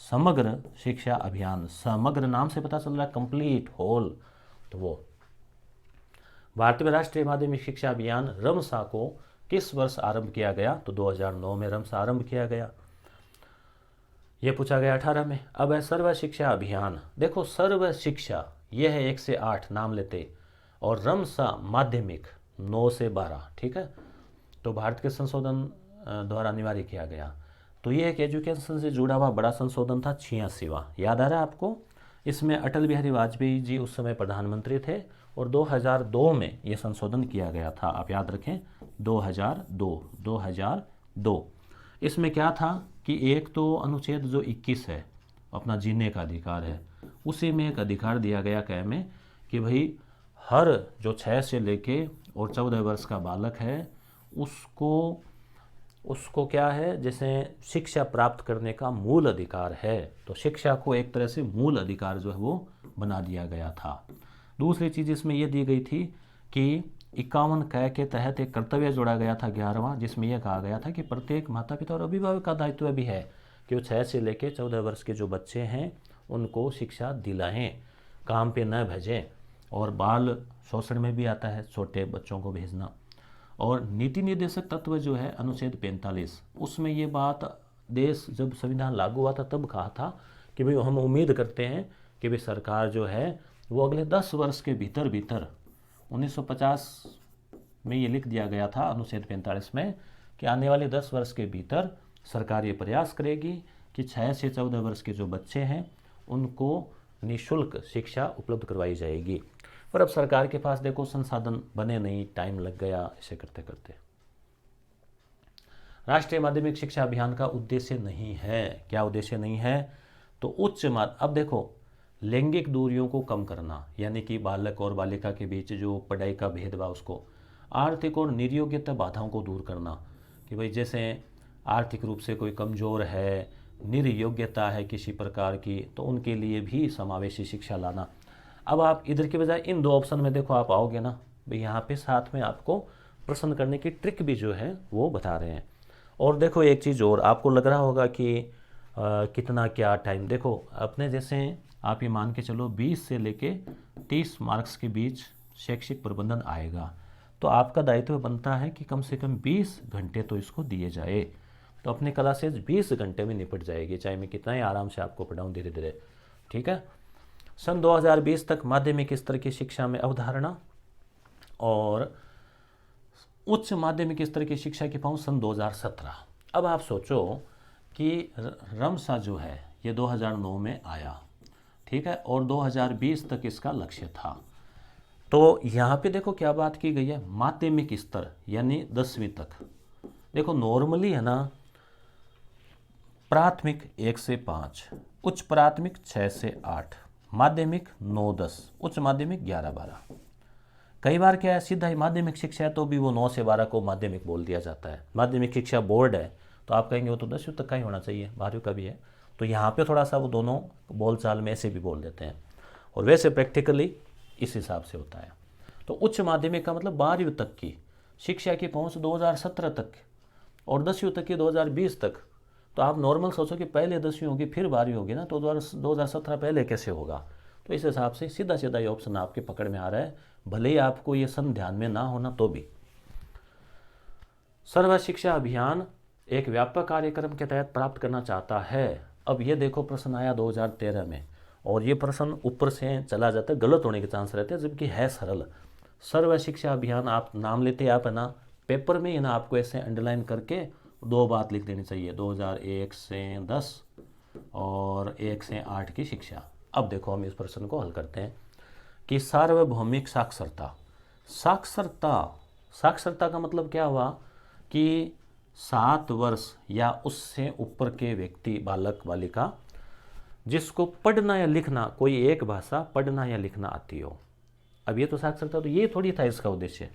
समग्र शिक्षा अभियान। समग्र नाम से पता चल रहा है कंप्लीट, होल। तो वो भारतीय राष्ट्रीय माध्यमिक शिक्षा अभियान रमसा को किस वर्ष आरंभ किया गया? तो 2009 में रमसा आरंभ किया गया। ये पूछा गया 18 में। अब है सर्व शिक्षा अभियान। देखो सर्व शिक्षा यह है 1 से 8 नाम लेते, और रमसा माध्यमिक 9 से 12, ठीक है। तो भारत के संशोधन द्वारा अनिवार्य किया गया। तो ये एक एजुकेशन से जुड़ा हुआ बड़ा संशोधन था, 86वां। याद आ रहा है आपको? इसमें अटल बिहारी वाजपेयी जी उस समय प्रधानमंत्री थे और 2002 में ये संशोधन किया गया था। आप याद रखें 2002। इसमें क्या था कि एक तो अनुच्छेद जो 21 है, अपना जीने का अधिकार है, उसी में एक अधिकार दिया गया क्या में कि भाई हर जो 6 से लेके और 14 वर्ष का बालक है उसको क्या है, जैसे शिक्षा प्राप्त करने का मूल अधिकार है। तो शिक्षा को एक तरह से मूल अधिकार जो है वो बना दिया गया था। दूसरी चीज़ इसमें ये दी गई थी कि 51 क के तहत एक कर्तव्य जोड़ा गया था 11वां, जिसमें यह कहा गया था कि प्रत्येक माता पिता और अभिभावक का दायित्व भी है कि वो 6 से लेकर 14 वर्ष के जो बच्चे हैं उनको शिक्षा दिलाएं, काम पे न भेजें। और बाल शोषण में भी आता है छोटे बच्चों को भेजना। और नीति निर्देशक तत्व जो है अनुच्छेद 45, उसमें ये बात देश जब संविधान लागू हुआ था तब कहा था कि भाई हम उम्मीद करते हैं कि भाई सरकार जो है वो अगले 10 वर्ष के भीतर 1950 में ये लिख दिया गया था अनुच्छेद 45 में कि आने वाले 10 वर्ष के भीतर सरकार ये प्रयास करेगी कि 6 से 14 वर्ष के जो बच्चे हैं उनको निःशुल्क शिक्षा उपलब्ध करवाई जाएगी। पर अब सरकार के पास देखो संसाधन बने नहीं, टाइम लग गया इसे करते करते। राष्ट्रीय माध्यमिक शिक्षा अभियान का उद्देश्य नहीं है, क्या उद्देश्य नहीं है? तो अब देखो लैंगिक दूरियों को कम करना, यानी कि बालक और बालिका के बीच जो पढ़ाई का भेदभाव उसको, आर्थिक और निर्योग्यता बाधाओं को दूर करना कि भाई जैसे आर्थिक रूप से कोई कमज़ोर है, निर्योग्यता है किसी प्रकार की, तो उनके लिए भी समावेशी शिक्षा लाना। अब आप इधर के बजाय इन दो ऑप्शन में देखो आप आओगे ना भाई, यहाँ पे साथ में आपको प्रश्न करने की ट्रिक भी जो है वो बता रहे हैं। और देखो एक चीज़ और, आपको लग रहा होगा कि कितना क्या टाइम, देखो अपने जैसे आप ये मान के चलो 20 से लेके 30 मार्क्स के बीच शैक्षिक प्रबंधन आएगा, तो आपका दायित्व बनता है कि कम से कम 20 घंटे तो इसको दिए जाए। तो अपनी क्लासेज 20 घंटे में निपट जाएगी, चाहे मैं कितना ही आराम से आपको पढ़ाऊँ धीरे धीरे, ठीक है। सन 2020 तक माध्यमिक स्तर की शिक्षा में अवधारणा और उच्च माध्यमिक स्तर की शिक्षा की पहुंच सन 2017। अब आप सोचो कि रमसा जो है ये 2009 में आया, ठीक है, और 2020 तक इसका लक्ष्य था। तो यहाँ पे देखो क्या बात की गई है, माध्यमिक स्तर यानी 10वीं तक। देखो नॉर्मली है ना, प्राथमिक 1 से 5, उच्च प्राथमिक 6 से 8, माध्यमिक 9-10, उच्च माध्यमिक 11-12। कई बार क्या है, सीधा ही माध्यमिक शिक्षा है तो भी वो 9 से 12 को माध्यमिक बोल दिया जाता है। माध्यमिक शिक्षा बोर्ड है तो आप कहेंगे वो तो 10वीं तक का ही होना चाहिए, 12वीं का भी है। तो यहाँ पे थोड़ा सा वो दोनों बोलचाल में ऐसे भी बोल देते हैं, और वैसे प्रैक्टिकली इस हिसाब से होता है। तो उच्च माध्यमिक का मतलब 12वीं तक की शिक्षा की पहुँच 2017 तक और 10वीं तक की 2020 तक। तो आप नॉर्मल सोचो कि पहले 10वीं होगी फिर 12वीं होगी ना, तो 2017 पहले कैसे होगा? तो इस हिसाब से सीधा सीधा ये ऑप्शन आपके पकड़ में आ रहा है, भले ही आपको ये सन ध्यान में ना होना तो भी। सर्व शिक्षा अभियान एक व्यापक कार्यक्रम के तहत प्राप्त करना चाहता है। अब ये देखो प्रश्न आया 2013 में, और ये प्रश्न ऊपर से चला जाता है, गलत होने के चांस रहते हैं, जबकि है सरल। सर्व शिक्षा अभियान आप नाम लेते आप है ना, पेपर में ही ना आपको ऐसे अंडरलाइन करके 2 बात लिख देनी चाहिए, 2001 से 10 और 1 से 8 की शिक्षा। अब देखो हम इस प्रश्न को हल करते हैं कि सार्वभौमिक साक्षरता। साक्षरता का मतलब क्या हुआ कि 7 वर्ष या उससे ऊपर के व्यक्ति, बालक बालिका, जिसको पढ़ना या लिखना, कोई एक भाषा पढ़ना या लिखना आती हो। अब ये तो साक्षरता, तो ये थोड़ी था इसका उद्देश्य।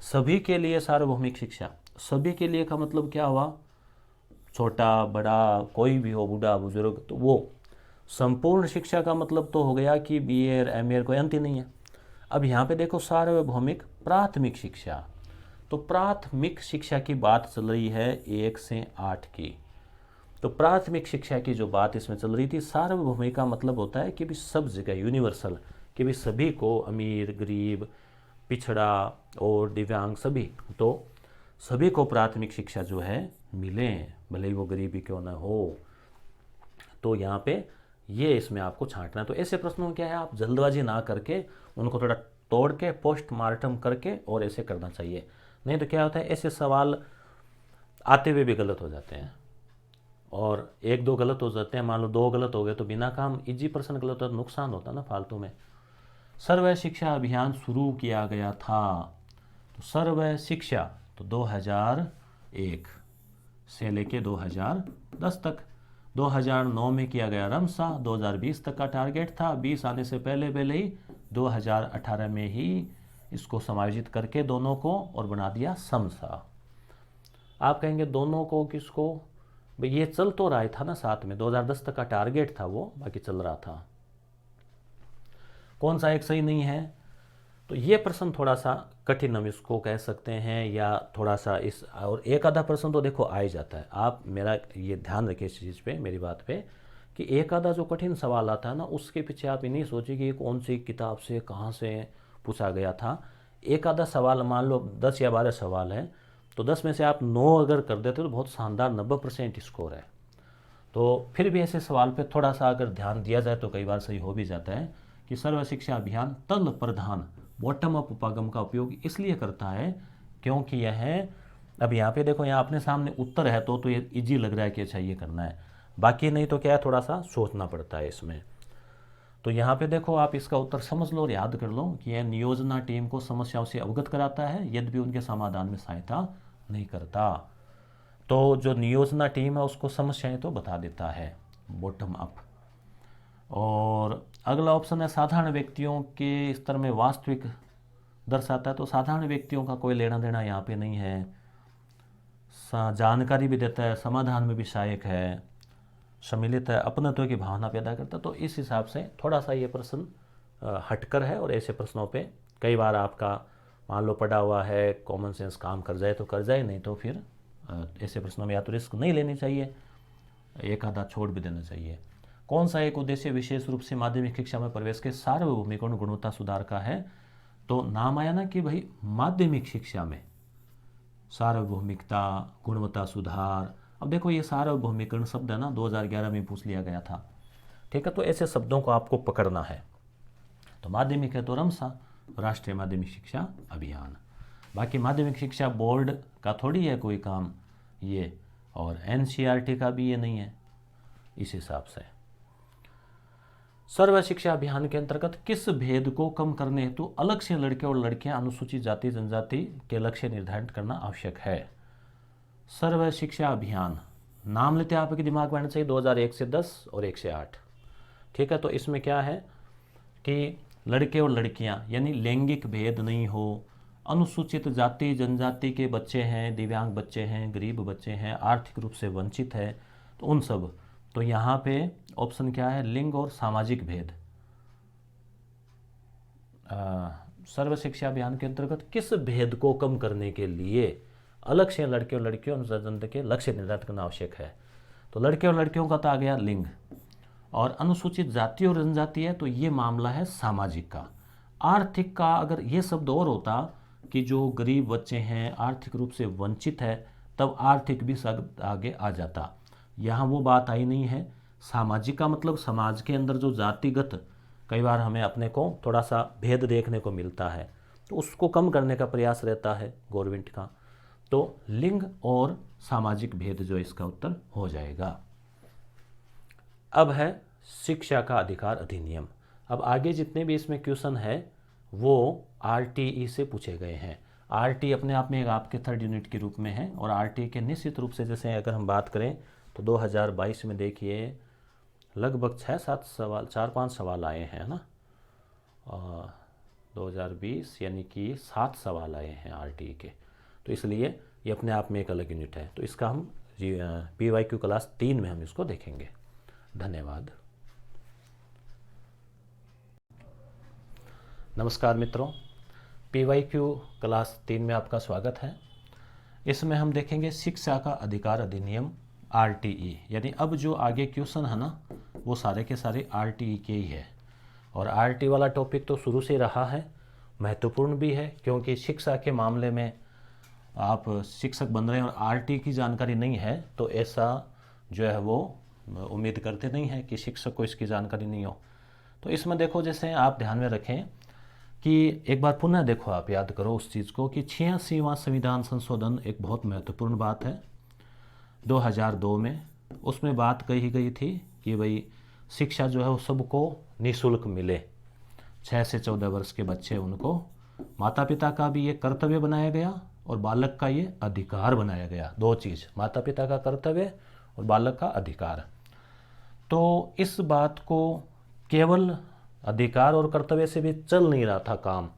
सभी के लिए सार्वभौमिक शिक्षा, सभी के लिए का मतलब क्या हुआ, छोटा बड़ा कोई भी हो, बूढ़ा बुजुर्ग, तो वो संपूर्ण शिक्षा का मतलब तो हो गया कि BA और MA कोई अंत ही नहीं है। अब यहाँ पे देखो सार्वभौमिक प्राथमिक शिक्षा, तो प्राथमिक शिक्षा की बात चल रही है 1 से 8 की। तो प्राथमिक शिक्षा की जो बात इसमें चल रही थी, सार्वभौमिक का मतलब होता है कि भी सब जगह यूनिवर्सल, कि भी सभी को, अमीर गरीब पिछड़ा और दिव्यांग सभी, तो सभी को प्राथमिक शिक्षा जो है मिले, भले ही वो गरीबी क्यों ना हो। तो यहाँ पे ये इसमें आपको छांटना है। तो ऐसे प्रश्नों में क्या है, आप जल्दबाजी ना करके उनको थोड़ा तोड़ के पोस्टमार्टम करके और ऐसे करना चाहिए। नहीं तो क्या होता है, ऐसे सवाल आते हुए भी गलत हो जाते हैं, और 1-2 गलत हो जाते हैं, मान लो 2 गलत हो गए तो बिना काम इजी पर्सन गलत होता, नुकसान होता ना फालतू में। सर्व शिक्षा अभियान शुरू किया गया था, तो सर्व शिक्षा तो 2001 से लेके 2010 तक। 2009 में किया गया रमसा, 2020 तक का टारगेट था, 20 आने से पहले ही 2018 में ही इसको समायोजित करके दोनों को और बना दिया समसा। आप कहेंगे दोनों को किसको, भाई ये चल तो रहा था ना साथ में, 2010 तक का टारगेट था वो, बाकी चल रहा था, कौन सा एक सही नहीं है? तो ये प्रश्न थोड़ा सा कठिन हम इसको कह सकते हैं, या थोड़ा सा इस, और एक आधा प्रश्न तो देखो आ ही जाता है। आप मेरा ये ध्यान रखिए इस चीज़ पे, मेरी बात पे, कि एक आधा जो कठिन सवाल आता है ना, उसके पीछे आप ये नहीं सोचिए कि कौन सी किताब से कहाँ से पूछा गया था। एक आधा सवाल, मान लो 10 या 12 सवाल है, तो 10 में से आप 9 अगर कर देते हो तो बहुत शानदार 90% स्कोर है। तो फिर भी ऐसे सवाल पे थोड़ा सा अगर ध्यान दिया जाए तो कई बार सही हो भी जाता है कि सर्व शिक्षा अभियान तल प्रधान बॉटम अप उपागम का उपयोग इसलिए करता है क्योंकि यह, अब यहाँ पे देखो, यहाँ अपने सामने उत्तर है तो ये इजी लग रहा है कि अच्छा ये करना है, बाकी नहीं तो क्या है, थोड़ा सा सोचना पड़ता है इसमें। तो यहाँ पे देखो, आप इसका उत्तर समझ लो और याद कर लो कि यह नियोजना टीम को समस्याओं से अवगत कराता है यद्यपि उनके समाधान में सहायता नहीं करता। तो जो नियोजना टीम है उसको समस्याएं तो बता देता है, बॉटम अप। और अगला ऑप्शन है साधारण व्यक्तियों के स्तर में वास्तविक दर्शाता है। तो साधारण व्यक्तियों का कोई लेना देना यहाँ पे नहीं है, जानकारी भी देता है, समाधान में भी सहायक है, सम्मिलित है, अपनत्व की भावना पैदा करता है। तो इस हिसाब से थोड़ा सा ये प्रश्न हटकर है और ऐसे प्रश्नों पे कई बार आपका मान लो पढ़ा हुआ है, कॉमन सेंस काम कर जाए तो कर जाए, नहीं तो फिर ऐसे प्रश्नों में या तो रिस्क नहीं लेनी चाहिए, एक आधा छोड़ भी देना चाहिए। कौन सा एक उद्देश्य विशेष रूप से माध्यमिक शिक्षा में प्रवेश के सार्वभौमिक और गुणवत्ता सुधार का है? तो नाम आया ना कि भाई माध्यमिक शिक्षा में सार्वभौमिकता, गुणवत्ता सुधार। अब देखो ये सार्वभौमिकरण शब्द है ना, 2011 में पूछ लिया गया था, ठीक है। तो ऐसे शब्दों को आपको पकड़ना है। तो माध्यमिक है तो रमसा, राष्ट्रीय माध्यमिक शिक्षा अभियान। बाकी माध्यमिक शिक्षा बोर्ड का थोड़ी है कोई काम ये, और एनसीईआरटी का भी ये नहीं है। इस हिसाब से सर्व शिक्षा अभियान के अंतर्गत किस भेद को कम करने हेतु अलग से लड़के और लड़कियां अनुसूचित जाति जनजाति के लक्ष्य निर्धारित करना आवश्यक है? सर्व शिक्षा अभियान नाम लेते आपके दिमाग में आना चाहिए 2001 से 10 और 1 से 8, ठीक है। तो इसमें क्या है कि लड़के और लड़कियां यानी लैंगिक भेद नहीं हो, अनुसूचित जाति जनजाति के बच्चे हैं, दिव्यांग बच्चे हैं, गरीब बच्चे हैं, आर्थिक रूप से वंचित है, तो उन सब। तो यहाँ पे ऑप्शन क्या है? लिंग और सामाजिक भेद। सर्व शिक्षा अभियान के अंतर्गत किस भेद को कम करने के लिए अलग से लड़के और लड़कियों अनुसूचित के लक्ष्य निर्धारित करना आवश्यक है? तो लड़के और लड़कियों का तो आ गया लिंग, और अनुसूचित जाति और जनजाति है तो ये मामला है सामाजिक का। आर्थिक का अगर ये शब्द और होता कि जो गरीब बच्चे हैं, आर्थिक रूप से वंचित है, तब आर्थिक भी शब्द आगे आ जाता। यहाँ वो बात आई नहीं है। सामाजिक का मतलब समाज के अंदर जो जातिगत कई बार हमें अपने को थोड़ा सा भेद देखने को मिलता है, तो उसको कम करने का प्रयास रहता है गवर्नमेंट का। तो लिंग और सामाजिक भेद जो इसका उत्तर हो जाएगा। अब है शिक्षा का अधिकार अधिनियम। अब आगे जितने भी इसमें क्वेश्चन है वो आरटीई से पूछे गए हैं। आरटी अपने आप में एक आपके थर्ड यूनिट के रूप में है, और आरटी के निश्चित रूप से जैसे अगर हम बात करें तो 2022 में देखिए लगभग 6-7 सवाल, 4-5 सवाल आए हैं ना, 2020 यानी कि 7 सवाल आए हैं आरटी के। तो इसलिए ये अपने आप में एक अलग यूनिट है। तो इसका हम PYQ क्लास 3 में हम इसको देखेंगे। धन्यवाद। नमस्कार मित्रों, PYQ क्लास 3 में आपका स्वागत है। इसमें हम देखेंगे शिक्षा का अधिकार अधिनियम RTE, यानी अब जो आगे क्वेश्चन है ना वो सारे के सारे RTE के ही है। और RTE वाला टॉपिक तो शुरू से रहा है, महत्वपूर्ण भी है, क्योंकि शिक्षा के मामले में आप शिक्षक बन रहे हैं और RTE की जानकारी नहीं है तो ऐसा जो है वो उम्मीद करते नहीं है कि शिक्षक को इसकी जानकारी नहीं हो। तो इसमें देखो, जैसे आप ध्यान में रखें कि एक बार पुनः देखो, आप याद करो उस चीज़ को कि 86वां संविधान संशोधन एक बहुत महत्वपूर्ण बात है 2002 में। उसमें बात कही गई थी कि भाई शिक्षा जो है वो सबको निःशुल्क मिले। 6 से 14 वर्ष के बच्चे, उनको माता पिता का भी ये कर्तव्य बनाया गया और बालक का ये अधिकार बनाया गया। दो चीज़, माता पिता का कर्तव्य और बालक का अधिकार। तो इस बात को केवल अधिकार और कर्तव्य से भी चल नहीं रहा था काम,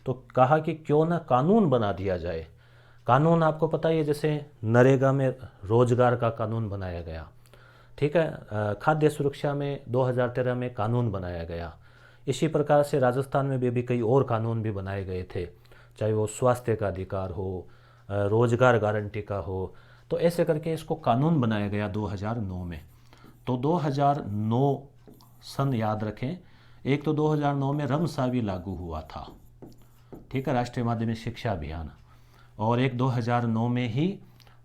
तो कहा कि क्यों ना कानून बना दिया जाए। कानून आपको पता ही है, जैसे नरेगा में रोजगार का कानून बनाया गया, ठीक है। खाद्य सुरक्षा में 2013 में कानून बनाया गया। इसी प्रकार से राजस्थान में भी कई और कानून भी बनाए गए थे, चाहे वो स्वास्थ्य का अधिकार हो, रोजगार गारंटी का हो। तो ऐसे करके इसको कानून बनाया गया 2009 में। तो 2009 सन याद रखें। एक तो 2009 में रमसा भी लागू हुआ था, ठीक है, राष्ट्रीय माध्यमिक शिक्षा अभियान। और एक 2009 में ही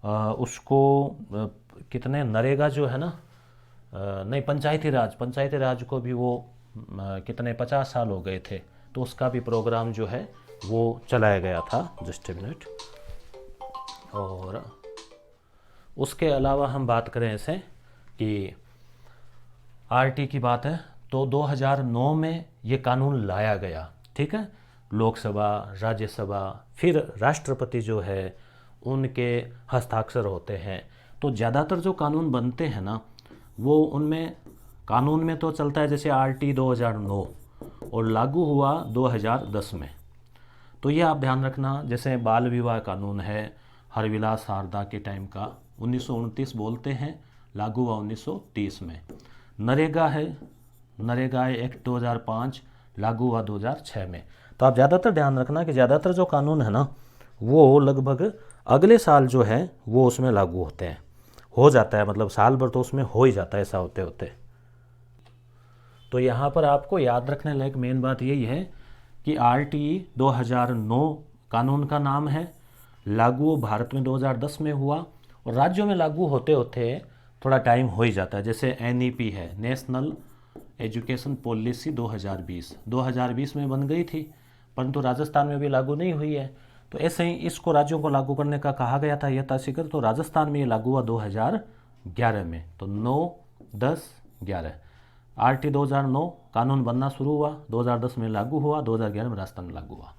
उसको कितने नरेगा जो है ना, नहीं पंचायती राज को भी वो कितने 50 साल हो गए थे, तो उसका भी प्रोग्राम जो है वो चलाया गया था। Just a minute. और उसके अलावा हम बात करें ऐसे कि आरटी की बात है तो 2009 में ये कानून लाया गया, ठीक है। लोकसभा, राज्यसभा, फिर राष्ट्रपति जो है उनके हस्ताक्षर होते हैं। तो ज़्यादातर जो कानून बनते हैं ना, वो उनमें कानून में तो चलता है जैसे आरटी 2009 और लागू हुआ 2010 में। तो ये आप ध्यान रखना, जैसे बाल विवाह कानून है हरविलास शारदा के टाइम का, 1929 बोलते हैं, लागू हुआ 1930 में। नरेगा है, नरेगा एक्ट 2005, लागू हुआ 2006 में। तो आप ज़्यादातर ध्यान रखना कि ज़्यादातर जो कानून है ना, वो लगभग अगले साल जो है वो उसमें लागू होते हैं, हो जाता है, मतलब साल भर तो उसमें हो ही जाता है ऐसा होते होते। तो यहाँ पर आपको याद रखने लायक मेन बात यही है कि आरटी 2009 कानून का नाम है, लागू भारत में 2010 में हुआ, और राज्यों में लागू होते होते थोड़ा टाइम हो ही जाता है। जैसे एनईपी है, नेशनल एजुकेशन पॉलिसी 2020 में बन गई थी, परंतु राजस्थान में भी लागू नहीं हुई है। तो ऐसे ही इसको राज्यों को लागू करने का कहा गया था यथाशीघ्र, तो राजस्थान में ये लागू हुआ 2011 में। तो 9, 10, 11 आरटी 2009 कानून बनना शुरू हुआ, 2010 में लागू हुआ, 2011 में राजस्थान में लागू हुआ,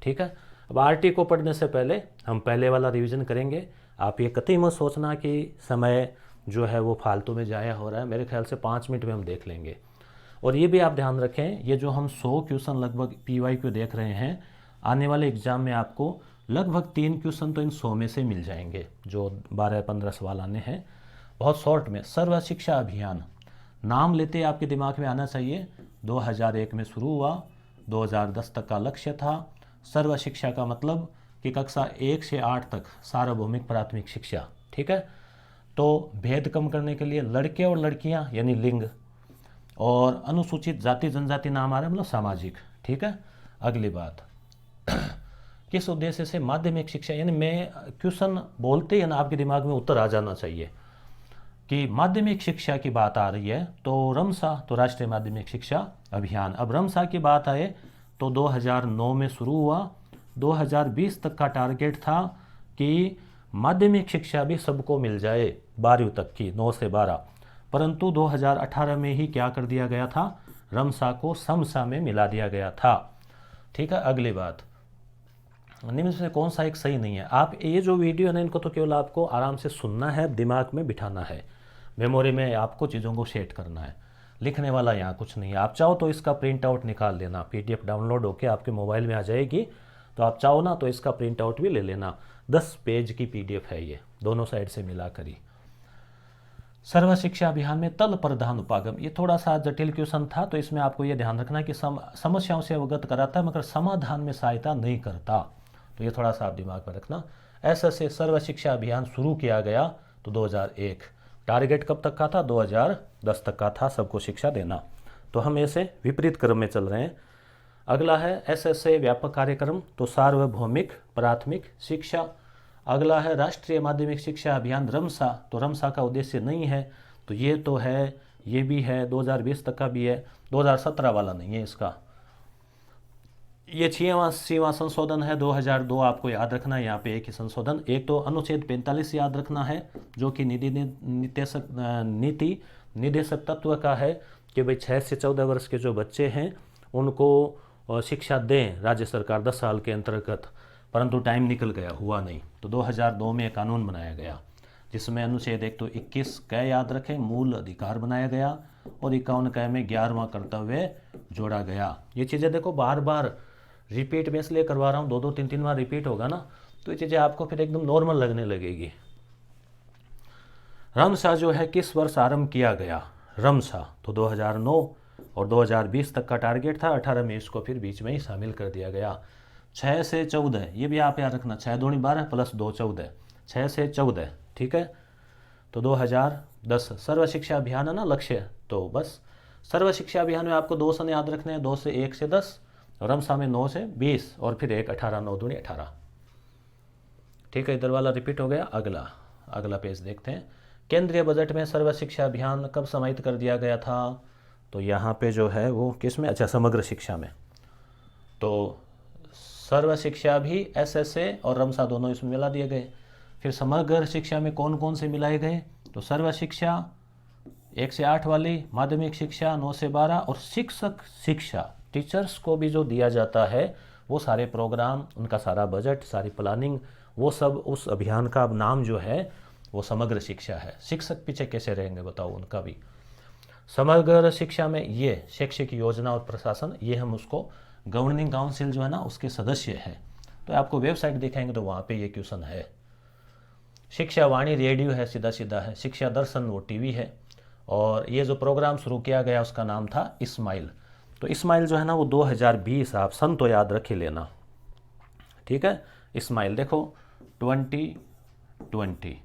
ठीक है। अब आरटी को पढ़ने से पहले हम पहले वाला रिवीजन करेंगे। आप ये कतई मत सोचना कि समय जो है वो फालतू में जाया हो रहा है, मेरे ख्याल से 5 मिनट में हम देख लेंगे। और ये भी आप ध्यान रखें, ये जो हम 100 क्वेश्चन लगभग PYQ देख रहे हैं, आने वाले एग्जाम में आपको लगभग 3 क्वेश्चन तो इन 100 में से मिल जाएंगे, जो 12-15 सवाल आने हैं बहुत शॉर्ट में। सर्व शिक्षा अभियान नाम लेते आपके दिमाग में आना चाहिए, 2001 में शुरू हुआ, 2010 तक का लक्ष्य था। सर्व शिक्षा का मतलब कि कक्षा 1 से 8 तक सार्वभौमिक प्राथमिक शिक्षा, ठीक है। तो भेद कम करने के लिए लड़के और लड़कियां यानी लिंग, और अनुसूचित जाति जनजाति नाम आ रहा है मतलब सामाजिक, ठीक है। अगली बात, किस उद्देश्य से माध्यमिक शिक्षा, यानी मैं क्वेश्चन बोलते ही ना आपके दिमाग में उत्तर आ जाना चाहिए कि माध्यमिक शिक्षा की बात आ रही है तो रमसा, तो राष्ट्रीय माध्यमिक शिक्षा अभियान। अब रमसा की बात आए तो 2009 में शुरू हुआ, 2020 तक का टारगेट था कि माध्यमिक शिक्षा भी सबको मिल जाए 12वीं तक की, 9 से 12, परंतु 2018 में ही क्या कर दिया गया था, रमसा को समसा में मिला दिया गया था, ठीक है। अगली बात, निम्न से कौन सा एक सही नहीं है। आप ये जो वीडियो है ना, इनको तो केवल आपको आराम से सुनना है, दिमाग में बिठाना है, मेमोरी में आपको चीज़ों को सेट करना है, लिखने वाला यहाँ कुछ नहीं है। आप चाहो तो इसका प्रिंट आउट निकाल लेना, PDF डाउनलोड होके आपके मोबाइल में आ जाएगी, तो आप चाहो ना तो इसका प्रिंट आउट भी ले लेना। 10 पेज की PDF है ये, दोनों साइड से मिला करी। सर्व शिक्षा अभियान में तल प्रधान उपागम, ये थोड़ा सा जटिल क्वेश्चन था, तो इसमें आपको ये ध्यान रखना कि समस्याओं से अवगत कराता है मगर समाधान में सहायता नहीं करता, तो ये थोड़ा सा आप दिमाग में रखना। ऐसे से सर्व शिक्षा अभियान शुरू किया गया तो 2001, टारगेट कब तक का था, 2010 तक का था सबको शिक्षा देना। तो हम ऐसे विपरीत क्रम में चल रहे हैं। अगला है SSA व्यापक कार्यक्रम, तो सार्वभौमिक प्राथमिक शिक्षा। अगला है राष्ट्रीय माध्यमिक शिक्षा अभियान रमसा, तो रमसा का उद्देश्य नहीं है, तो ये तो है, ये भी है, 2020 तक का भी है, 2017 वाला नहीं है इसका। ये 6वां संशोधन है 2002, आपको याद रखना है, यहाँ पे एक ही संशोधन। एक तो अनुच्छेद 45 याद रखना है, जो कि नीति निदेशक तत्व का है कि भाई 6 से 14 वर्ष के जो बच्चे हैं उनको शिक्षा दें राज्य सरकार 10 साल के अंतर्गत, परंतु टाइम निकल गया, हुआ नहीं। तो 2002 में कानून बनाया गया जिसमें अनुच्छेद 121 क याद रखें, मूल अधिकार बनाया गया, और 51 क में 11वां कर्तव्य जोड़ा गया। ये चीज़ें देखो बार बार रिपीट में इसलिए करवा रहा हूँ, 2-2, 3-3 बार रिपीट होगा ना, तो ये चीज़ें आपको फिर एकदम नॉर्मल लगने लगेगी। रमसा जो है किस वर्ष आरंभ किया गया, रमसा तो 2009, और 2020 तक का टारगेट था, 18 में इसको फिर बीच में ही शामिल कर दिया गया। 6 से 14, ये भी आप याद रखना, 6 दूनी 12 प्लस 2 14, 6 से 14, ठीक है। तो 2010 सर्व शिक्षा अभियान है ना लक्ष्य, तो बस सर्व शिक्षा अभियान में आपको 2 सन याद रखने हैं, 2 से 1 से 10, रमसा में 9 से 20 और फिर 1 18 9 दूनी 18। ठीक है, इधर वाला रिपीट हो गया। अगला पेज देखते हैं। केंद्रीय बजट में सर्व शिक्षा अभियान कब समाहित कर दिया गया था? तो यहाँ पे जो है वो किस में, अच्छा समग्र शिक्षा में। तो सर्व शिक्षा भी SSA और रमसा दोनों इसमें मिला दिए गए। फिर समग्र शिक्षा में कौन कौन से मिलाए गए? तो सर्व शिक्षा 1 से 8 वाली, माध्यमिक शिक्षा 9 से 12 और शिक्षक शिक्षा टीचर्स को भी जो दिया जाता है वो सारे प्रोग्राम, उनका सारा बजट, सारी प्लानिंग, वो सब उस अभियान का अब नाम जो है वो समग्र शिक्षा है। शिक्षक पीछे कैसे रहेंगे बताओ, उनका भी। समग्र शिक्षा में ये शैक्षिक योजना और प्रशासन, ये हम उसको गवर्निंग काउंसिल जो है ना उसके सदस्य हैं। तो आपको वेबसाइट दिखाएंगे तो वहाँ पे ये क्वेश्चन है। शिक्षा वाणी रेडियो है, सीधा सीधा है। शिक्षा दर्शन वो टीवी है। और ये जो प्रोग्राम शुरू किया गया उसका नाम था इस्माइल। तो इस्माइल जो है ना वो 2020, आप सन तो याद रख ही लेना, ठीक है। इस्माइल देखो 2020,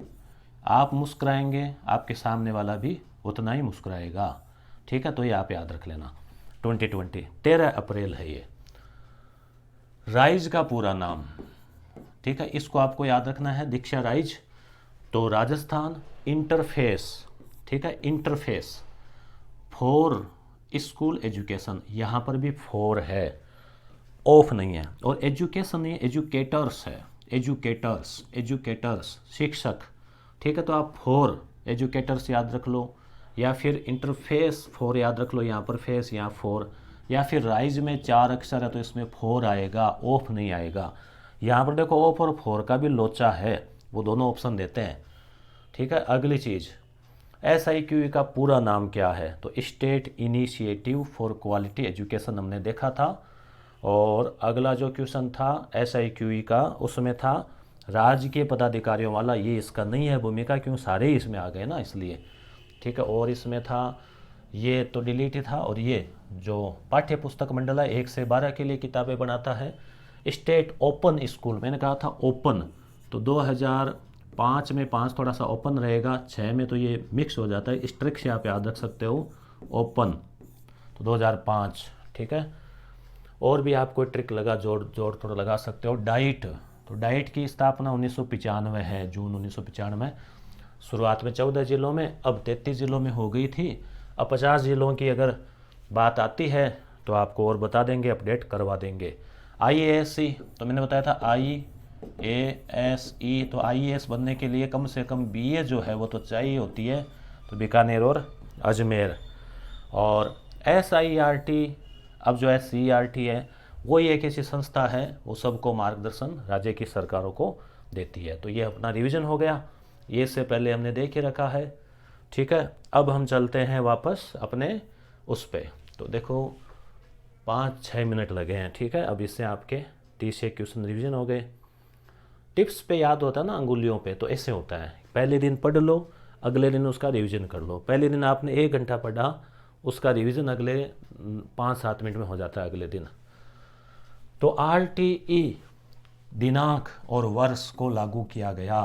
आप मुस्कुराएंगे, आपके सामने वाला भी उतना ही मुस्कुराएगा, ठीक है। तो ये आप याद रख लेना। 2020 13 अप्रैल है ये। राइज का पूरा नाम, ठीक है, इसको आपको याद रखना है, दीक्षा राइज। तो राजस्थान इंटरफेस, ठीक है, इंटरफेस फॉर स्कूल एजुकेशन, यहाँ पर भी फॉर है, ऑफ नहीं है। और एजुकेशन नहीं है, एजुकेटर्स है, एजुकेटर्स शिक्षक, ठीक है। तो आप फॉर एजुकेटर्स याद रख लो, या फिर इंटरफेस फॉर याद रख लो, यहाँ पर फेस यहाँ फॉर, या फिर राइज में 4 अक्षर है तो इसमें फॉर आएगा, ऑफ नहीं आएगा। यहाँ पर देखो ऑफ और फॉर का भी लोचा है, वो दोनों ऑप्शन देते हैं, ठीक है। अगली चीज़ SIQE का पूरा नाम क्या है? तो state initiative for quality education हमने देखा था। और अगला जो क्वेश्चन था SIQE का, उसमें था राजकीय पदाधिकारियों वाला, ये इसका नहीं है भूमिका, क्यों सारे ही इसमें आ गए ना इसलिए, ठीक है। और इसमें था ये तो डिलीट था। और ये जो पाठ्य पुस्तक मंडल है 1 से 12 के लिए किताबें बनाता है। स्टेट ओपन स्कूल, मैंने कहा था ओपन, तो 2005 में 5 थोड़ा सा ओपन रहेगा, 6 में तो ये मिक्स हो जाता है, स्ट्रिक्ट से आप याद रख सकते हो ओपन, तो 2005, ठीक है। और भी आप कोई ट्रिक लगा जोड़ थोड़ा लगा सकते हो। डाइट, तो डाइट की स्थापना 1995 है, जून 1995। शुरुआत में 14 जिलों में, अब 33 जिलों में हो गई थी। अब 50 जिलों की अगर बात आती है तो आपको और बता देंगे, अपडेट करवा देंगे। IASC, तो मैंने बताया था IASE, तो IAS बनने के लिए कम से कम BA जो है वो तो चाहिए होती है, तो बीकानेर और अजमेर। और SIRT, अब जो SCERT है वो ये एक ऐसी संस्था है, वो सबको मार्गदर्शन राज्य की सरकारों को देती है। तो ये अपना रिवीजन हो गया, ये इससे पहले हमने देख ही रखा है, ठीक है। अब हम चलते हैं वापस अपने उस पे। तो देखो 5-6 मिनट लगे हैं, ठीक है। अब इससे आपके 30 क्वेश्चन रिवीजन हो गए। टिप्स पे याद होता है ना, अंगुलियों पे, तो ऐसे होता है, पहले दिन पढ़ लो, अगले दिन उसका रिवीजन कर लो। पहले दिन आपने 1 घंटा पढ़ा, उसका रिवीजन अगले 5-7 मिनट में हो जाता है अगले दिन। तो RTE दिनांक और वर्ष को लागू किया गया।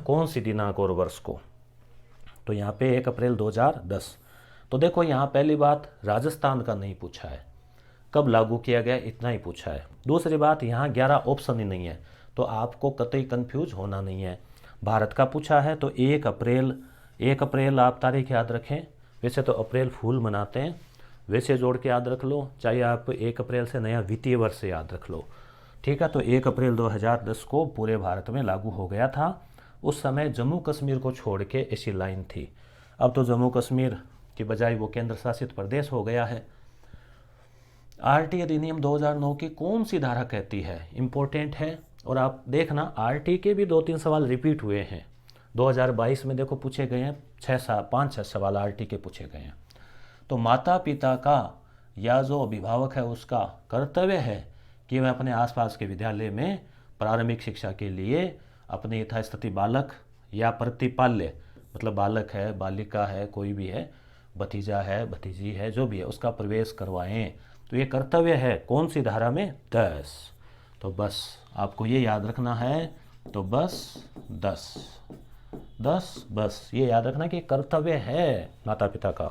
कौन सी दिनांक और वर्ष को? तो यहाँ पे 1 अप्रैल 2010। तो देखो यहाँ पहली बात राजस्थान का नहीं पूछा है, कब लागू किया गया इतना ही पूछा है। दूसरी बात यहाँ 11 ऑप्शन ही नहीं है, तो आपको कतई कंफ्यूज होना नहीं है। भारत का पूछा है तो 1 अप्रैल आप तारीख याद रखें। वैसे तो अप्रैल फूल मनाते हैं, वैसे जोड़ के याद रख लो, चाहे आप 1 अप्रैल से नया वित्तीय वर्ष से याद रख लो, ठीक है। तो 1 अप्रैल 2010 को पूरे भारत में लागू हो गया था। उस समय जम्मू कश्मीर को छोड़ के ऐसी लाइन थी। अब तो जम्मू कश्मीर की बजाय वो केंद्र शासित प्रदेश हो गया है। RT अधिनियम 2009 की कौन सी धारा कहती है? इम्पोर्टेंट है। और आप देखना RT के भी 2-3 सवाल रिपीट हुए हैं। 2022 में देखो पूछे गए हैं 5-6 सवाल RT के पूछे गए हैं। तो माता पिता का या जो अभिभावक है उसका कर्तव्य है कि वह अपने आसपास के विद्यालय में प्रारंभिक शिक्षा के लिए अपने यथास्थिति बालक या प्रतिपाल्य, मतलब बालक है, बालिका है, कोई भी है, भतीजा है, भतीजी है, जो भी है, उसका प्रवेश करवाएं। तो ये कर्तव्य है कौन सी धारा में? 10। तो बस आपको ये याद रखना है। तो बस 10 बस ये याद रखना कि कर्तव्य है माता पिता का,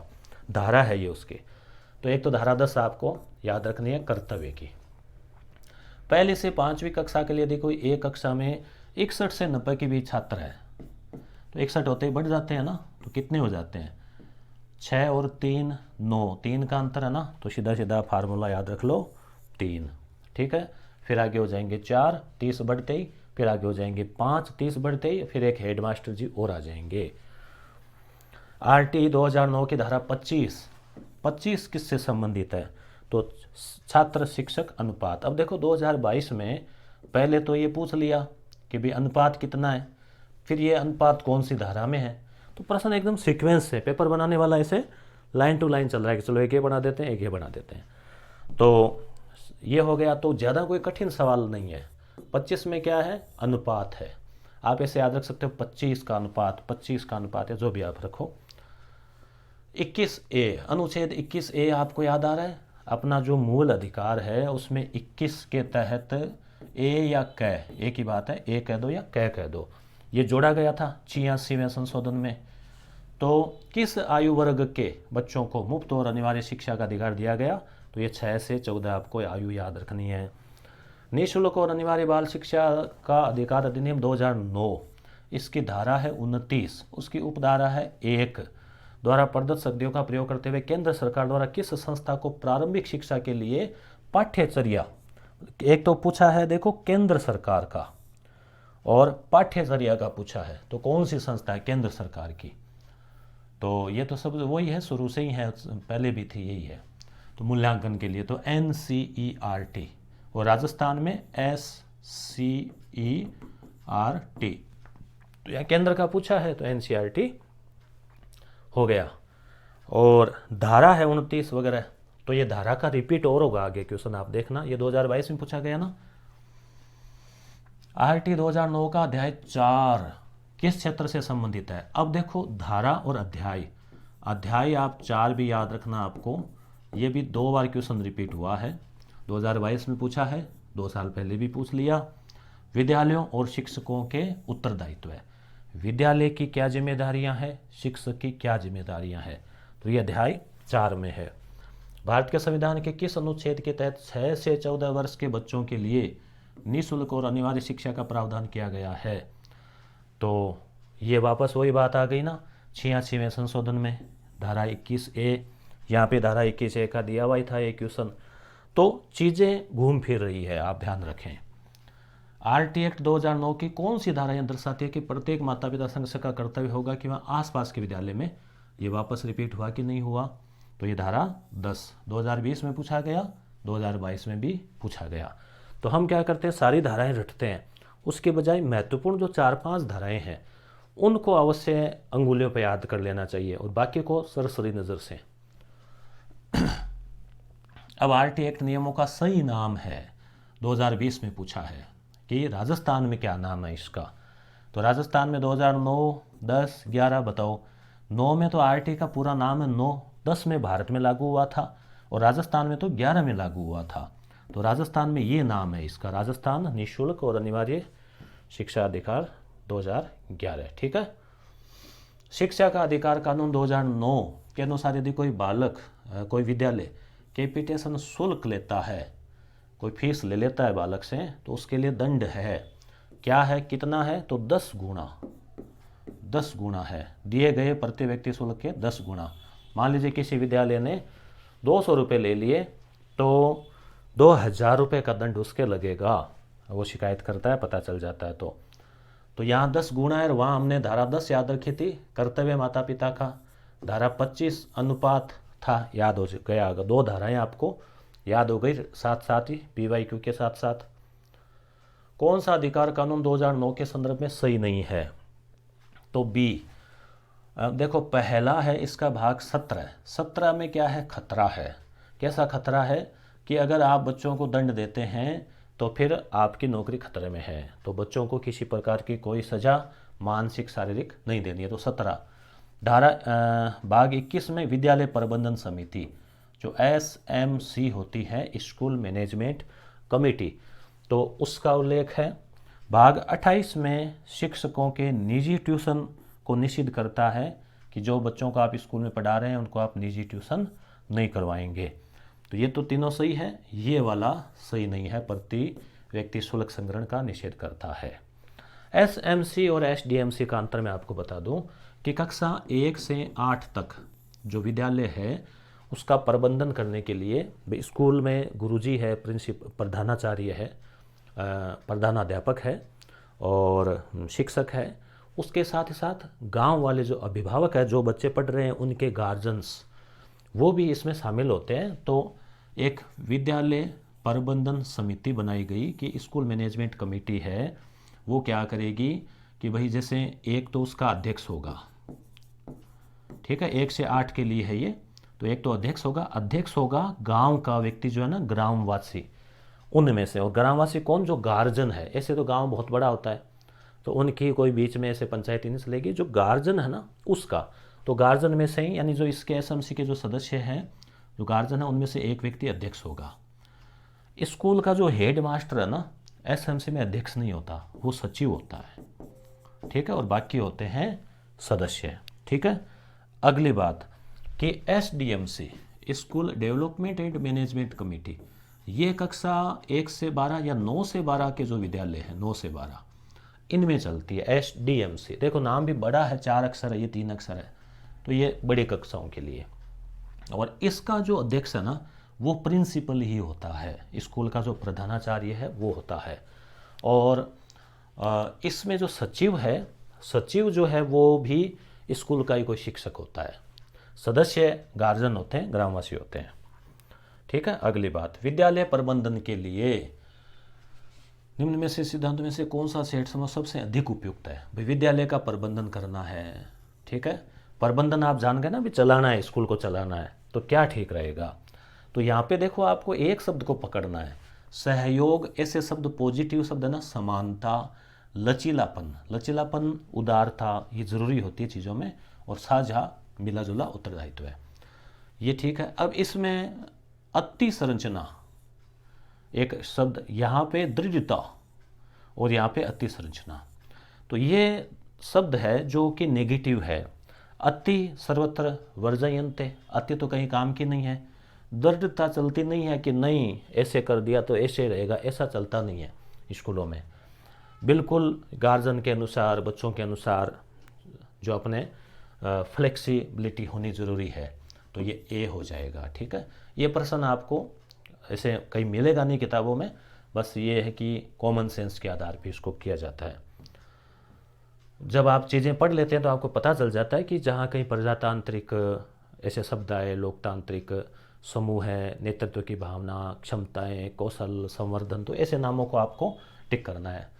धारा है ये उसके। तो एक तो धारा 10 आपको याद रखनी है कर्तव्य की। पहली से 5वीं कक्षा के लिए यदि कोई एक कक्षा में 61 से 90 के बीच छात्र है तो 61 होते ही बढ़ जाते हैं ना, तो कितने हो जाते हैं 6 और 3 9, 3 का अंतर है ना, तो सीधा सीधा फार्मूला याद रख लो 3। ठीक है, फिर आगे हो जाएंगे 4 30 बढ़ते ही, फिर आगे हो जाएंगे 5 30 बढ़ते ही, फिर एक हेडमास्टर जी और आ जाएंगे। आरटी 2009 की धारा 25 किससे संबंधित है, तो छात्र शिक्षक अनुपात। अब देखो 2022 में पहले तो ये पूछ लिया कि भाई अनुपात कितना है, फिर ये अनुपात कौन सी धारा में है, तो प्रश्न एकदम सीक्वेंस से पेपर बनाने वाला ऐसे लाइन टू लाइन चल रहा है कि चलो एक ये बना देते हैं एक ये बना देते हैं, तो ये हो गया। तो ज़्यादा कोई कठिन सवाल नहीं है। 25 में क्या है, अनुपात है, आप ऐसे याद रख सकते हो 25 का अनुपात, 25 का अनुपात है, जो भी आप रखो। 21A, अनुच्छेद 21A आपको याद आ रहा है, अपना जो मूल अधिकार है उसमें 21 के तहत ए या क, एक ही बात है, ए कह दो या क कह दो, ये जोड़ा गया था 86वें संशोधन में। तो किस आयु वर्ग के बच्चों को मुफ्त और अनिवार्य शिक्षा का अधिकार दिया गया, तो ये 6 से 14 आपको आयु याद रखनी है। निःशुल्क और अनिवार्य बाल शिक्षा का अधिकार अधिनियम 2009, इसकी धारा है 29, उसकी उपधारा है 1 द्वारा प्रदत्त शब्दों का प्रयोग करते हुए केंद्र सरकार द्वारा किस संस्था को प्रारंभिक शिक्षा के लिए पाठ्यचर्या, एक तो पूछा है देखो केंद्र सरकार का और पाठ्यचर्या का पूछा है, तो कौन सी संस्था है केंद्र सरकार की, तो ये तो सब वही है, शुरू से ही है, पहले भी थी यही है। तो मूल्यांकन के लिए तो NCERT और राजस्थान में SCERT, तो यह केंद्र का पूछा है तो NCERT हो गया। और धारा है 29 वगैरह, तो ये धारा का रिपीट और होगा आगे क्वेश्चन, आप देखना, ये 2022 में पूछा गया ना। RT 2009 का अध्याय 4 किस क्षेत्र से संबंधित है। अब देखो धारा और अध्याय, अध्याय आप 4 भी याद रखना आपको, ये भी 2 बार क्वेश्चन रिपीट हुआ है, 2022 में पूछा है, 2 साल पहले भी पूछ लिया। विद्यालयों और शिक्षकों के उत्तरदायित्व है, विद्यालय की क्या जिम्मेदारियां हैं, शिक्षक की क्या जिम्मेदारियां हैं, तो ये अध्याय 4 में है। भारत के संविधान के किस अनुच्छेद के तहत 6 से 14 वर्ष के बच्चों के लिए निःशुल्क और अनिवार्य शिक्षा का प्रावधान किया गया है, तो ये वापस वही बात आ गई ना 86वें संशोधन में, धारा 21A, यहाँ पे धारा 21A का दिया हुआ ही था ये क्वेश्चन, तो चीज़ें घूम फिर रही है, आप ध्यान रखें। RT एक्ट 2009 की कौन सी धारा यह दर्शाती है कि प्रत्येक माता पिता संरक्षक का कर्तव्य होगा कि वह आसपास के विद्यालय में, ये वापस रिपीट हुआ कि नहीं हुआ, तो ये धारा 10 2020 में पूछा गया, 2022 में भी पूछा गया। तो हम क्या करते हैं, सारी धाराएं रटते हैं, उसके बजाय महत्वपूर्ण जो 4-5 धाराएं हैं उनको अवश्य अंगुलियों पर याद कर लेना चाहिए और बाकी को सरसरी नज़र से। अब RT एक्ट नियमों का सही नाम है, 2020 में पूछा है कि राजस्थान में क्या नाम है इसका, तो राजस्थान में 2009 10 11 बताओ, 9 में तो RT का पूरा नाम है 9, 10 में भारत में लागू हुआ था और राजस्थान में तो 11 में लागू हुआ था, तो राजस्थान में ये नाम है इसका, राजस्थान निःशुल्क और अनिवार्य शिक्षा अधिकार 2011। ठीक है, शिक्षा का अधिकार कानून 2009 के अनुसार यदि कोई बालक कोई विद्यालय कैपिटेशन शुल्क लेता है, कोई फीस ले लेता है बालक से, तो उसके लिए दंड है, क्या है कितना है, तो 10 गुना है, दिए गए प्रति व्यक्ति शुल्क के 10 गुना। मान लीजिए किसी विद्यालय ने 200 रुपये ले लिए तो 2000 रुपये का दंड उसके लगेगा, वो शिकायत करता है पता चल जाता है तो यहाँ 10 गुना है, और वहाँ हमने धारा 10 याद रखी थी कर्तव्य माता पिता का, धारा 25 अनुपात था, याद हो गया, 2 धाराएं आपको याद हो गई साथ साथ ही PYQ के साथ साथ। कौन सा अधिकार कानून 2009 के संदर्भ में सही नहीं है, तो B। देखो पहला है इसका भाग 17 में क्या है, खतरा है, कैसा खतरा है कि अगर आप बच्चों को दंड देते हैं तो फिर आपकी नौकरी खतरे में है, तो बच्चों को किसी प्रकार की कोई सजा मानसिक शारीरिक नहीं देनी है, तो 17। धारा भाग 21 में विद्यालय प्रबंधन समिति जो SMC होती है, स्कूल मैनेजमेंट कमेटी, तो उसका उल्लेख है। भाग 28 में शिक्षकों के निजी ट्यूशन को निषिद्ध करता है कि जो बच्चों को आप स्कूल में पढ़ा रहे हैं उनको आप निजी ट्यूशन नहीं करवाएंगे। तो ये तो तीनों सही है, ये वाला सही नहीं है, प्रति व्यक्ति शुल्क संग्रहण का निषेध करता है। एसएमसी और एसडीएमसी का अंतर मैं आपको बता दूं कि कक्षा 1 से 8 तक जो विद्यालय है उसका प्रबंधन करने के लिए स्कूल में गुरुजी है, प्रधानाचार्य है, प्रधानाध्यापक है और शिक्षक है। उसके साथ ही साथ गांव वाले जो अभिभावक है, जो बच्चे पढ़ रहे हैं उनके गार्जियंस, वो भी इसमें शामिल होते हैं। तो एक विद्यालय प्रबंधन समिति बनाई गई कि स्कूल मैनेजमेंट कमेटी है, वो क्या करेगी कि भाई जैसे एक तो उसका अध्यक्ष होगा, ठीक है, 1 से 8 के लिए है ये, तो एक तो अध्यक्ष होगा गांव का व्यक्ति जो है ना, ग्रामवासी उनमें से। और ग्रामवासी कौन? जो गार्जियन है। ऐसे तो गांव बहुत बड़ा होता है तो उनकी कोई बीच में ऐसे पंचायत नहीं चलेगी, जो गार्जियन है ना उसका। तो गार्जियन में से ही, यानी जो इसके एसएमसी के जो सदस्य हैं, जो गार्जियन है, उनमें से एक व्यक्ति अध्यक्ष होगा। स्कूल का जो हेड मास्टर है ना, एसएमसी में अध्यक्ष नहीं होता, वो सचिव होता है, ठीक है, और बाकी होते हैं सदस्य, ठीक है। अगली बात कि SDMC, school development and management committee, ये कक्षा 1 से 12 या 9 से 12 के जो विद्यालय हैं, 9 से 12, इनमें चलती है एसडीएमसी। देखो नाम भी बड़ा है, 4 अक्षर है, ये 3 अक्षर है, तो ये बड़ी कक्षाओं के लिए। और इसका जो अध्यक्ष है ना, वो प्रिंसिपल ही होता है, स्कूल का जो प्रधानाचार्य है वो होता है। और इसमें जो सचिव है, सचिव जो है वो भी स्कूल का ही कोई शिक्षक होता है। सदस्य गार्जियन होते हैं, ग्रामवासी होते हैं, ठीक है। अगली बात, विद्यालय प्रबंधन के लिए निम्न में से सिद्धांतों में से कौन सा सेठ समूह सबसे अधिक उपयुक्त है? भाई विद्यालय का प्रबंधन करना है, ठीक है, प्रबंधन आप जान गए ना, भी चलाना है, स्कूल को चलाना है, तो क्या ठीक रहेगा? तो यहाँ पे देखो आपको एक शब्द को पकड़ना है, सहयोग। ऐसे शब्द पॉजिटिव शब्द है ना, समानता, लचीलापन, लचीलापन, उदारता, ये जरूरी होती है चीज़ों में, और साझा मिला जुला उत्तरदायित्व है, ये ठीक है। अब इसमें अति संरचना, एक शब्द यहाँ पे दृढ़ता और यहाँ पे अति संरचना, तो ये शब्द है जो कि नेगेटिव है। अति सर्वत्र वर्जयन्ते, अति तो कहीं काम की नहीं है। दृढ़ता चलती नहीं है कि नहीं ऐसे कर दिया तो ऐसे रहेगा, ऐसा चलता नहीं है स्कूलों में। बिल्कुल गार्जियन के अनुसार, बच्चों के अनुसार जो अपने फ्लेक्सिबिलिटी होनी ज़रूरी है, तो ये ए हो जाएगा, ठीक है। ये प्रश्न आपको ऐसे कहीं मिलेगा नहीं किताबों में, बस ये है कि कॉमन सेंस के आधार पर इसको किया जाता है। जब आप चीज़ें पढ़ लेते हैं तो आपको पता चल जाता है कि जहाँ कहीं प्रजातांत्रिक ऐसे शब्द आए, लोकतांत्रिक समूह है, नेतृत्व की भावना, क्षमताएं, कौशल, संवर्धन, तो ऐसे नामों को आपको टिक करना है।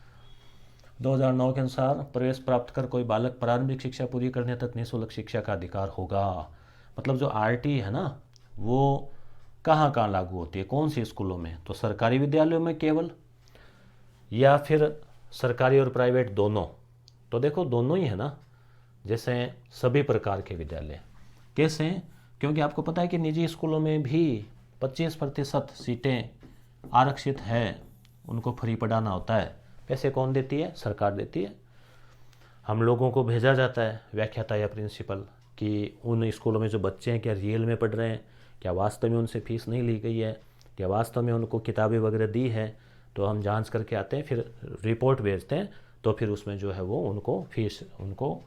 2009 के अनुसार प्रवेश प्राप्त कर कोई बालक प्रारंभिक शिक्षा पूरी करने तक निःशुल्क शिक्षा का अधिकार होगा। मतलब जो आरटी है ना, वो कहाँ कहाँ लागू होती है, कौन सी स्कूलों में? तो सरकारी विद्यालयों में केवल, या फिर सरकारी और प्राइवेट दोनों? तो देखो दोनों ही है ना, जैसे सभी प्रकार के विद्यालय। कैसे? क्योंकि आपको पता है कि निजी स्कूलों में भी 25% सीटें आरक्षित है, उनको फ्री पढ़ाना होता है। पैसे कौन देती है? सरकार देती है। हम लोगों को भेजा जाता है व्याख्याता या प्रिंसिपल कि उन स्कूलों में जो बच्चे हैं क्या रियल में पढ़ रहे हैं, क्या वास्तव में उनसे फीस नहीं ली गई है, क्या वास्तव में उनको किताबें वगैरह दी है। तो हम जांच करके आते हैं, फिर रिपोर्ट भेजते हैं, तो फिर उसमें जो है वो उनको फीस उनको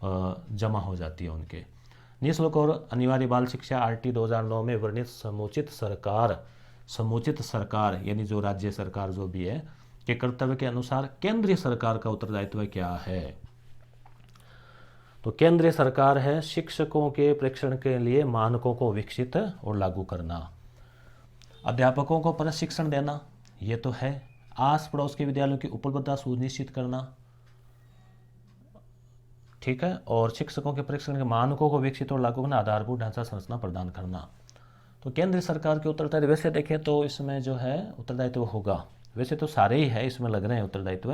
जमा हो जाती है उनके। निःशुल्क और अनिवार्य बाल शिक्षा आरटी 2009 में वर्णित समुचित सरकार यानी जो राज्य सरकार जो भी है के कर्तव्य के अनुसार केंद्रीय सरकार का उत्तरदायित्व क्या है? तो केंद्रीय सरकार है शिक्षकों के प्रशिक्षण के लिए मानकों को विकसित और लागू करना, अध्यापकों को प्रशिक्षण देना, ये तो है, आस पड़ोस के विद्यालयों की उपलब्धता सुनिश्चित करना, ठीक है, और शिक्षकों के प्रशिक्षण के मानकों को विकसित और लागू करना, आधारभूत ढांचा संरचना प्रदान करना। तो केंद्र सरकार के उत्तरदायित्व वैसे देखें तो इसमें जो है उत्तरदायित्व होगा, वैसे तो सारे ही है इसमें लग रहे हैं उत्तरदायित्व,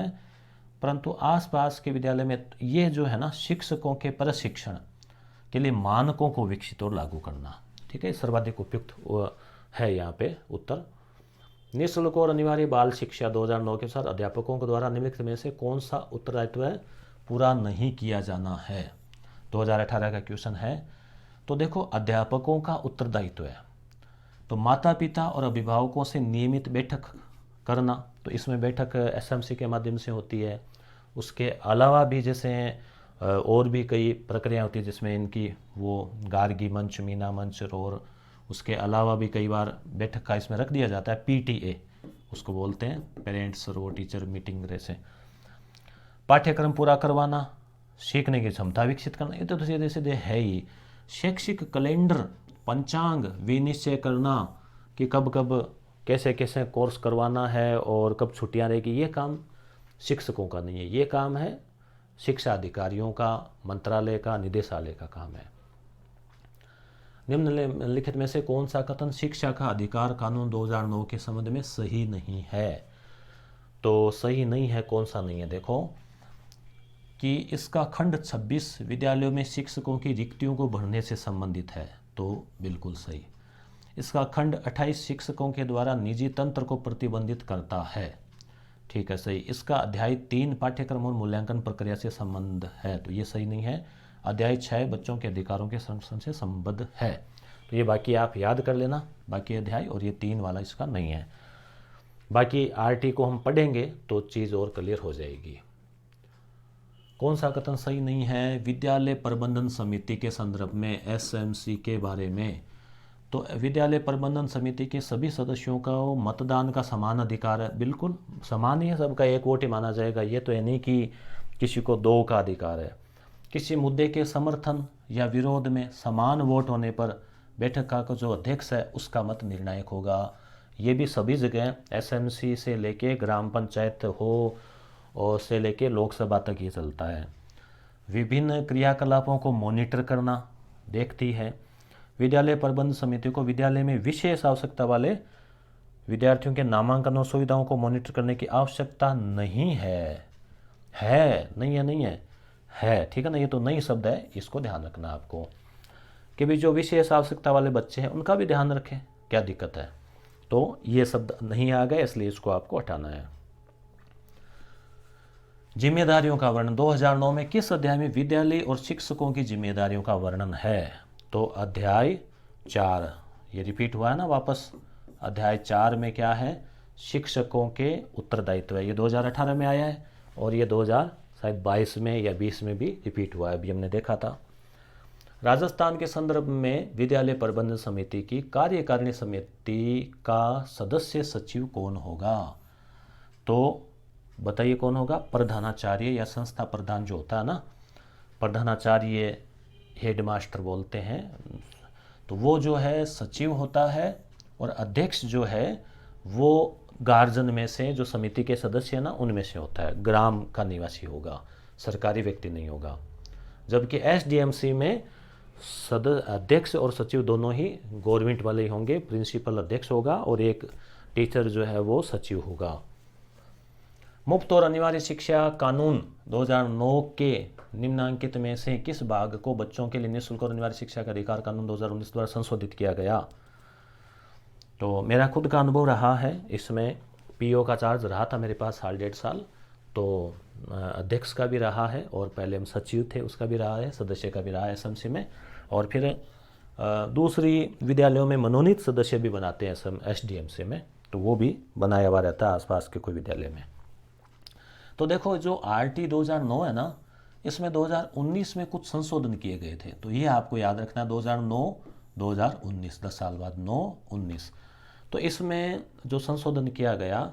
परंतु आसपास के विद्यालय में ये जो है ना शिक्षकों के प्रशिक्षण के लिए मानकों को विकसित और लागू करना, ठीक है, सर्वाधिक उपयुक्त है यहाँ पे उत्तर। निःशुल्क और अनिवार्य बाल शिक्षा 2009 के अनुसार अध्यापकों के द्वारा निम्नलिखित में से कौन सा उत्तरदायित्व है पूरा नहीं किया जाना है? 2018 का क्वेश्चन है। तो देखो अध्यापकों का उत्तरदायित्व है, तो माता पिता और अभिभावकों से नियमित बैठक करना, तो इसमें बैठक एसएमसी के माध्यम से होती है। उसके अलावा भी जैसे और भी कई प्रक्रिया होती है जिसमें इनकी वो गार्गी मंच, मीना मंच, और उसके अलावा भी कई बार बैठक का इसमें रख दिया जाता है। पीटीए उसको बोलते हैं, पेरेंट्स और वो टीचर मीटिंग जैसे। पाठ्यक्रम पूरा करवाना, सीखने की क्षमता विकसित करना, ये तो सीधे सीधे है ही। शैक्षिक कैलेंडर, पंचांग विनिश्चय करना कि कब कब कैसे कैसे कोर्स करवाना है और कब छुट्टियां रहेगी, ये काम शिक्षकों का नहीं है, ये काम है शिक्षा अधिकारियों का, मंत्रालय का, निदेशालय का काम है। निम्नलिखित में से कौन सा कथन शिक्षा का अधिकार कानून 2009 के संबंध में सही नहीं है? तो सही नहीं है, कौन सा नहीं है? देखो कि इसका खंड 26 विद्यालयों में शिक्षकों की रिक्तियों को भरने से संबंधित है, तो बिल्कुल सही। इसका खंड 28 शिक्षकों के द्वारा निजी तंत्र को प्रतिबंधित करता है, ठीक है, सही। इसका अध्याय 3 पाठ्यक्रम और मूल्यांकन प्रक्रिया से संबंध है, तो ये सही नहीं है। अध्याय 6 बच्चों के अधिकारों के संरक्षण से संबद्ध है, तो ये बाकी आप याद कर लेना, बाकी अध्याय, और ये 3 वाला इसका नहीं है। बाकी आरटी को हम पढ़ेंगे तो चीज़ और क्लियर हो जाएगी। कौन सा कथन सही नहीं है? विद्यालय प्रबंधन समिति के संदर्भ में एसएमसी के बारे में, तो विद्यालय प्रबंधन समिति के सभी सदस्यों का मतदान का समान अधिकार है, बिल्कुल समान ही है, सबका एक वोट ही माना जाएगा। ये तो है नहीं कि किसी को 2 का अधिकार है। किसी मुद्दे के समर्थन या विरोध में समान वोट होने पर बैठक का जो अध्यक्ष है उसका मत निर्णायक होगा। ये भी सभी जगह एसएमसी से लेके ग्राम पंचायत हो और से लेके लोकसभा तक ये चलता है। विभिन्न क्रियाकलापों को मॉनिटर करना, देखती है। विद्यालय प्रबंध समिति को विद्यालय में विशेष आवश्यकता वाले विद्यार्थियों के नामांकन और सुविधाओं को मॉनिटर करने की आवश्यकता नहीं है। नहीं है, ठीक है ना, ये तो नई शब्द है, इसको ध्यान रखना आपको कि भी जो विशेष आवश्यकता वाले बच्चे हैं उनका भी ध्यान रखें, क्या दिक्कत है? तो ये शब्द नहीं आ गए, इसलिए इसको आपको हटाना है। जिम्मेदारियों का वर्णन 2009 में किस अध्याय में विद्यालय और शिक्षकों की जिम्मेदारियों का वर्णन है? तो अध्याय 4, ये रिपीट हुआ है ना वापस। अध्याय 4 में क्या है? शिक्षकों के उत्तरदायित्व है। ये 2018 में आया है और ये 2022 में या 20 में भी रिपीट हुआ है, अभी हमने देखा था। राजस्थान के संदर्भ में विद्यालय प्रबंधन समिति की कार्यकारिणी समिति का सदस्य सचिव कौन होगा? तो बताइए कौन होगा? प्रधानाचार्य या संस्था प्रधान जो होता है ना, प्रधानाचार्य हेडमास्टर बोलते हैं, तो वो जो है सचिव होता है, और अध्यक्ष जो है वो गार्जियन में से जो समिति के सदस्य है ना उनमें से होता है, ग्राम का निवासी होगा, सरकारी व्यक्ति नहीं होगा। जबकि एसडीएमसी में अध्यक्ष और सचिव दोनों ही गवर्नमेंट वाले ही होंगे, प्रिंसिपल अध्यक्ष होगा और एक टीचर जो है वो सचिव होगा। मुफ्त और अनिवार्य शिक्षा कानून 2009 के निम्नांकित में से किस भाग को बच्चों के लिए निःशुल्क और अनिवार्य शिक्षा का अधिकार कानून 2019 द्वारा संशोधित किया गया? तो मेरा खुद का अनुभव रहा है, इसमें पीओ का चार्ज रहा था मेरे पास साल 1.5 साल, तो अध्यक्ष का भी रहा है और पहले हम सचिव थे उसका भी रहा है, सदस्य का भी रहा है एसएमसी में, और फिर दूसरी विद्यालयों में मनोनीत सदस्य भी बनाते हैं एसडीएमसी में, तो वो भी बनाया हुआ रहता है आसपास के कोई विद्यालय में। तो देखो जो आरटी 2009 है ना, इसमें 2019 में कुछ संशोधन किए गए थे, तो ये आपको याद रखना, 2009-2019 10 साल बाद 9-19। तो इसमें जो संशोधन किया गया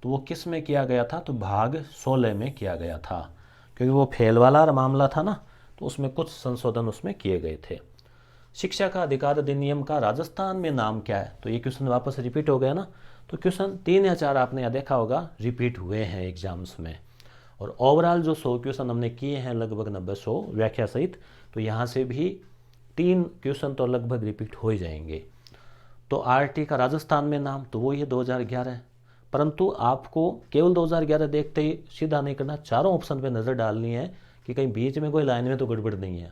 तो वो किस में किया गया था? तो भाग 16 में किया गया था, क्योंकि वो फेल वाला मामला था ना, तो उसमें कुछ संशोधन उसमें किए गए थे। शिक्षा का अधिकार अधिनियम का राजस्थान में नाम क्या है? तो ये क्वेश्चन वापस रिपीट हो गया ना, तो क्वेश्चन 3 या 4 आपने यहाँ देखा होगा रिपीट हुए हैं एग्जाम्स में, और ओवरऑल जो 100 क्वेश्चन हमने किए हैं लगभग 90-100 व्याख्या सहित, तो यहाँ से भी 3 क्वेश्चन तो लगभग रिपीट हो ही जाएंगे। तो आरटी का राजस्थान में नाम तो वो ये 2011 है, परंतु आपको केवल 2011 देखते ही सीधा नहीं करना, चारों ऑप्शन पे नज़र डालनी है कि कहीं बीच में कोई लाइन में तो गड़बड़ नहीं है।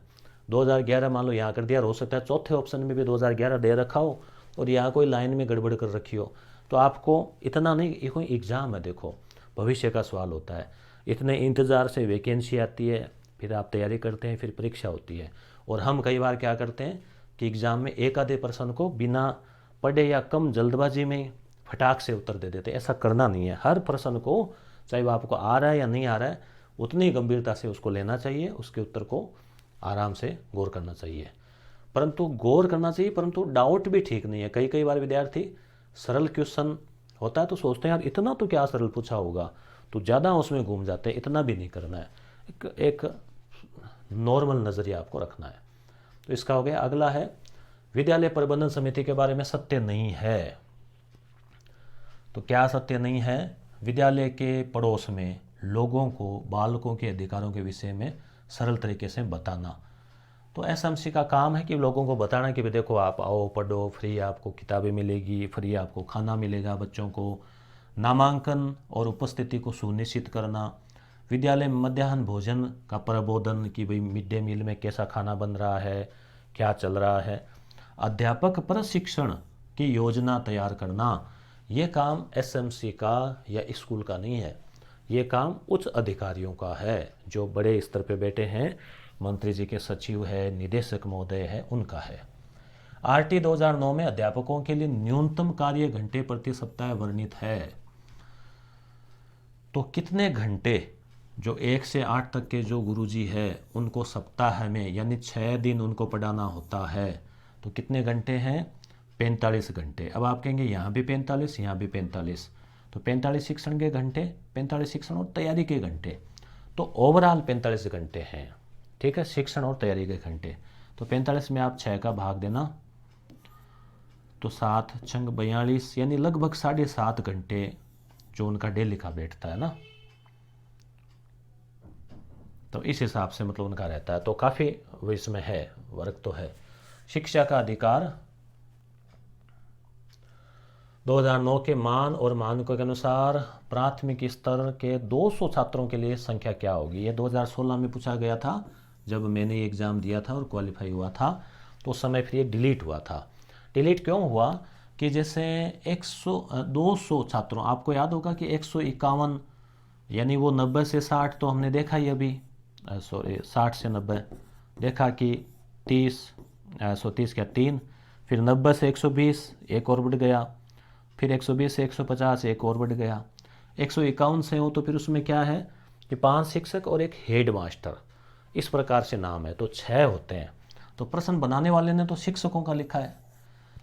2011 मान लो यहाँ कर दिया, हो सकता है चौथे ऑप्शन में भी 2011 दे रखा हो और यहाँ कोई लाइन में गड़बड़ कर रखी हो, तो आपको इतना नहीं, ये कोई एग्ज़ाम है, देखो भविष्य का सवाल होता है, इतने इंतज़ार से वैकेंसी आती है, फिर आप तैयारी करते हैं, फिर परीक्षा होती है। और हम कई बार क्या करते हैं कि एग्ज़ाम में एक आधे पर्सन को बिना पढ़े या कम जल्दबाजी में फटाक से उत्तर दे देते हैं। ऐसा करना नहीं है। हर पर्सन को, चाहे वो आपको आ रहा है या नहीं आ रहा है, उतनी गंभीरता से उसको लेना चाहिए, उसके उत्तर को आराम से गौर करना चाहिए। परंतु गौर करना चाहिए, परंतु डाउट भी ठीक नहीं है। कई कई बार विद्यार्थी सरल क्वेश्चन होता है तो सोचते हैं यार इतना तो क्या सरल पूछा होगा, तो ज़्यादा उसमें घूम जाते हैं। इतना भी नहीं करना है, एक नॉर्मल नज़रिया आपको रखना है। तो इसका हो गया। अगला है विद्यालय प्रबंधन समिति के बारे में सत्य नहीं है। तो क्या सत्य नहीं है? विद्यालय के पड़ोस में लोगों को बालकों के अधिकारों के विषय में सरल तरीके से बताना। तो एसएमसी का काम है कि लोगों को बताना कि देखो आप आओ, पढ़ो, फ्री आपको किताबें मिलेगी, फ्री आपको खाना मिलेगा, बच्चों को नामांकन और उपस्थिति को सुनिश्चित करना, विद्यालय में मध्याह्न भोजन का प्रबोधन कि भाई मिड डे मील में कैसा खाना बन रहा है, क्या चल रहा है, अध्यापक प्रशिक्षण की योजना तैयार करना। ये काम एसएमसी का या स्कूल का नहीं है, ये काम उच्च अधिकारियों का है, जो बड़े स्तर पे बैठे हैं, मंत्री जी के सचिव है, निदेशक महोदय है, उनका है। आरटी 2009 में अध्यापकों के लिए न्यूनतम कार्य घंटे प्रति सप्ताह वर्णित है। तो कितने घंटे जो 1 से 8 तक के जो गुरुजी है उनको सप्ताह में यानी 6 दिन उनको पढ़ाना होता है, तो कितने घंटे हैं? 45 घंटे। अब आप कहेंगे यहाँ भी 45, यहाँ भी 45, तो 45 शिक्षण के घंटे, 45 शिक्षण और तैयारी के घंटे, तो ओवरऑल 45 घंटे हैं। ठीक है, शिक्षण और तैयारी के घंटे। तो 45 में आप 6 का भाग देना, तो 7 छंग 42, यानी लगभग 7.5 घंटे जो उनका डेली का बैठता है ना, तो इस हिसाब से मतलब उनका रहता है। तो काफ़ी इसमें है, वर्क तो है। शिक्षा का अधिकार 2009 के मान और मानकों के अनुसार प्राथमिक स्तर के 200 छात्रों के लिए संख्या क्या होगी? ये 2016 में पूछा गया था, जब मैंने ये एग्ज़ाम दिया था और क्वालिफाई हुआ था, तो उस समय फिर ये डिलीट हुआ था। डिलीट क्यों हुआ कि जैसे 200 छात्रों, आपको याद होगा कि 151, यानी वो 90 से 60 तो हमने देखा ही अभी, सॉरी 60 से 90 देखा कि 30 क्या 3, फिर 90 से 120 एक और बढ़ गया, फिर 120 से 150 एक और बढ़ गया, 151 से हो तो फिर उसमें क्या है कि 5 शिक्षक और एक हेड मास्टर, इस प्रकार से नाम है, तो 6 होते हैं। तो प्रश्न बनाने वाले ने तो शिक्षकों का लिखा है,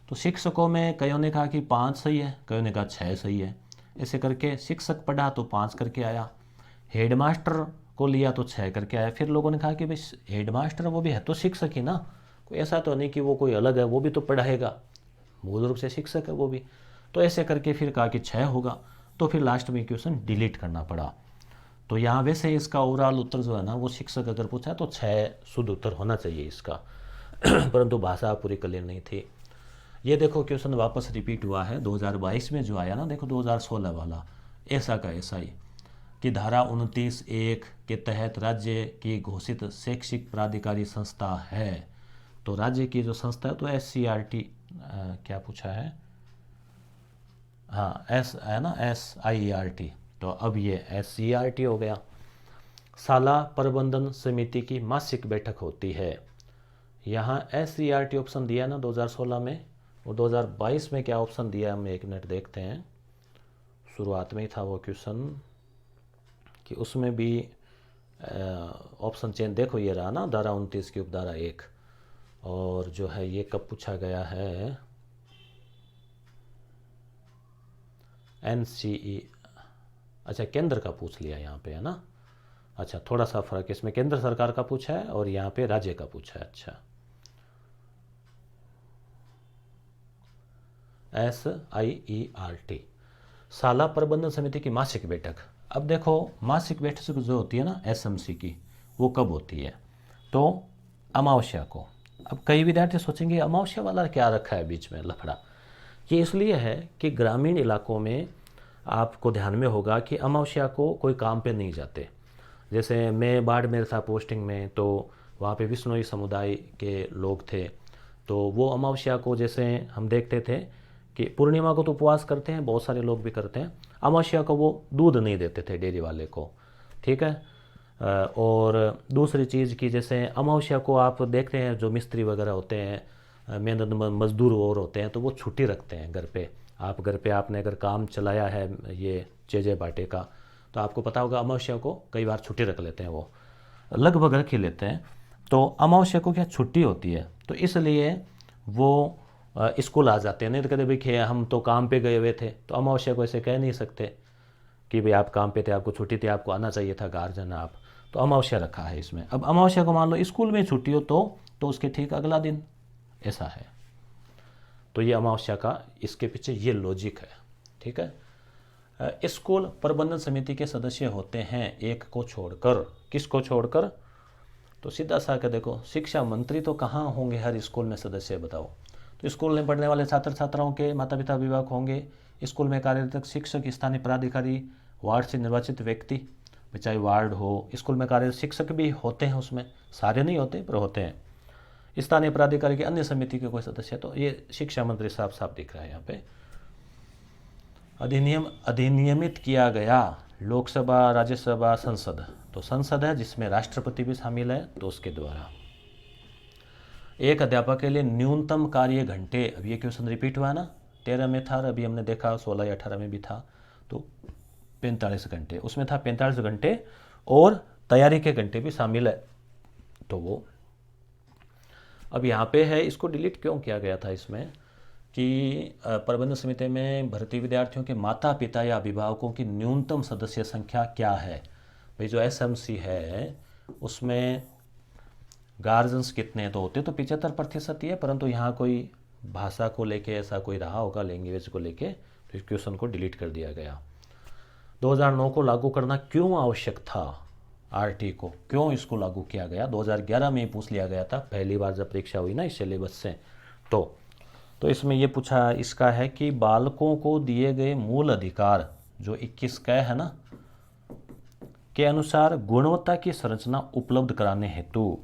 तो शिक्षकों में कईयों ने कहा कि 5 सही है, कईयों ने कहा 6 सही है, ऐसे करके शिक्षक पढ़ा तो 5 करके आया, हेड मास्टर को लिया तो 6 करके आया। फिर लोगों ने कहा कि भाई हेड मास्टर वो भी है तो शिक्षक ही ना, कोई ऐसा तो नहीं कि वो कोई अलग है, वो भी तो पढ़ाएगा, मूल रूप से शिक्षक है वो भी। तो ऐसे करके फिर कहा कि 6 होगा, तो फिर लास्ट में क्वेश्चन डिलीट करना पड़ा। तो यहाँ वैसे इसका ओवरऑल उत्तर जो है ना, वो शिक्षक अगर पूछा तो 6 शुद्ध उत्तर होना चाहिए इसका परंतु भाषा पूरी क्लियर नहीं थी। ये देखो क्वेश्चन वापस रिपीट हुआ है 2022 में जो आया ना, देखो 2016 वाला, ऐसा का ऐसा ही कि धारा 29(1) के तहत राज्य की घोषित शैक्षिक प्राधिकारी संस्था है। तो राज्य की जो संस्था है तो SCRT क्या पूछा है, हाँ एस है ना, SIERT, तो अब ये SCRT हो गया। शाला प्रबंधन समिति की मासिक बैठक होती है, यहाँ SCRT ऑप्शन दिया ना 2016 में, और 2022 में क्या ऑप्शन दिया हम एक मिनट देखते हैं। शुरुआत में ही था वो क्वेश्चन कि उसमें भी ऑप्शन चेंज, देखो ये रहा ना, धारा 29 की उपधारा 1, और जो है ये कब पूछा गया है, NCE, अच्छा केंद्र का पूछ लिया यहाँ पे है ना, अच्छा थोड़ा सा फर्क, इसमें केंद्र सरकार का पूछा है और यहाँ पे राज्य का पूछा है। अच्छा SIERT, शाला प्रबंधन समिति की मासिक बैठक। अब देखो मासिक बैठक जो होती है ना SMC की, वो कब होती है? तो अमावस्या को। अब कई विद्यार्थी सोचेंगे अमावस्या वाला क्या रखा है बीच में लफड़ा। ये इसलिए है कि ग्रामीण इलाकों में आपको ध्यान में होगा कि अमावस्या को कोई काम पे नहीं जाते। जैसे मैं बाड़मेर था पोस्टिंग में, तो वहाँ पे विश्नोई समुदाय के लोग थे, तो वो अमावस्या को जैसे हम देखते थे कि पूर्णिमा को तो उपवास करते हैं, बहुत सारे लोग भी करते हैं, अमावस्या को वो दूध नहीं देते थे डेयरी वाले को, ठीक है। और दूसरी चीज़ की जैसे अमावस्या को आप देख रहे हैं जो मिस्त्री वगैरह होते हैं, मेहनत मजदूर और होते हैं, तो वो छुट्टी रखते हैं घर पे। आप घर पे आपने अगर काम चलाया है ये चेजे बाटे का, तो आपको पता होगा अमावस्या को कई बार छुट्टी रख लेते हैं, वो लगभग रख ही लेते हैं। तो अमावस्या को क्या छुट्टी होती है, तो इसलिए वो स्कूल आ जाते हैं। नहीं तो कहते भाई हम तो काम पे गए हुए थे, तो अमावस्या को ऐसे कह नहीं सकते कि भाई आप काम पे थे, आपको छुट्टी थी, आपको आना चाहिए था गार्जियन आप, तो अमावस्या रखा है इसमें। अब अमावस्या को मान लो स्कूल में छुट्टी हो तो उसके ठीक अगला दिन, ऐसा है। तो ये अमावस्या का इसके पीछे ये लॉजिक है, ठीक है। स्कूल प्रबंधन समिति के सदस्य होते हैं एक को छोड़कर। किसको छोड़कर? तो सीधा सा के देखो, शिक्षा मंत्री तो कहाँ होंगे हर स्कूल में सदस्य, बताओ। तो स्कूल में पढ़ने वाले छात्र छात्राओं के माता पिता अभिभावक होंगे, स्कूल में कार्यरत शिक्षक, स्थानीय पदाधिकारी, वार्ड से निर्वाचित व्यक्ति, चाहे वार्ड हो, स्कूल में कार्यरत शिक्षक भी होते हैं उसमें, सारे नहीं होते पर होते हैं, स्थानीय प्राधिकारी के अन्य समिति के कोई सदस्य। तो ये शिक्षा मंत्री साफ साफ दिख रहा है यहाँ पे। अधिनियमित किया गया लोकसभा, राज्यसभा, संसद, तो संसद है जिसमें राष्ट्रपति भी शामिल है, तो उसके द्वारा। एक अध्यापक के लिए न्यूनतम कार्य घंटे, अब ये क्वेश्चन रिपीट हुआ ना, 13 में था, अभी हमने देखा 16 या 18 में भी था, तो 45 घंटे, उसमें था 45 घंटे और तैयारी के घंटे भी शामिल है, तो वो अब यहाँ पे है। इसको डिलीट क्यों किया गया था इसमें कि प्रबंधन समिति में भर्ती विद्यार्थियों के माता पिता या अभिभावकों की न्यूनतम सदस्य संख्या क्या है। भाई जो एसएमसी है उसमें गार्जियंस कितने तो होते तो 75% ही है, परंतु यहाँ कोई भाषा को लेके ऐसा कोई रहा होगा, लैंग्वेज को लेके, तो इस क्वेश्चन को डिलीट कर दिया गया। 2009 को लागू करना क्यों आवश्यक था, आरटी को क्यों इसको लागू किया गया? 2011 में ही पूछ लिया गया था पहली बार जब परीक्षा हुई ना इस सिलेबस से। तो इसमें ये पूछा इसका है कि बालकों को दिए गए मूल अधिकार जो 21 का है ना के अनुसार गुणवत्ता की संरचना उपलब्ध कराने हेतु,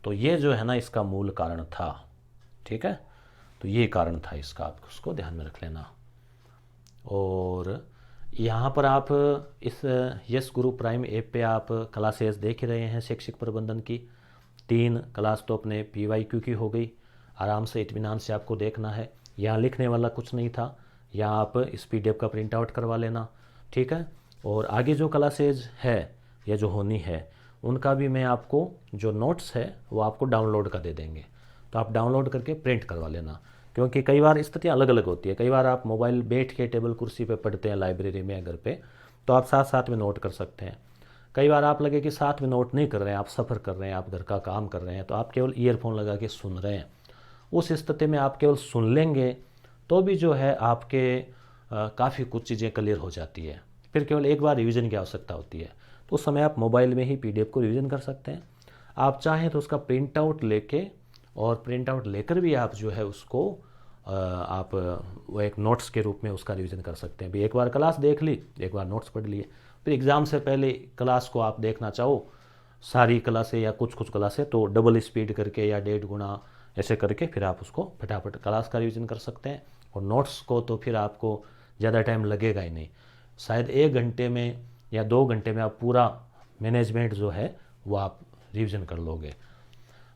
तो ये जो है ना इसका मूल कारण था, ठीक है। तो ये कारण था इसका, आप उसको ध्यान में रख लेना। और यहाँ पर आप इस यस गुरु प्राइम ऐप पे आप क्लासेस देख ही रहे हैं शैक्षिक प्रबंधन की। 3 क्लास तो अपने PYQ की हो गई, आराम से इत्मीनान से आपको देखना है। यहाँ लिखने वाला कुछ नहीं था, यहाँ आप इस PDF का प्रिंट आउट करवा लेना, ठीक है। और आगे जो क्लासेज है या जो होनी है उनका भी मैं आपको जो नोट्स है वो आपको डाउनलोड कर दे देंगे, तो आप डाउनलोड करके प्रिंट करवा लेना, क्योंकि कई बार स्थितियाँ अलग अलग होती है। कई बार आप मोबाइल बैठ के टेबल कुर्सी पे पढ़ते हैं लाइब्रेरी में घर पे, तो आप साथ साथ में नोट कर सकते हैं। कई बार आप लगे कि साथ में नोट नहीं कर रहे हैं, आप सफ़र कर रहे हैं, आप घर का काम कर रहे हैं, तो आप केवल ईयरफोन लगा के सुन रहे हैं। उस स्थिति में आप केवल सुन लेंगे तो भी जो है आपके काफ़ी कुछ चीज़ें क्लियर हो जाती है। फिर केवल एक बार रिवीजन की आवश्यकता होती है, तो उस समय आप मोबाइल में ही PDF को रिवीजन कर सकते हैं। आप चाहें तो उसका प्रिंट आउट लेके और प्रिंट आउट लेकर भी आप जो है उसको आप वो एक नोट्स के रूप में उसका रिवीजन कर सकते हैं। भी एक बार क्लास देख ली, एक बार नोट्स पढ़ लिए, फिर एग्ज़ाम से पहले क्लास को आप देखना चाहो सारी क्लासें या कुछ कुछ क्लासें, तो डबल स्पीड करके या 1.5 गुना ऐसे करके फिर आप उसको फटाफट क्लास का रिवीजन कर सकते हैं। और नोट्स को तो फिर आपको ज़्यादा टाइम लगेगा ही नहीं, शायद 1 घंटे में या 2 घंटे में आप पूरा मैनेजमेंट जो है वो आप रिवीजन कर लोगे।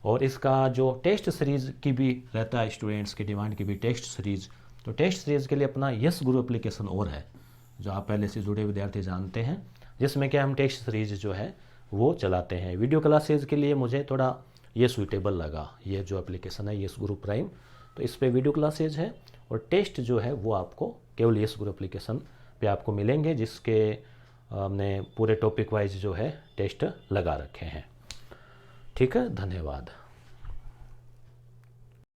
और इसका जो टेस्ट सीरीज़ की भी रहता है, स्टूडेंट्स की डिमांड की भी टेस्ट सीरीज़, तो टेस्ट सीरीज़ के लिए अपना यस गुरु एप्लीकेशन और है जो आप पहले से जुड़े विद्यार्थी जानते हैं, जिसमें कि हम टेस्ट सीरीज़ जो है वो चलाते हैं। वीडियो क्लासेज के लिए मुझे थोड़ा ये सूटेबल लगा, ये जो एप्लीकेशन है यस गुरु प्राइम, तो इस पर वीडियो क्लासेज है और टेस्ट जो है वो आपको केवल यस गुरु एप्लीकेशन पे आपको मिलेंगे, जिसके हमने पूरे टॉपिक वाइज जो है टेस्ट लगा रखे हैं, ठीक है। धन्यवाद।